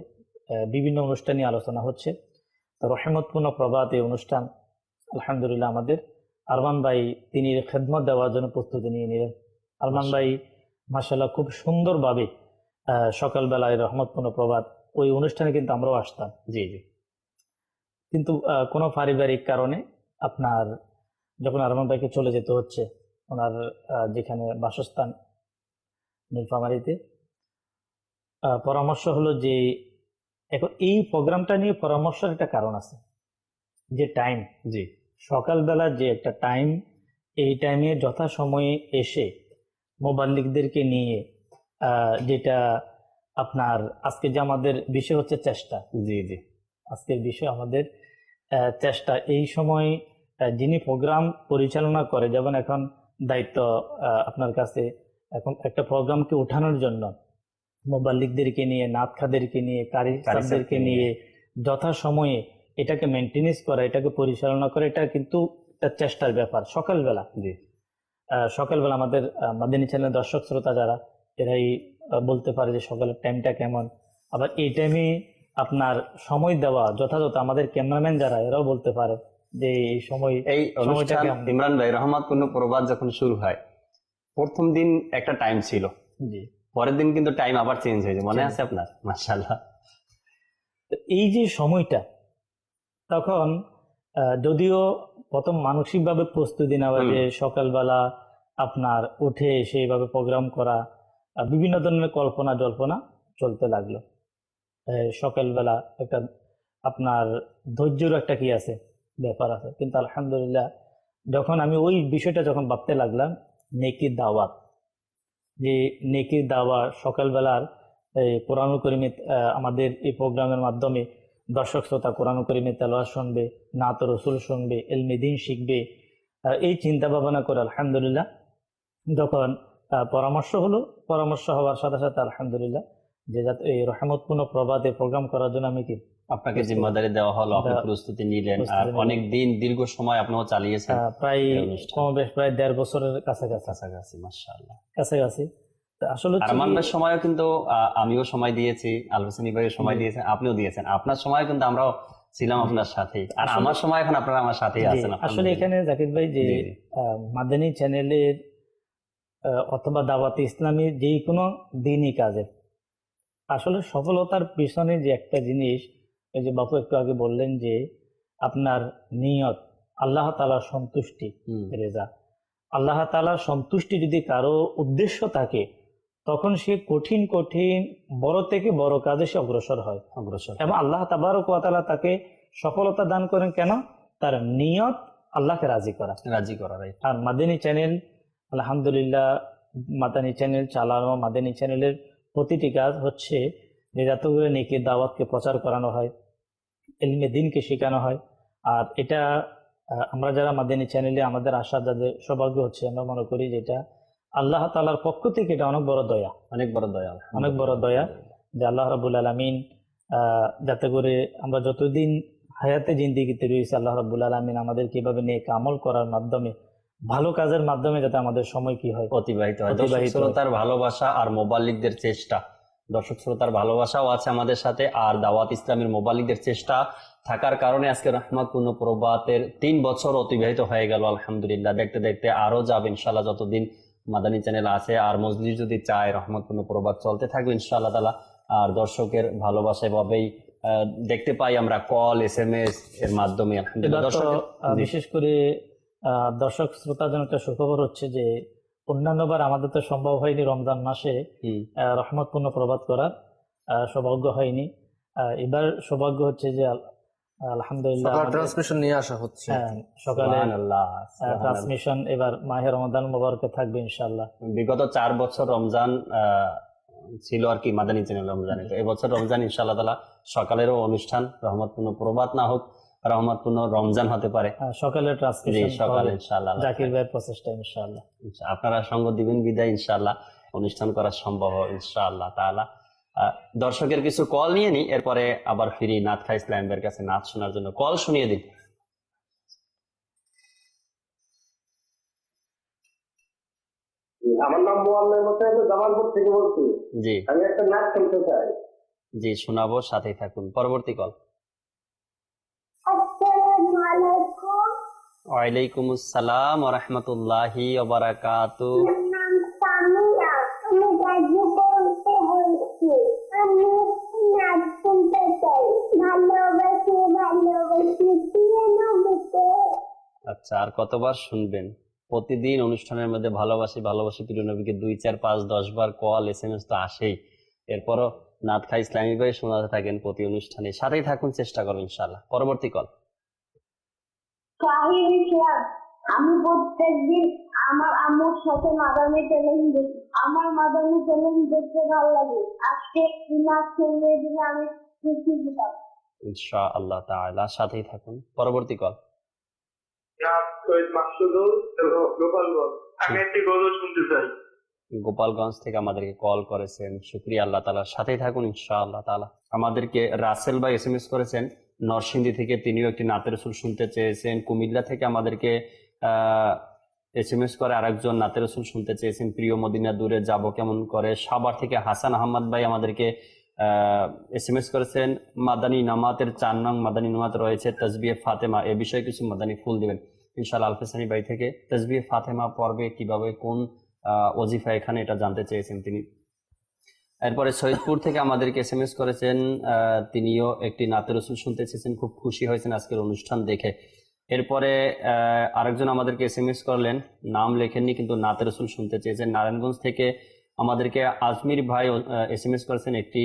বিভিন্ন অনুষ্ঠান নিয়ে আলোচনা হচ্ছে। তো রহমতপূর্ণ প্রভাত এই অনুষ্ঠান আলহামদুলিল্লাহ আমাদের আরমান ভাই তিনি খেদমত দেওয়ার জন্য প্রস্তুতি নিয়ে নিলেন। আরমান ভাই মাশাআল্লাহ খুব সুন্দরভাবে সকালবেলায় রহমতপূর্ণ প্রভাত ওই অনুষ্ঠানে কিন্তু আমরাও আসতাম। জি জি। কিন্তু কোনো পারিবারিক কারণে আপনার যখন আরমান ভাইকে চলে যেতে হচ্ছে ওনার যেখানে বাসস্থান নীলফামারীতে, পরামর্শ হলো যে এখন এই প্রোগ্রামটা নিয়ে পরামর্শের একটা কারণ আছে, যে টাইম, জি সকালবেলা যে একটা টাইম, এই টাইমে যথাসময়ে এসে মোবাল্লিকদেরকে নিয়ে যেটা আপনার আজকে যে আমাদের বিষয় হচ্ছে চেষ্টা, জি জি, আজকের বিষয় আমাদের চেষ্টা। এই সময় যিনি প্রোগ্রাম পরিচালনা করে, যেমন এখন দায়িত্ব আপনার কাছে, এখন একটা প্রোগ্রামকে ওঠানোর জন্য মোবাল্লিকদেরকে নিয়ে, নাতখাদেরকে নিয়ে, কারিগরদেরকে নিয়ে যথাসময়ে এটাকে মেনটেনেন্স করা, এটাকে পরিচালনা করা, এটা কিন্তু একটা চেষ্টার ব্যাপার। সকালবেলা জি সকালবেলা আমাদের মাদানী চ্যানেলের দর্শক শ্রোতা যারা, এরাই বলতে পারে যে সকালের টাইমটা কেমন। আবার এই টাইমে আপনার সময় দেওয়া যথাযথ, আমাদের ক্যামেরাম্যান যারা এরাও বলতে পারে যে এই সময়, এই সময়টা অনুষ্ঠান কেমন। ইমরান ভাই রহমতপূর্ণ প্রভাত যখন শুরু হয়, প্রথম দিন একটা টাইম ছিল, জি, পরের দিন কিন্তু টাইম আবার চেঞ্জ হয়েছে, মনে আছে আপনার? মাশাআল্লাহ। তো এই যে সময়টা, তখন যদিও প্রথম মানসিকভাবে প্রস্তুতি নেওয়া, যে সকালবেলা আপনার উঠে সেইভাবে প্রোগ্রাম করা, বিভিন্ন ধরনের কল্পনা জল্পনা চলতে লাগলো। সকালবেলা একটা আপনার ধৈর্যের একটা কি আছে, ব্যাপার আছে। কিন্তু আলহামদুলিল্লাহ যখন আমি ওই বিষয়টা যখন ভাবতে লাগলাম, নেকির দাওয়াত, যে নেকির দাওয়াত সকালবেলার কোরআনুল কারীমে, আমাদের এই প্রোগ্রামের মাধ্যমে দর্শক শ্রোতা কোরআনুল কারীমে তেলাওয়াত শুনবে, নাত রসুল শুনবে, ইলমে দ্বীন শিখবে, এই চিন্তা ভাবনা করে আলহামদুলিল্লাহ যখন পরামর্শ হলো, পরামর্শ হওয়ার সাথে সাথে আলহামদুলিল্লাহ যে যাতে এই রহমতপূর্ণ প্রভাতে প্রোগ্রাম করার জন্য আমি কি আপনাকে জিম্মাদারি দেওয়া হলো, আপনি প্রস্তুতি নিলেন, আর অনেক দিন দীর্ঘ সময় আপনিও চালিয়েছেন, প্রায় কমবেশ প্রায় 1.5 বছরের কাছাকাছি। মাশাআল্লাহ, কাছাকাছি। আসলে আরমান ভাইয়ের সময়ও কিন্তু আমিও সময় দিয়েছি, আল হোসেনী ভাইয়ের সময় দিয়েছেন, আপনিও দিয়েছেন। আপনার সময় কিন্তু আমরাও ছিলাম আপনার সাথেই, আর আমার সময় এখন আপনারা আমার সাথেই আছেন। আসলে এখানে জাকির ভাই যে মাদানী চ্যানেলের অথবা দাওয়াত ইসলামী যে কোনো দিনই কাজের আসলে সফলতার পিছনে যে একটা জিনিস, এই যে বাপু একটু আগে বললেন যে আপনার নিয়ত, আল্লাহ তাআলার সন্তুষ্টি, রেজা, আল্লাহ তাআলার সন্তুষ্টি যদি কারো উদ্দেশ্য থাকে, তখন সে কঠিন কঠিন বড় থেকে বড় কাজে সে অগ্রসর হয়, এবং আল্লাহ তাবারক ওয়া তাআলা তাকে সফলতা দান করেন। কেন? তার নিয়ত আল্লাহকে রাজি করা। আর মাদানী চ্যানেল আলহামদুলিল্লাহ, মাদানী চ্যানেল চালানো, মাদানী চ্যানেলের প্রতিটি কাজ হচ্ছে যে যাতে করে নেকির দাওয়াতকে প্রচার করানো হয়, ইলমে দ্বীনকে শেখানো হয়। আর এটা আমরা যারা মাদানী চ্যানেলে আমাদের আশা, যাদের সৌভাগ্য হচ্ছে, আমরা মনে করি যে এটা আল্লাহ তাআলার পক্ষ থেকে এটা অনেক বড় দয়া, অনেক বড় দয়া যে আল্লাহ রাব্বুল আলামিন যাতে করে আমরা যতদিন হায়াতে জিন্দিগিতে রয়েছে, আল্লাহ রাব্বুল আলামিন আমাদের কিভাবে নেক আমল করার মাধ্যমে, ভালো কাজের মাধ্যমে যাতে আমাদের সময় কি হয়, অতিবাহিত হয়। দর্শক অতিবাহিত হয়। শ্রোতার ভালোবাসা আর মোবাল্লিকদের চেষ্টা, দর্শক শ্রোতার ভালোবাসাও আছে আমাদের সাথে, আর দাওয়াত ইসলামের মোবাল্লিকদের চেষ্টা থাকার কারণে আজকে রহমতপূর্ণ প্রভাতের 3 বছর অতিবাহিত হয়ে গেল আলহামদুলিল্লাহ। দেখতে দেখতে আরো যাবে ইনশাল্লাহ, যতদিন মাদানী চ্যানেল আছে আর মজলিস যদি চায় রহমতপূর্ণ প্রভাত চলতে থাকবে ইনশাআল্লাহ তাআলা। আর দর্শকের ভালোবাসা এভাবেই দেখতে পাই আমরা, কল SMS এর মাধ্যমে আলহামদুলিল্লাহ। এবার তো, দর্শক বিশেষ করে দর্শক শ্রোতার জন্য একটা সুখবর হচ্ছে যে অন্যান্যবার আমাদের তো সম্ভব হয়নি রমজান মাসে রহমতপূর্ণ প্রভাত করার, সৌভাগ্য হয়নি। এবার সৌভাগ্য হচ্ছে যে আলহামদুলিল্লাহ সকাল আমাদের, ট্রান্সমিশন নিয়ে আসা হচ্ছে। সকালে সুবহানাল্লাহ, সুবহানাল্লাহ। ট্রান্সমিশন এবার মাহে রমাদান মোবারকে থাকবে ইনশাআল্লাহ। বিগত 4 বছর রমজান ছিল আর কি মাদানী চ্যানেল রমজানে, তো এবছর রমজান ইনশাআল্লাহ তাআলা সকালেরও অনুষ্ঠান রহমতপূর্ণ প্রভাত না হোক, রহমতপূর্ণ রমজান হতে পারে। সকালে জি, ট্রান্সমিশন সকালে ইনশাআল্লাহ জাকির ভাইয়ের প্রচেষ্টা ইনশাআল্লাহ। আপনারা সঙ্গ দিবেন বিদায় ইনশাআল্লাহ অনুষ্ঠান করা সম্ভব হবে ইনশাআল্লাহ তাআলা। দর্শকের কিছু কল নিয়ে নি, এরপরে আবার ফিরি নাথ খা ইসলাম ভাইয়ের কাছে নাচ শোনার জন্য। কল শুনিয়ে দিন। আমার নাম মোয়াল্লেম হোসেন, জামালপুর থেকে বলছি। জি আমি একটা নাচ শুনতে চাই। জি, শোনাবো, সাথেই থাকুন। পরবর্তী কল। আসসালামু আলাইকুম। ওয়ালাইকুম আসসালাম ওয়া রাহমাতুল্লাহি ওয়া বারাকাতুহু। আমার নাম সামিয়া, আমি গাজীপুর থেকে বলছি। আমি নাচ শুনতে চাই। ভালোবাসি ভালোবাসি প্রিয় নবীকে। আচ্ছা, আর কতবার শুনবেন? প্রতিদিন অনুষ্ঠানের মধ্যে ভালোবাসি ভালোবাসি প্রিয় নবীকে 2, 4, 5, 10 বার কল SMS তো আসেই। এরপরও নাথ খা ইসলামী ভাই শোনাতে থাকেন প্রতি অনুষ্ঠানে, সাথেই থাকুন, চেষ্টা করুন ইনশাআল্লাহ। পরবর্তী কল। শাহিদ ইসলাম, আমি প্রত্যেকদিন আমার আম্মুর সাথে মাদানী চ্যানেল দেখি। আমার মাদানী চ্যানেল দেখতে ভালো লাগে। আজকে নাচ শুনিয়ে দিলে আমি খুশি হতাম। ইনশাআল্লাহ তাআলা, সাথেই থাকুন। পরবর্তী কল। নাম সৈয়দ মাকসুদুল, গোপালগঞ্জ। আমি একটি গজল শুনতে চাই। গোপালগঞ্জ থেকে আমাদেরকে কল করেছেন, শুকরিয়া আল্লাহ তাআলার, সাথেই থাকুন ইনশাআল্লাহ তাআলা। আমাদেরকে রাসেল ভাই SMS করেছেন নরসিংদী থেকে, তিনিও একটি নাতের রসুল শুনতে চেয়েছেন। কুমিল্লা থেকে আমাদেরকে SMS করে আরেকজন নাতের রসুল শুনতে চেয়েছেন, প্রিয় মদিনা দূরে যাব কেমন করে। সাভার থেকে হাসান আহমদ ভাই আমাদেরকে SMS করেছেন মাদানী নামাতের 4 নং মাদানী নামাত রয়েছে তাসবিহে ফাতেমা, এ বিষয়ে কিছু মাদানী ফুল দিবেন ইনশাআল্লাহ। আলফেসানি ভাই থেকে তাসবিহে ফাতেমা পড়বে কিভাবে, কোন ওজিফা এখানে, এটা জানতে চেয়েছেন তিনি। এরপরে সৈয়দপুর থেকে আমাদেরকে SMS করেছেন, তিনিও একটি নাতের রসুল শুনতে চেয়েছেন, খুব খুশি হয়েছেন আজকের অনুষ্ঠান দেখে। এরপরে আরেকজন আমাদেরকে SMS করলেন, নাম লেখেননি কিন্তু নাতের রসুল শুনতে চেয়েছেন। নারায়ণগঞ্জ থেকে আমাদেরকে আজমির ভাই SMS করেছেন, একটি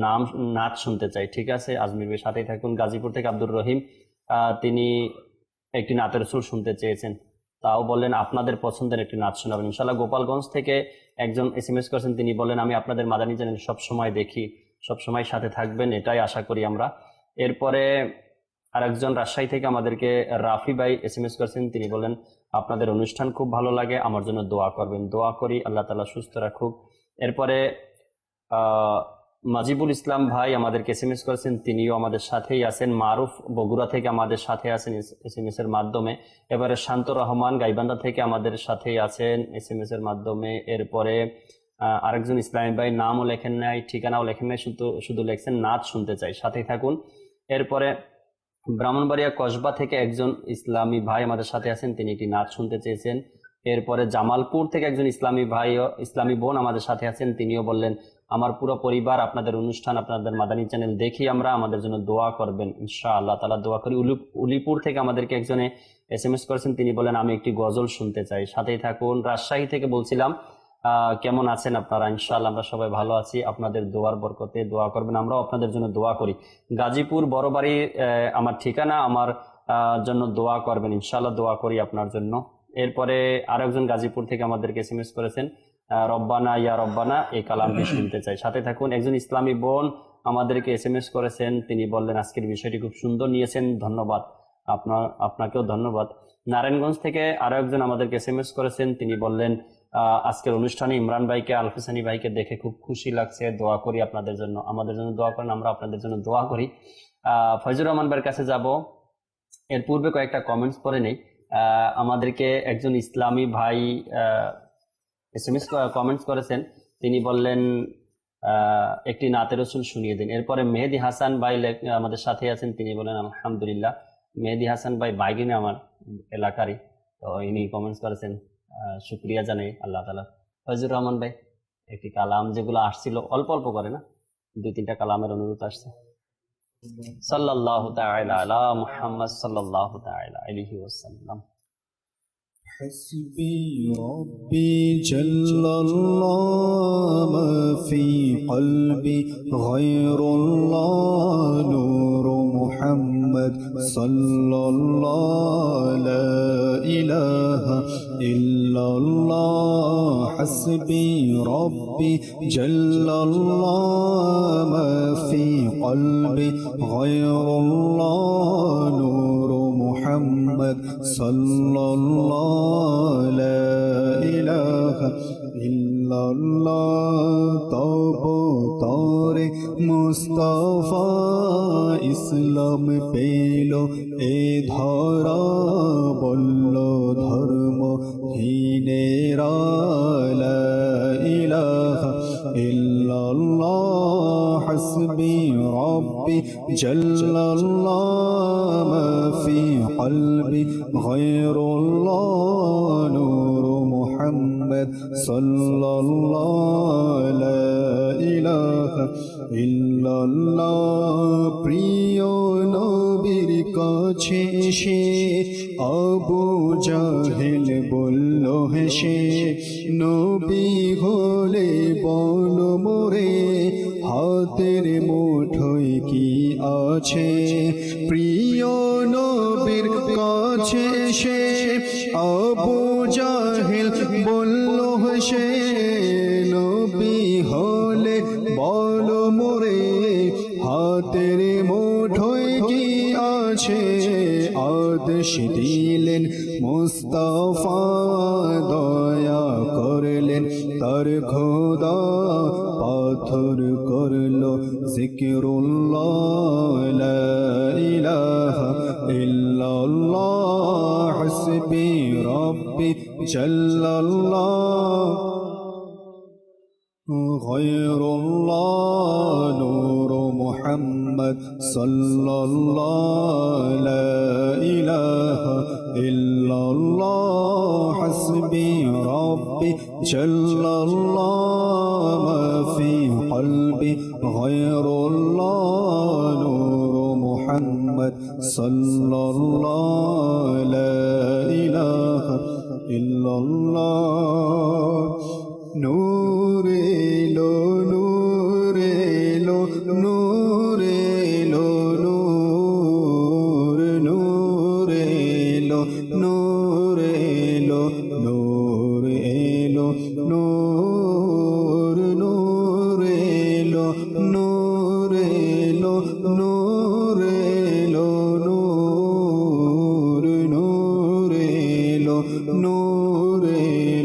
নাম নাচ শুনতে চাই। ঠিক আছে আজমির ভাই, সাথেই থাকুন। গাজীপুর থেকে আব্দুর রহিম, তিনি একটি নাতের রসুল শুনতে চেয়েছেন, তাও বললেন আপনাদের পছন্দের একটি নাচ শোনাবেন ইনশাআল্লাহ। গোপালগঞ্জ থেকে একজন SMS করেছেন, তিনি বলেন আমি আপনাদের মাদানী চ্যানেল সবসময় দেখি, সবসময় সাথে থাকবেন, এটাই আশা করি আমরা। এরপরে আরেকজন রাজশাহী থেকে আমাদেরকে রাফি ভাই SMS করেছেন, তিনি বলেন আপনাদের অনুষ্ঠান খুব ভালো লাগে, আমার জন্য দোয়া করবেন। দোয়া করি, আল্লাহ তাআলা সুস্থ রাখুক। এরপরে মাজিবুল ইসলাম ভাই আমাদেরকে SMS করেছেন, তিনিও আমাদের সাথেই আছেন। মারুফ বগুড়া থেকে আমাদের সাথে আছেন SMS এর মাধ্যমে। এবারে শান্ত রহমান গাইবান্ধা থেকে আমাদের সাথেই আছেন SMS এর মাধ্যমে। এরপরে আরেকজন ইসলামী ভাই, নামও লেখেন নাই, ঠিকানাও লেখেন নাই, শুধু লেখছেন নাচ শুনতে চাই, সাথেই থাকুন। এরপরে ব্রাহ্মণবাড়িয়া কসবা থেকে একজন ইসলামী ভাই আমাদের সাথে আছেন, তিনি একটি নাচ শুনতে চেয়েছেন। এরপরে জামালপুর থেকে একজন ইসলামী ভাই ও ইসলামী বোন আমাদের সাথে আছেন, তিনিও বললেন আমার পুরো পরিবার আপনাদের অনুষ্ঠান, আপনাদের মাদানী চ্যানেল দেখি আমরা, আমাদের জন্য দোয়া করবেন ইনশাআল্লাহ তাআলা। দোয়া করি। উলিপুর থেকে আমাদেরকে একজনে SMS করেছেন, তিনি বলেন আমি একটি গজল শুনতে চাই, সাথেই থাকুন। রাজশাহী থেকে বলছিলাম কেমন আছেন আপনারা? ইনশাআল্লাহ আমরা সবাই ভালো আছি, আপনাদের দোয়ার বরকতে দোয়া করবেন, আমরাও আপনাদের জন্য দোয়া করি। গাজীপুর বড়বাড়ি আমার ঠিকানা, আমার জন্য দোয়া করবেন ইনশাআল্লাহ, দোয়া করি আপনার জন্য। এরপরে আরেকজন গাজীপুর থেকে আমাদেরকে SMS করেছেন, রব্বানা ইয়া রব্বানা এই কালামটি শুনতে চাই, সাথে থাকুন। একজন ইসলামী বোন আমাদেরকে SMS করেছেন, তিনি বললেন আজকের বিষয়টি খুব সুন্দর নিয়েছেন, ধন্যবাদ। আপনাকেও ধন্যবাদ। নারায়ণগঞ্জ থেকে আরো একজন আমাদেরকে SMS করেছেন, তিনি বললেন আজকের অনুষ্ঠানে ইমরান ভাইকে, আলফিসানি ভাইকে দেখে খুব খুশি লাগছে। দোয়া করি আপনাদের জন্য, আমাদের জন্য দোয়া করেন, আমরা আপনাদের জন্য দোয়া করি। ফয়জুর রহমান ভাইয়ের কাছে যাব। এর পূর্বে কয়েকটা কমেন্টস পড়ে নেই। আমাদেরকে একজন ইসলামী ভাই এসএমএস কমেন্টস করেছেন, তিনি বললেন একটি নাতে রসুল শুনিয়ে দিন। এরপরে মেহেদি হাসান ভাই আমাদের সাথে আছেন, তিনি বলেন আলহামদুলিল্লাহ। মেহেদি হাসান ভাই বাইগিনে আমার এলাকারই, তো ইনি কমেন্টস করেছেন, শুক্রিয়া জানাই আল্লাহ তাআলা। ফয়জুর রহমান ভাই একটি কালাম যেগুলো আসছিল অল্প অল্প করে না, 2-3টা কালামের অনুরোধ আসছে। সাল্লাল্লাহু তাআলা আলা মুহাম্মদ সাল্লাল্লাহু তাআলা আলাইহি ওয়াসাল্লাম। حسبي ربي جل الله ما في قلبي غير الله نور محمد صلى الله لا إله إلا الله حسبي ربي جل الله ما في قلبي غير الله نور محمد صلى الله لا إله إلا الله তব তরে মুস্তাফা ইসলাম পেল এ ধরা বলল ধর্ম হীনেরা লা ইলাহা ইল্লাল্লাহ হাসবি রব্বি জাল্লাল্লাহ মা ফি কলবি গায়রুল্লাহ নূর মুহাম্মদ সাল্লাল্লাহ লা ইলাহা ইল্লাল্লাহ প্রিয় নবীর কাছে সে আবু জাহেল বলল হেসে নবী হলে বল মোরে হাতের মুঠোয় কি আছে প্রিয় নবীর কাছে সে আবু জাহেল বলল হেসে নবী হলে বল মোরে হাতের মুঠোয় কি আছে আদেশ দিলেন মুস্তাফা দয়া করলেন তার খোদা পাথর করলো জিকিরুল্লাহ লা ইলাহা ইল্লাল্লাহ হাসবি রব্বি জাল্লাল্লাহ غير الله نور محمد صلى الله لا إله إلا الله حسبي ربي جل الله ما في قلبي غير الله نور محمد صلى الله لا إله إلا الله نور लो नूर लो नूर लो नूर नूर लो नूर लो नूर लो नूर नूर लो नूर लो नूर लो नूर नूर लो नूर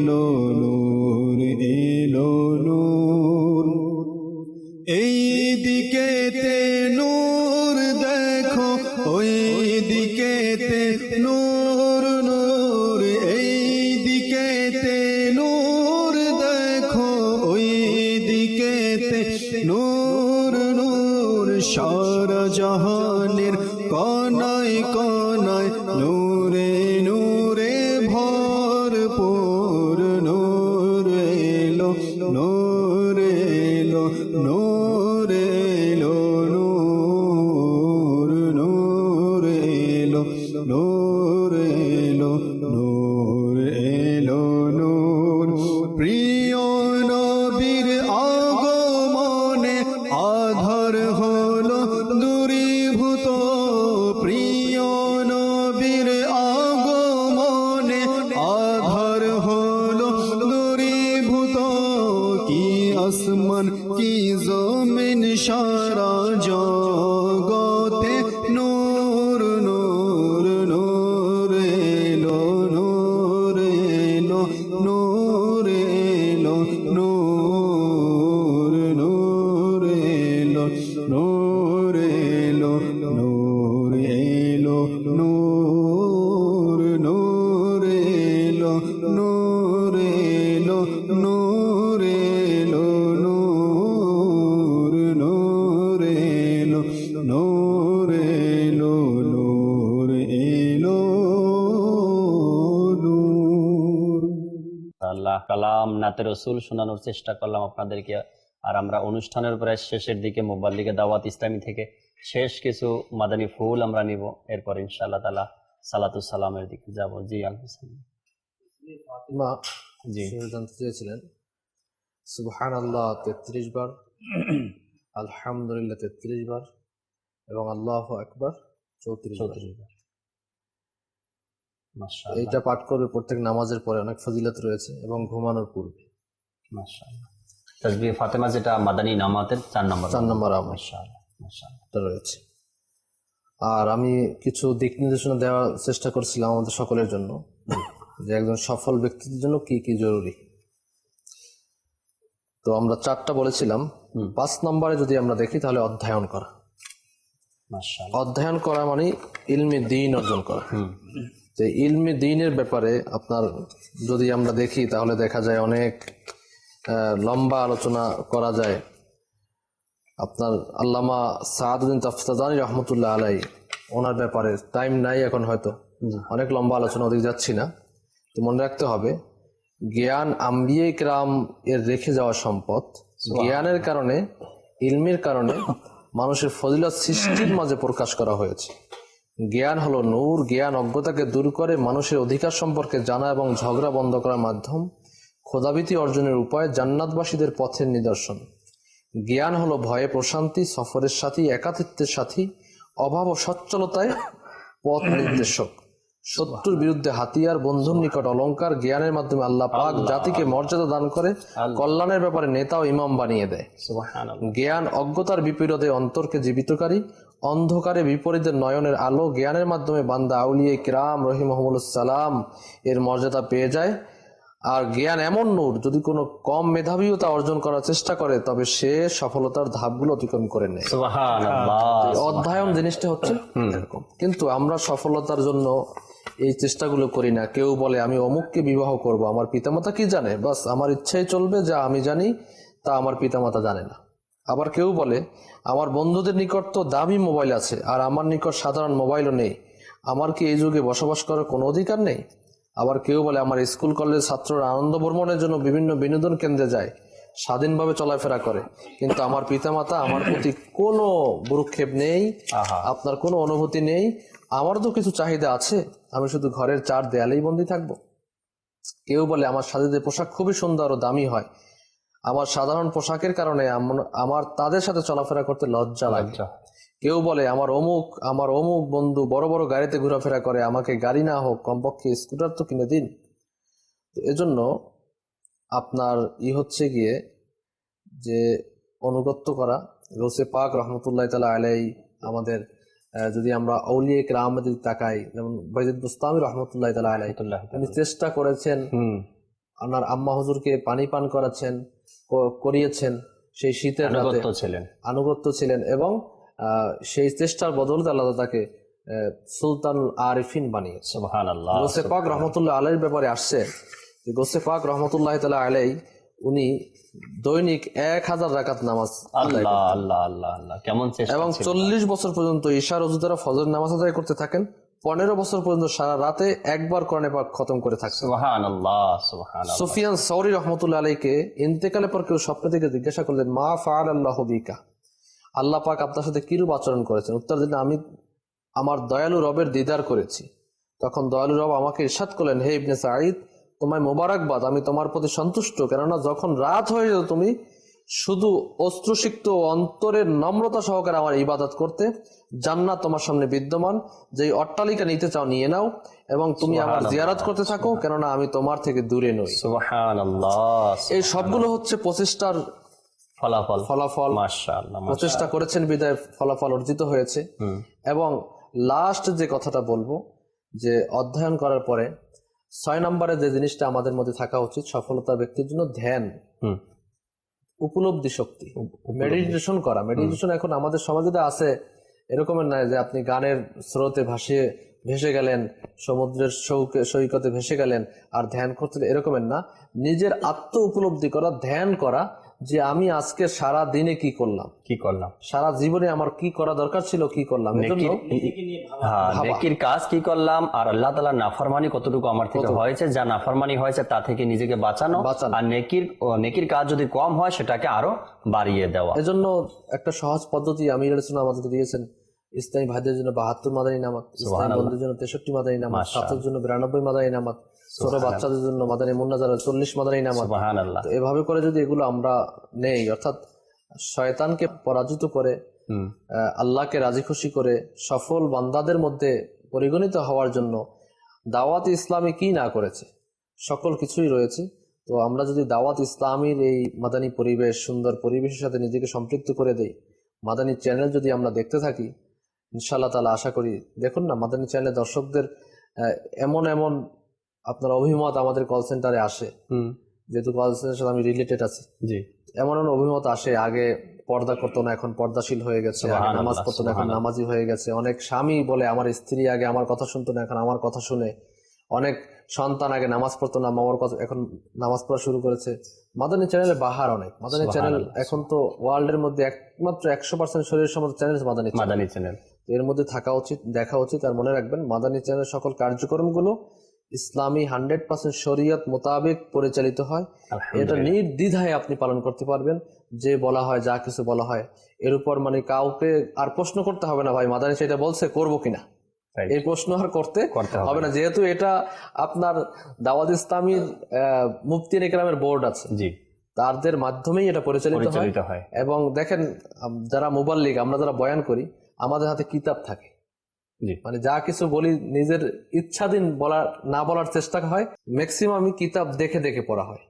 लो नूर एलो नूर এই দিকেতে নূর দেখো ওই দিকেতে নূর নূর এই দিকেতে নূর দেখো ওই দিকেতে নূর নূর সারা জাহানের কোনায় কোনায় নূরে নূরে ভরপুর নূর এলো নূর এলো নূর এলো নূর নূর এলো নূর এলো নূর এলো নূর প্রিয় নবীর আগমনে আধার হলো দূরীভূত প্রিয় নবীর নূর এলো নূর এলো নূর নূর এলো নূর এলো নূর এলো নূর নূর এলো নূর এলো নূর এলো নূর। আল্লাহ কালাম নাতে রসুল শোনানোর চেষ্টা করলাম আপনাদেরকে। আর আমরা অনুষ্ঠানের প্রায় শেষের দিকে মোবাল্লিগে দাওয়াত ইসলামী থেকে শেষ কিছু মাদানী ফুল আমরা নিব, এরপর ইনশাআল্লাহ তাআলা সালাতু সালামের দিকে যাব। জি আলহামদুলিল্লাহ। ফাতিমা জি সে জানতে চেয়েছিলেন সুবহানাল্লাহ 33 বার, আলহামদুলিল্লাহ 33 বার এবং আল্লাহু আকবার 34 বার। 34 বার। মাশাআল্লাহ এইটা পাঠ করবে প্রত্যেক নামাজের পরে, অনেক ফজিলত রয়েছে, এবং ঘুমানোর পূর্বে। মাশাআল্লাহ। তাসবিহ ফাতেমা যেটা মাদানী নামাতের 4 নম্বর 4 নম্বর আমল মাশাআল্লাহ মাশাআল্লাহ এটা রয়েছে। আর আমি কিছু দিক নির্দেশনা দেওয়ার চেষ্টা করছিলাম আমাদের সকলের জন্য, যে একজন সফল ব্যক্তির জন্য কি কি জরুরি। তো আমরা 4টা বলেছিলাম। 5 নম্বরে যদি আমরা দেখি তাহলে অধ্যয়ন করা। মাশাআল্লাহ। অধ্যয়ন করা মানে ইলমে দ্বীন অর্জন করা। যে ইলমে দ্বীনের ব্যাপারে আপনার যদি আমরা দেখি তাহলে দেখা যায় অনেক লম্বা আলোচনা করা যায়। আপনার আল্লামা সাআদুদ্দিন তাফতাজানী রহমতুল্লাহ আলাই, ওনার ব্যাপারে টাইম নাই এখন, হয়তো অনেক লম্বা আলোচনা ওদিকে যাচ্ছি না। তো মনে রাখতে হবে জ্ঞান আম্বিয়ে কিরাম এর রেখে যাওয়া সম্পদ। জ্ঞানের কারণে, ইলমের কারণে মানুষের ফজিলত সৃষ্টির মাঝে প্রকাশ করা হয়েছে। জ্ঞান হলো নূর, জ্ঞান অজ্ঞতাকে দূর করে মানুষের অধিকার সম্পর্কে জানা এবং ঝগড়া বন্ধ করার মাধ্যম, খোদাভীতি অর্জনের উপায়, জান্নাতবাসীদের পথের নিদর্শন। জ্ঞান হলো ভয়ে প্রশান্তি, সফরের সাথী, একাকিত্বের সাথী, অভাব ও সচ্ছলতায় পথ নির্দেশক, শত্রুর বিরুদ্ধে হাতিয়ার, বন্ধুর নিকট অলংকার। জ্ঞানের মাধ্যমে আল্লাহ পাক জাতিকে মর্যাদা দান করে কল্যাণের ব্যাপারে নেতা ও ইমাম বানিয়ে দেয়। সুবহানাল্লাহ। জ্ঞান অজ্ঞতার বিপরীতে অন্তরকে জীবিতকারী, অন্ধকারে বিপরীতের নয়নের আলো। জ্ঞানের মাধ্যমে বান্দা আউলিয়ে কিরাম রহিমাহুমুল্লাহ সালাম এর মর্যাদা পেয়ে যায়। আর জ্ঞান এমন নূর, যদি কোনো কম মেধাবীতা অর্জন করার চেষ্টা করে তবে সে সফলতার ধাপগুলো অতিক্রম করে নেয়। সুবহানাল্লাহ। অধ্যয়ন জিনিসটা হচ্ছে এরকম। কিন্তু আমরা সফলতার জন্য এই চেষ্টাগুলো করি না। কেউ বলে আমি অমুককে বিবাহ করব, আমার পিতামাতা কি জানে, বাস আমার ইচ্ছাই চলবে, যা আমি জানি তা আমার পিতামাতা জানে না। আবার কেউ বলে আমার বন্ধুদের নিকট তো দামি মোবাইল আছে আর আমার নিকট সাধারণ মোবাইলও নেই, আমার কি এই যুগে বসবাস করার কোনো অধিকার নেই। আবার কেউ বলে আমার স্কুল কলেজের ছাত্ররা আনন্দ ভ্রমণের জন্য বিভিন্ন বিনোদন কেন্দ্রে যায়, স্বাধীনভাবে চলাফেরা করে, কিন্তু আমার পিতামাতা আমার প্রতি কোনো ভ্রুক্ষেপ নেই, আপনার কোনো অনুভূতি নেই। আমারও তো কিছু চাহিদা আছে, আমি শুধু ঘরের 4 দেয়ালেই বন্দী থাকবো। কেউ বলে আমার সাজেদের পোশাক খুবই সুন্দর ও দামি হয়, আমার সাধারণ পোশাকের কারণে আমার তাদের সাথে চলাফেরা করতে লজ্জা লাগে। কেউ বলে আমার অমুক বন্ধু বড় বড় গাড়িতে ঘোরাফেরা করে, আমাকে গাড়ি না হোক কমপক্ষে স্কুটার তো কিনে দিন। তো এজন্য আপনার হচ্ছে গিয়ে যে অনুগত্য করা। গৌসে পাক রহমতুল্লাহ তাআলা আলাইহি আমাদের যদি আমরা আউলিয়া কিরাম যদি তাকাই, যেমন বাইজিদ বুস্তামি রহমতুল্লাহ তাআলা আলাইহি, তিনি চেষ্টা করেছেন, আপনার আম্মা হুজুরকে পানি পান করিয়েছেন সেই শীতের রাতে, আনুগত্য ছিলেন, এবং সেই চেষ্টার বদলে আল্লাহ তাকে সুলতান আরিফিন বানিয়েছে। সুবহানাল্লাহ। গৌসে পাক রহমতুল্লাহ আলাইহির ব্যাপারে আসছে যে গৌসে পাক রহমতুল্লাহ তাআলা আলাইহি উনি দৈনিক 1000 রাকাত নামাজ আদায় করতেন, এবং 40 বছর পর্যন্ত ঈশা ওযু দ্বারা ফজর নামাজ আদায় করতে থাকেন। 15 বছর পর্যন্ত সারা রাতে একবার কোরআনে পাক খতম করে থাকতেন। সুবহানাল্লাহ সুবহানাল্লাহ। সুফিয়ান সাউরি রহমতুল্লাহ আলাইহিকে ইন্তেকালের পর কেউ স্বপ্ন থেকে জিজ্ঞাসা করলেন, মা ফাআলাল্লাহু বিকা, আল্লাহ পাক আপনার সাথে কিরূপ আচরণ করেছেন? উত্তর দিলেন, আমি আমার দয়ালু রবের দিদার করেছি। তখন দয়ালু রব আমাকে ইরশাদ করলেন, হে ইবনে সাঈদ, তোমায় মোবারকবাদ, আমি তোমার প্রতি সন্তুষ্ট, কেননা যখন রাত হয়ে যেত তুমি শুধু অশ্রুসিক্ত অন্তরের নম্রতা সহকারে আমার ইবাদত করতে। জান্নাত তোমার সামনে বিদ্যমান, যেই অট্টালিকা নিতে চাও নিয়ে নাও, এবং তুমি আমার জিয়ারত করতে থাকো, কেননা আমি তোমার থেকে দূরে নই। সুবহানাল্লাহ। এই সবগুলো হচ্ছে প্রচেষ্টার ফলাফল। মাশাআল্লাহ। প্রচেষ্টা করেছেন বিদায় ফলাফল অর্জিত হয়েছে। এবং লাস্ট যে কথাটা বলবো, যে অধ্যয়ন করার পরে 6 নম্বরে যে জিনিসটা আমাদের মধ্যে থাকা উচিত সফলতার ব্যক্তির জন্য, ধ্যান। উপলব্ধি শক্তি, মেডিটেশন করা। মেডিটেশন এখন আমাদের সমাজে আছে এরকমের নয় যে আপনি গানের স্রোতে ভেসে গেলেন, সমুদ্রের সৈকতে ভেসে গেলেন আর ধ্যান করতে, এরকমের না। নিজের আত্ম উপলব্ধি করা, ধ্যান করা যে আমি আজকে সারা দিনে কি করলাম, সারা জীবনে আমার কি করা দরকার ছিল, কি করলাম, নেকির কাজ কি করলাম, আর আল্লাহ তাআলার নাফরমানি কতটুকু আমার থেকে হয়েছে, যা নাফরমানি হয়েছে তা থেকে নিজেকে বাঁচানো, আর নেকির কাজ যদি কম হয় সেটাকে আরো বাড়িয়ে দেওয়া। এজন্য একটা সহজ পদ্ধতি আমির রাসূলুল্লাহ আমাদেরকে দিয়েছেন। ইসলামী ভাইদের জন্য 72 মাদানী নামাজ, ইসলামী বন্ধুদের জন্য 63 মাদানী নামাজ, ছাত্রদের জন্য 92 মাদানী নামাজ, ছোট বাচ্চাদের জন্য মাদানী মুন্নাজার 40 মাদানী নামাজ। সুবহানাল্লাহ। তো এভাবে করে যদি এগুলো আমরা নেই, অর্থাৎ শয়তানকে পরাজিত করে আল্লাহকে রাজি খুশি করে সফল বান্দাদের মধ্যে পরিগণিত হওয়ার জন্য দাওয়াত ইসলামী কি না করেছে, সকল কিছুই রয়েছে। তো আমরা যদি দাওয়াত ইসলামীর এই মাদানী পরিবেশ, সুন্দর পরিবেশের সাথে নিজেকে সম্পৃক্ত করে দেই, মাদানী চ্যানেল যদি আমরা দেখতে থাকি, ইনশাআল্লাহ তাআলা আশা করি, দেখুন না মাদানী চ্যানেলে দর্শকদের এমন আপনার অভিমত আমাদের কল সেন্টারে আসে, যেহেতু কল সেন্টারের সাথে আমি রিলেটেড আছি, এমন অভিমত আসে, আগে পর্দা করতো না এখন পর্দাশীল হয়ে গেছে, আগে নামাজ পড়তো না এখন নামাজি হয়ে গেছে। অনেক স্বামী বলে আমার স্ত্রী আগে আমার কথা শুনতো না এখন আমার কথা শুনে। অনেক সন্তান আগে নামাজ পড়তো না মামার কথা এখন নামাজ পড়া শুরু করেছে। মাদানী চ্যানেলে বাহার অনেক। মাদানী চ্যানেল এখন তো ওয়ার্ল্ডের মধ্যে একমাত্র 100% শরীরের সমস্ত চ্যানেল মাদানী চ্যানেল। এর মধ্যে থাকা উচিত, দেখা উচিত। আর মনে রাখবেন মাদানী চ্যানেলের সকল কার্যক্রমগুলো ইসলামী 100% শরীয়ত মোতাবেক পরিচালিত হয়। এটা নির্দ্বিধায় আপনি পালন করতে পারবেন। যে বলা হয়, যা কিছু বলা হয় এর উপর মানে কাউকে আর প্রশ্ন করতে হবে না, ভাই মাদানী সেটা বলছে করবো কিনা, এই প্রশ্ন আর করতে হবে না, যেহেতু এটা আপনার দাওয়াত ইসলামীর মুফতি ইকরামের বোর্ড আছে, তাদের মাধ্যমেই এটা পরিচালিত হয়। এবং দেখেন যারা মুবাল্লিগ, আমরা যারা বয়ান করি, আমাদের হাতে কিতাব থাকে, মানে যা কিছু বলি নিজের ইচ্ছাধীন না বলার চেষ্টা হয়। ম্যাক্সিমামই কিতাব দেখে দেখে পড়া হয়,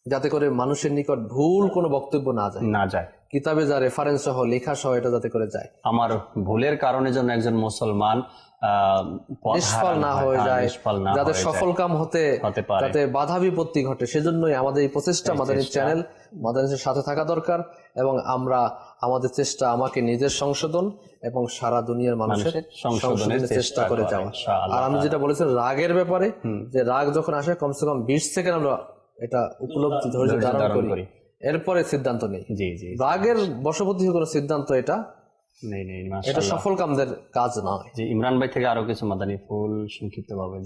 যাতে করে মানুষের নিকট ভুল কোনো বক্তব্য না যায়। কিতাবে যা রেফারেন্স সহ লেখা সহ এটা যাতে করে যায়, আমার ভুলের কারণে যেন একজন মুসলমান নিষ্ফল না হয়ে যায়, যাতে সফল কাম হতে যাতে বাধা বিপত্তি ঘটে, সেজন্যই আমাদের এই প্রচেষ্টা। মাদানী চ্যানেল, মাদানীর সাথে থাকা দরকার। এবং আমরা আমাদের চেষ্টা, আমাকে নিজের সংশোধন এবং সারা দুনিয়ার মানুষের সংশোধনের চেষ্টা করে যাওয়া। আর আমি যেটা বলেছিলাম রাগের ব্যাপারে, যে রাগ যখন আসে কমসে কম 20 সেকেন্ড আমরা এটা উপলব্ধি ধৈর্য ধারণ করি, এরপরে সিদ্ধান্ত নেই। রাগের বশবর্তী কোনো সিদ্ধান্ত এটা সফল কামদের কাজ নয়। ইমরান ভাই থেকে আরো কিছু মাদানী ফুল সংক্ষিপ্ত ভাবে।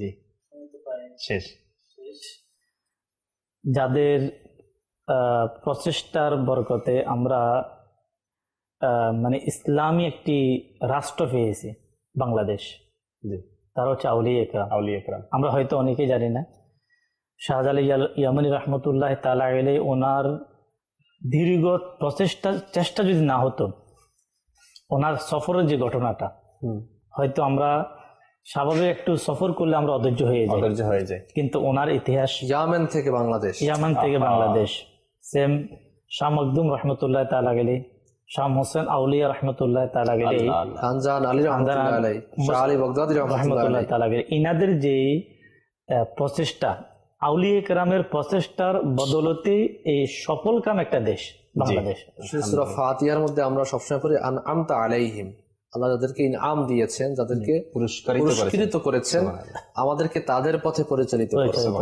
শেষ। যাদের প্রচেষ্টার বরকতে আমরা মানে ইসলামী একটি রাষ্ট্র পেয়েছি বাংলাদেশ, তার হচ্ছে আউলিয়া ইকরাম। আমরা হয়তো অনেকেই জানি না, শাহজালাল ইয়ামানী রহমতুল্লাহ তাআলা আলাইহি, ওনার দীর্ঘ চেষ্টা যদি না হতো, ওনার সফরের যে ঘটনাটা, হয়তো আমরা স্বাভাবিক একটু সফর করলে আমরা অধৈর্য হয়ে যাই, কিন্তু ওনার ইতিহাস, ইয়ামান থেকে বাংলাদেশ, সেম শাহ মখদুম রহমতুল্লাহ তাআলা আলাইহি, শাহ হোসেন আউলিয়া রহমতুল্লাহ তাআলা আলাইহি, খানজান আলী রহমতুল্লাহ আলাইহি, শাহ আলী বাগদাদী রহমতুল্লাহ তাআলা আলাইহি, ইনাদের যে প্রচেষ্টা, আউলিয়া কেরামের প্রচেষ্টার বদলতে এই সফল কাম একটা দেশ বাংলাদেশ। সূরা ফাতিহার মধ্যে আমরা সবসময় পড়ি আনআমতা আলাইহিম, আল্লাহ যাদেরকে ইনআম দিয়েছেন, যাদেরকে পুরস্কৃত করেছেন, আমাদেরকে তাদের পথে পরিচালিত করেছেন।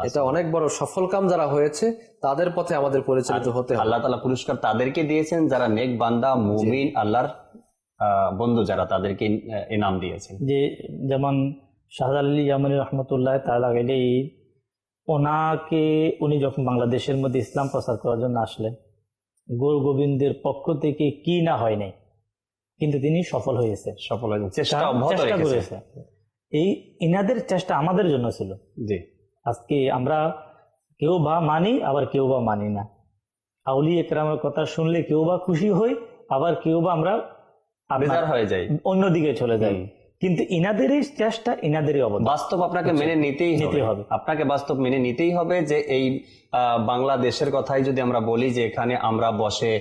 এটা অনেক বড় সফল কাম যারা হয়েছে তাদের পথে আমাদের পরিচালিত হতে হবে। আল্লাহ তাআলা পুরস্কার তাদেরকে দিয়েছেন যারা নেক বান্দা, মুমিন, আল্লাহর বন্ধু যারা, তাদেরকে ইনাম দিয়েছেন। যে যেমন শাহজালাল ইয়ামানী রহমতুল্লাহ তাআলা আলাইহি, উনি যখন বাংলাদেশের মধ্যে ইসলাম প্রচার করার জন্য আসলেন, গুরু গোবিন্দের পক্ষ থেকে কি না হয় নাই, কিন্তু তিনি সফল হয়েছে, চেষ্টা করেছে। এই ইনাদের চেষ্টা আমাদের জন্য ছিল। আজকে আমরা কেউ বা মানি, আবার কেউ বা মানি না। আউলিয়া ইকরামের কথা শুনলে কেউ বা খুশি হই, আবার কেউ বা আমরা হয়ে যাই, অন্যদিকে চলে যাই। কিন্তু ইনাদেরই চেষ্টা, ইনাদেরই অবদান। বাস্তব আপনাকে মেনে নিতেই হবে, আপনাকে বাস্তব মেনে নিতেই হবে যে এই বাংলাদেশের কথাই যদি আমরা বলি, যে এখানে আমরা বসে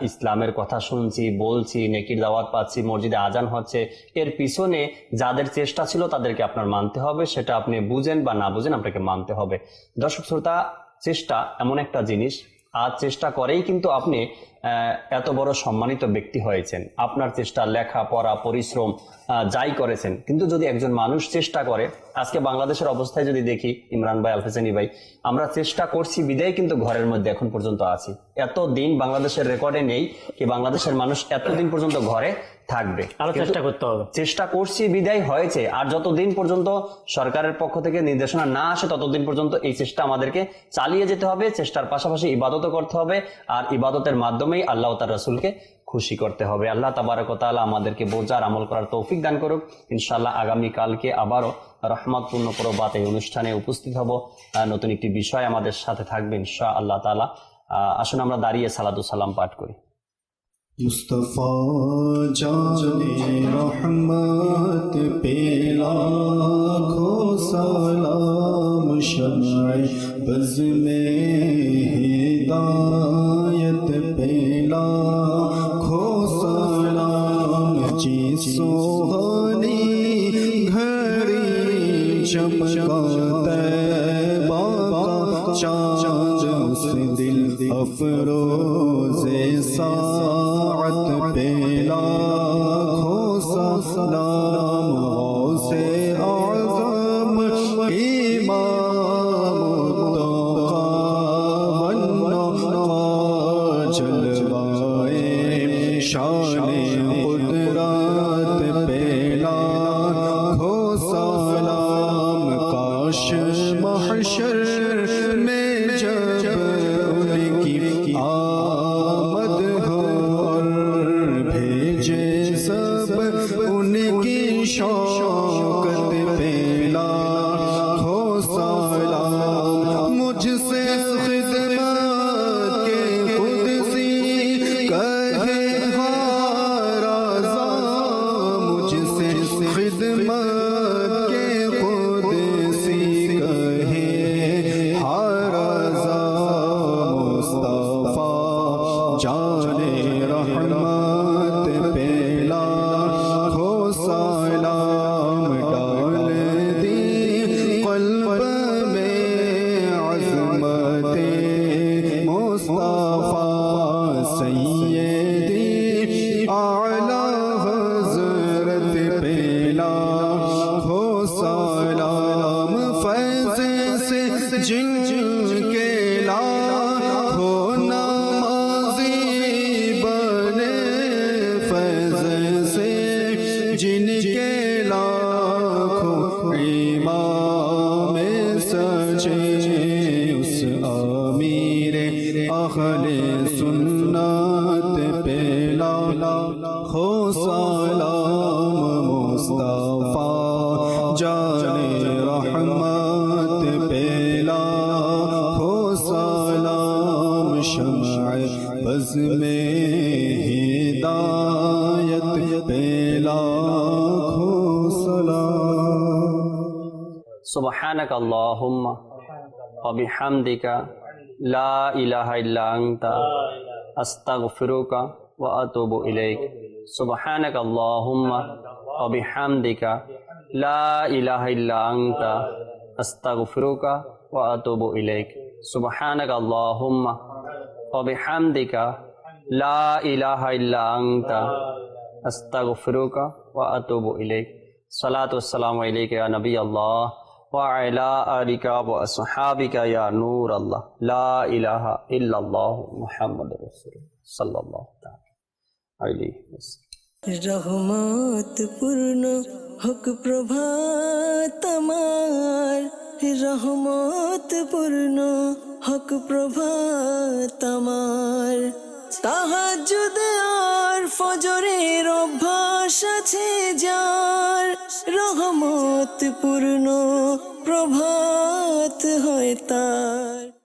ইসলামের কথা শুনছি, বলছি, নেকির দাওয়াত পাচ্ছি, মসজিদে আজান হচ্ছে, এর পিছনে যাদের চেষ্টা ছিল তাদেরকে আপনার মানতে হবে। সেটা আপনি বুঝেন বা না বুঝেন, আপনাকে মানতে হবে। দর্শক শ্রোতা, চেষ্টা এমন একটা জিনিস, আর চেষ্টা করেই কিন্তু আপনি এত বড় সম্মানিত ব্যক্তি হয়েছেন। আপনার চেষ্টা, লেখা পড়া, পরিশ্রম যাই করেছেন, কিন্তু যদি একজন মানুষ চেষ্টা করে, আজকে বাংলাদেশের অবস্থায় যদি দেখি, ইমরান ভাই, আলফেসানি ভাই, আমরা চেষ্টা করছি বিদায় কিন্তু ঘরের মধ্যে এখন পর্যন্ত আছি। এতদিন বাংলাদেশের রেকর্ডে নেই কি বাংলাদেশের মানুষ এতদিন পর্যন্ত ঘরে থাকবে। আরো চেষ্টা করতে হবে। চেষ্টা করছি বিদায় হয়েছে, আর যতদিন পর্যন্ত সরকারের পক্ষ থেকে নির্দেশনা না আসে ততদিন পর্যন্ত এই চেষ্টা আমাদেরকে চালিয়ে যেতে হবে। চেষ্টার পাশাপাশি ইবাদতও করতে হবে, আর ইবাদতের মাধ্যমেই আল্লাহ তার রাসূলকে খুশি করতে হবে। আল্লাহ তাবারক ওয়া তাআলা আমাদেরকে বোঝার, আমল করার তৌফিক দান করুক। ইনশাআল্লাহ আগামী কালকে আবারও রহমতপূর্ণ প্রবাদ এই অনুষ্ঠানে উপস্থিত হব। নতুন একটি বিষয় আমাদের সাথে থাকবে ইনশাআল্লাহ তাআলা। আসুন আমরা দাঁড়িয়ে সালাতু সালাম পাঠ করি। मुस्तफा जाने रहमत पे लाखों सलाम, शमाए बज़ में हिदायत पे लाखों सलाम, जी सुहानी घड़ी चमका तैबा का चाँद, उस दिल अफरोज़े साअत पे लाखों सलाम, गौसे आज़म इमाम मुत्तक़ा वन्नक़ा, जलवाए शाने कुदरत पे लाखों सलाम, काश महशर में जब उनकी आमद हो और भेजे सब उनकी शौकत पे लाखों सलाम, मुझसे खिदमत के कुदसी कहे हाराज़ा, मुझसे खिदमत के कुदसी कहे हाराज़ा, मुस्तफा जाने रहमत पे लाखों सलाम, डाल दी क़ल्ब में अज़मते मुस्तफा, सैयदी आला हज़रत पे लाखों सलाम, फैज़ से जिनके लाखों नमाज़ी बने, फैज़ से जिनके लाखों इमाम सजे, उस आमीरे अहले सुन्नत पे लाखों सलाम, मुस्तफा जाने रहमत पे लाखों सलाम, शमाए बज़ में हिदायत पे लाखों सलाम। सुब्हानक अल्लाहुम्मा व बिहम्दिका ला इलाहा इल्ला अंता अस्तगफिरुका व अतूबु इलैक। सुब्हानक अल्लाहुम्मा व बिहम्दिका ला इलाहा इल्ला अंता अस्तगफिरुका व अतूबु इलैक। सुब्हानक अल्लाहुम्मा व बिहम्दिका ला इलाहा इल्ला अंता अस्तगफिरुका व अतूबु इलैक। सलातु वस्सलामु अलैका या नबी अल्लाह व अला आलिका व अस्हाबिका या नूर अल्लाह, ला इलाहा इल्लल्लाह मुहम्मदुर रसूलुल्लाह सल्लल्लाहु अलैहि वसल्लम। রহমত পূর্ণ হোক প্রভাত আমার, রহমত পূর্ণ হোক প্রভাত আমার, তাহাজ্জুদ আর ফজরের অভ্যাস আছে যার, রহমত পূর্ণ প্রভাত হয় তার।